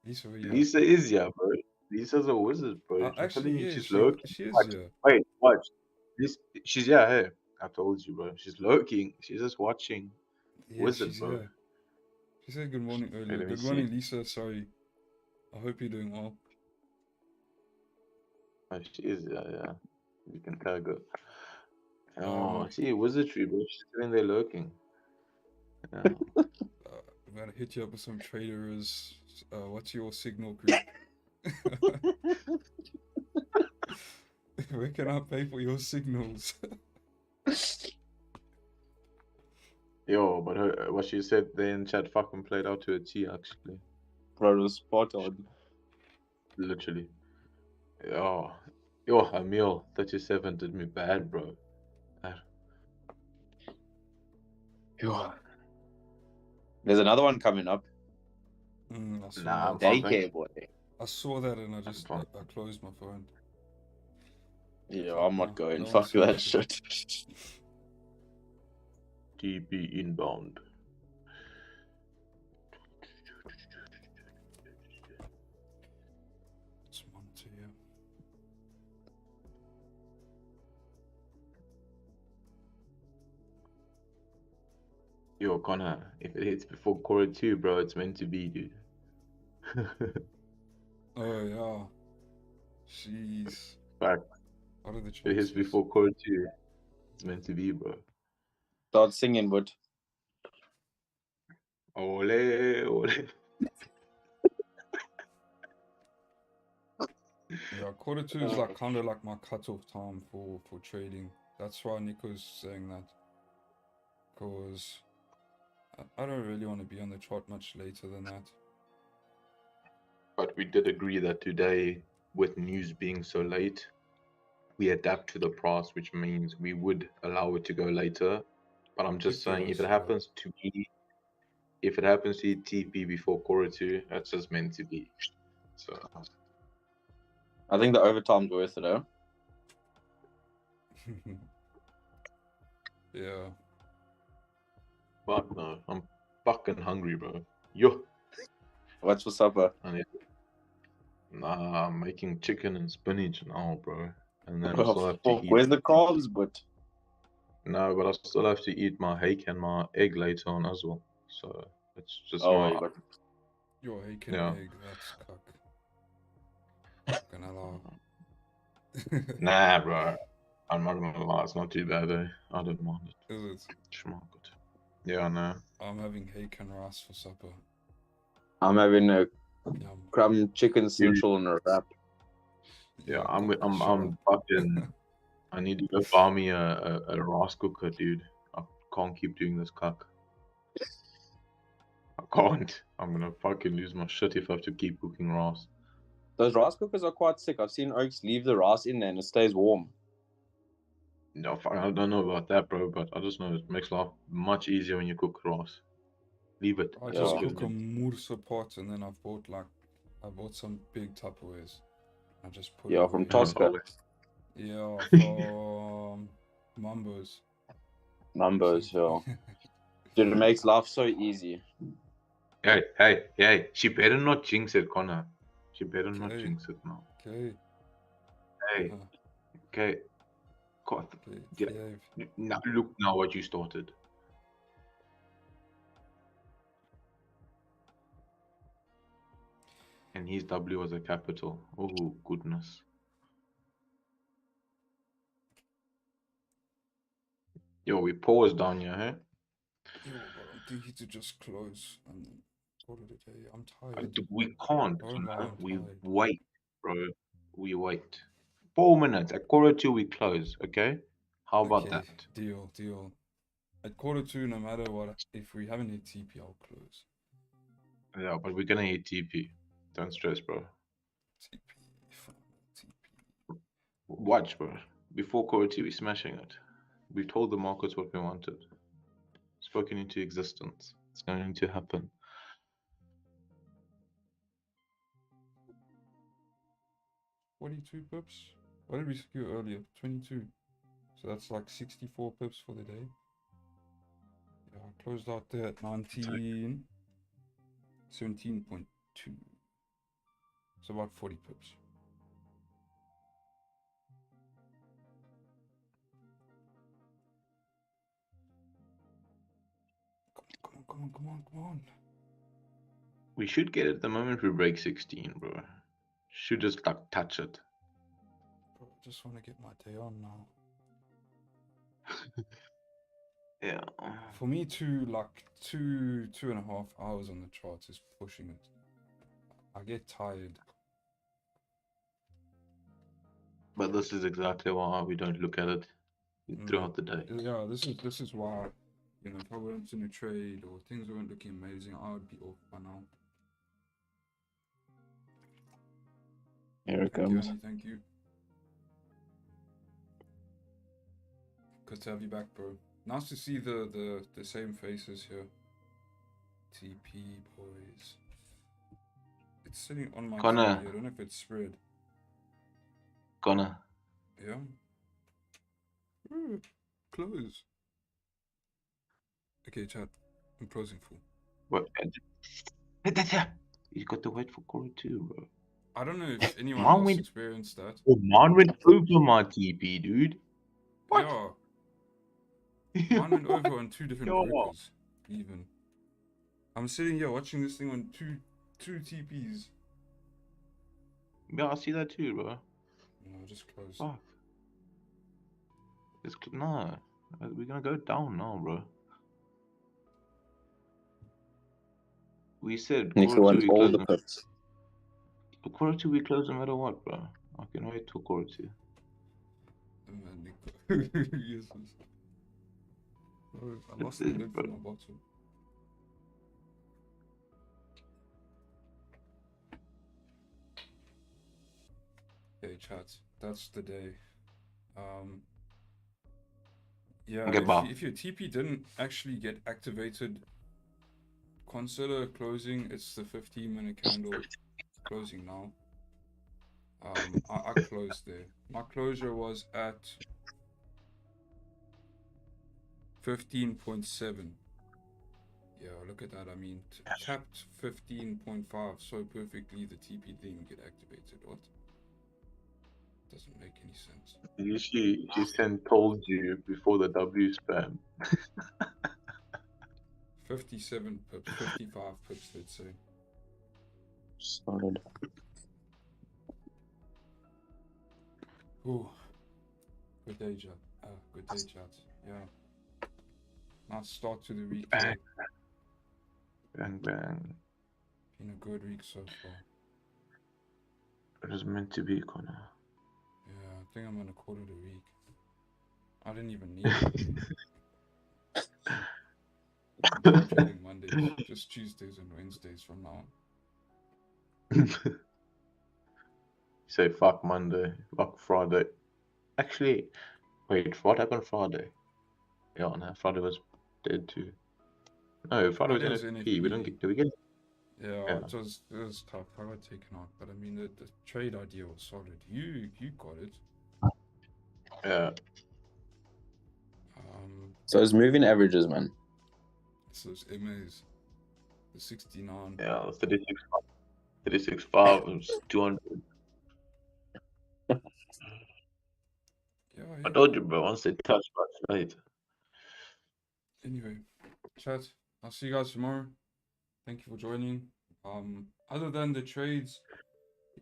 S1: Lisa, where you at?
S3: Lisa is yeah, bro. Lisa's a wizard, bro. I'm
S1: Actually,
S3: telling you,
S1: yeah,
S3: she's lurking.
S1: she is,
S3: Watch.
S1: yeah.
S3: Wait, watch. She's yeah, hey. I told you, bro. She's lurking. She's just watching.
S1: Yeah,
S3: Wizard,
S1: she's
S3: bro.
S1: here. She said good morning earlier.
S3: let me
S1: Good morning,
S3: see.
S1: Lisa. Sorry. I hope you're doing well.
S3: Oh, she is, yeah. You can tag her. Oh, see, wizardry, bro. She's sitting there lurking. Yeah.
S1: I'm gonna hit you up with some traders. What's your signal group? Where can I pay for your signals?
S3: Yo, but what she said there in chat fucking played out to a T, actually.
S4: Bro, it was spot on.
S3: Literally. Yo, Emil 37 did me bad, bro.
S4: There's another one coming up.
S1: I saw
S3: Nah, I'm
S1: that.
S3: fine,
S4: Daycare boy.
S1: I saw that and I just
S3: fine.
S1: I closed my phone.
S4: Yeah,
S1: Fuck
S4: I'm
S1: no,
S4: not going.
S1: no
S4: Fuck
S1: one
S4: that
S1: said
S4: shit.
S3: TP inbound.
S1: Let's monitor you.
S3: Yo, Connor, if it hits before quarter 2, bro, it's meant to be, dude.
S1: Oh yeah. Jeez.
S3: Fact.
S1: What are the
S3: If it hits
S1: chances?
S3: before quarter 2, it's meant to be, bro.
S4: Start singing, but
S3: Ole, ole.
S1: Yeah, quarter 2 is like kind of like my cutoff time for trading. That's why Nico's saying that. Because I don't really want to be on the chart much later than that.
S3: But we did agree that today, with news being so late, we adapt to the price, which means we would allow it to go later. But I'm just saying, if it happens to be, if it happens to TP before quarter 2, that's just meant to be. So
S4: I think the overtime's worth it, though.
S1: Yeah.
S3: Fuck no, I'm fucking hungry, bro. Yo,
S4: What's for supper?
S3: I need. Nah, I'm making chicken and spinach now, bro. And then I
S4: Oh,
S3: still have to
S4: fuck,
S3: eat.
S4: where's the carbs, but
S3: No, but I still have to eat my hake and my egg later on as well. So it's just
S4: oh,
S3: my
S4: you got
S1: Yo, hake and
S3: Yeah.
S1: egg, that's cuck. Gonna lie.
S3: Nah, bro. I'm not gonna lie, it's not too bad, eh? I don't mind it.
S1: Is it?
S3: Schmack it. Yeah, no.
S1: I'm having hake and rice for supper.
S4: I'm having a
S1: Yum.
S4: crumb chicken schnitzel and a wrap.
S3: Yeah,
S1: cook that shit
S3: I'm
S1: up.
S3: fucking. I need to go buy me a rice cooker, dude. I can't keep doing this cock. I can't. I'm gonna fucking lose my shit if I have to keep cooking rice.
S4: Those rice cookers are quite sick. I've seen Oaks leave the rice in there and it stays warm.
S3: No, I don't know about that, bro, but I just know it makes life much easier when you cook rice. Leave it.
S1: I
S3: That's
S1: just
S3: all you
S1: cook a
S3: gotta do.
S1: mursa pot, and then I bought some big Tupperwares. I just put
S4: Yeah,
S1: it
S4: from
S1: away.
S4: Tosca.
S1: Yeah, from Mambo's.
S4: Numbers, yeah. Dude, it makes life so easy.
S3: Hey, she better not jinx it, Connor. She better not
S1: Okay.
S3: jinx it now.
S1: Okay.
S3: Hey, okay. God,
S1: Okay.
S3: yeah.
S1: Behave.
S3: Now, look now what you started. And his W was a capital. Oh, goodness. Yo, we paused down here, hey?
S1: Yo, but I'm thinking to just close and then call it a day. I'm tired.
S3: We can't,
S1: Don't lie,
S3: Connor.
S1: I'm
S3: We
S1: tired.
S3: wait, bro. We wait. 4 minutes. At quarter 2, we close, okay? How about
S1: Okay,
S3: that?
S1: deal. At quarter 2, no matter what, if we haven't hit TP, I'll close.
S3: Yeah, but we're gonna hit TP. Don't stress, bro.
S1: TP, fine, TP.
S3: Watch, bro. Before quarter 2, we're smashing it. We told the markets what we wanted. Spoken into existence. It's going to happen.
S1: $42 pips? What did we secure earlier? 22. So that's like 64 pips for the day. Yeah, I closed out there at 17. 17.2. It's about 40 pips. Come on.
S3: We should get it the moment we break 16, bro. Should just like touch it.
S1: Bro, I just want to get my day on now.
S3: Yeah.
S1: For me, two and a half hours on the charts is pushing it. I get tired.
S3: But this is exactly why we don't look at it throughout the day.
S1: Yeah, this is why, you know, if I weren't in a trade or things weren't looking amazing, I would be off by now.
S4: Here it
S1: Thank
S4: comes.
S1: you, Annie, thank you. Good to have you back, bro. Nice to see the same faces here. TP boys. It's sitting on my
S3: Connor.
S1: TV. I don't know if it's spread.
S3: Connor.
S1: Yeah. Ooh, close. Okay, chat. I'm closing full.
S3: What? You got to wait for quarter 2, bro.
S1: I don't know if anyone
S3: Mine
S1: else
S3: went-
S1: experienced that.
S3: Oh, mine went over my TP, dude. What?
S1: Yeah. Mine went over on 2 different
S3: Yo.
S1: brokers. Even. I'm sitting here watching this thing on two TPs.
S3: Yeah, I see that too, bro.
S1: No, just close.
S3: Fuck. Nah. We're gonna go down now, bro. We said
S4: Nico
S3: quarter 2
S4: wants
S3: we
S4: all
S3: close.
S4: the pips.
S3: Quarter 2 we close no matter what, bro. I can wait till quarter 2.
S1: Jesus. Oh, I lost the
S3: This is,
S1: lid
S3: bro.
S1: for my bottle. Okay, chat. That's the day. Yeah,
S3: Okay,
S1: if your TP didn't actually get activated, consider closing. It's the 15-minute candle closing now. I closed there. My closure was at 15.7. Yeah, look at that. I mean, tapped 15.5 so perfectly the TP didn't get activated. What? Doesn't make any sense.
S3: She sent told you before the W spam.
S1: 57 pips, 55 pips, let's say.
S4: Solid.
S1: Ooh. Good day, chat. Good day, chat. Yeah. Nice start to the week today.
S3: Bang bang.
S1: Been a good week so far.
S3: It was meant to be, Connor.
S1: Yeah, I think I'm gonna call it a week. I didn't even need it. I'm trading Mondays, just Tuesdays and Wednesdays from now on.
S3: Say fuck Monday, fuck Friday. Actually, wait, what happened Friday? Yeah, no, Friday was dead too. No, Friday was
S1: Friday was
S3: NFP. We don't
S1: NFP.
S3: get. Do we get?
S1: Yeah,
S3: Yeah.
S1: it was tough. I got taken out, but I mean the trade idea was solid. You got it.
S3: Yeah.
S4: So it's moving averages, man.
S1: So it's MAs, the 69.
S3: Yeah, 36.5 was 200.
S1: Yeah,
S3: I
S1: yeah.
S3: told you, bro. Once they touch, but late.
S1: Anyway, chat. I'll see you guys tomorrow. Thank you for joining. Other than the trades,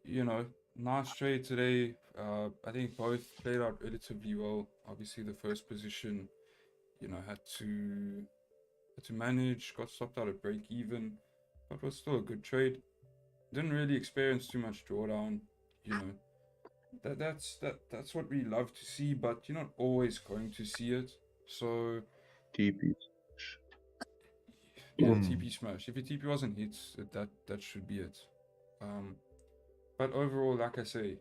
S1: you know, nice trade today. I think both played out relatively well. Obviously, the first position, you know, had to manage, got stopped out at break even, but was still a good trade. Didn't really experience too much drawdown, you know. That's what we love to see, but you're not always going to see it. So
S3: TP.
S1: yeah, TP smash. If your TP wasn't hit, that should be it. But overall, like I say,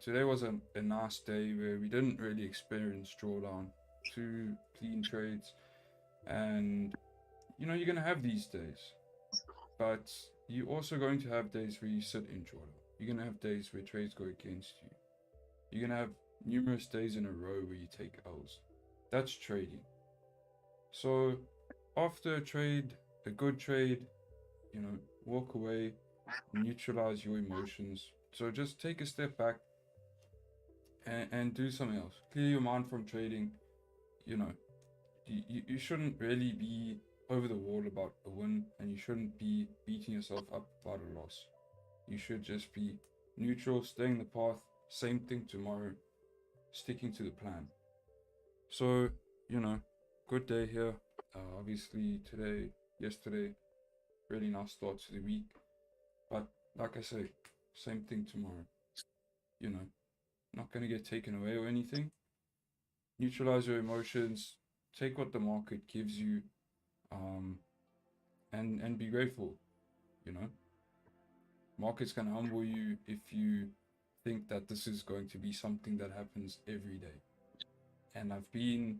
S1: today was a nice day where we didn't really experience drawdown, 2 clean trades, and you know you're gonna have these days, but you're also going to have days where you sit in drawdown. You're gonna have days where trades go against you. You're gonna have numerous days in a row where you take L's. That's trading. So after a trade, a good trade, you know, walk away, neutralize your emotions. So just take a step back and do something else. Clear your mind from trading. You know, you shouldn't really be over the wall about a win, and you shouldn't be beating yourself up about a loss. You should just be neutral, staying the path, same thing tomorrow, sticking to the plan. So, you know, good day here. Obviously today, yesterday, really nice start to the week. But like I say, same thing tomorrow. You know, not going to get taken away or anything. Neutralize your emotions, take what the market gives you, and be grateful. You know, markets can humble you if you think that this is going to be something that happens every day. And I've been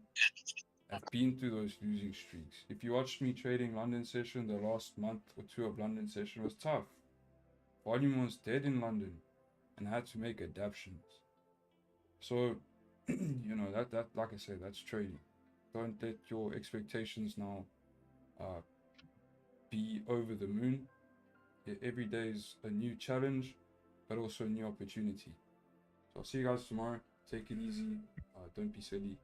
S1: through those losing streaks. If you watched me trading London session, the last month or two of London session was tough. Volume was dead in London, and I had to make adaptations. So, you know, that like I said, that's trading. Don't let your expectations now be over the moon. Every day is a new challenge, but also a new opportunity. So I'll see you guys tomorrow. Take it easy. Don't be silly.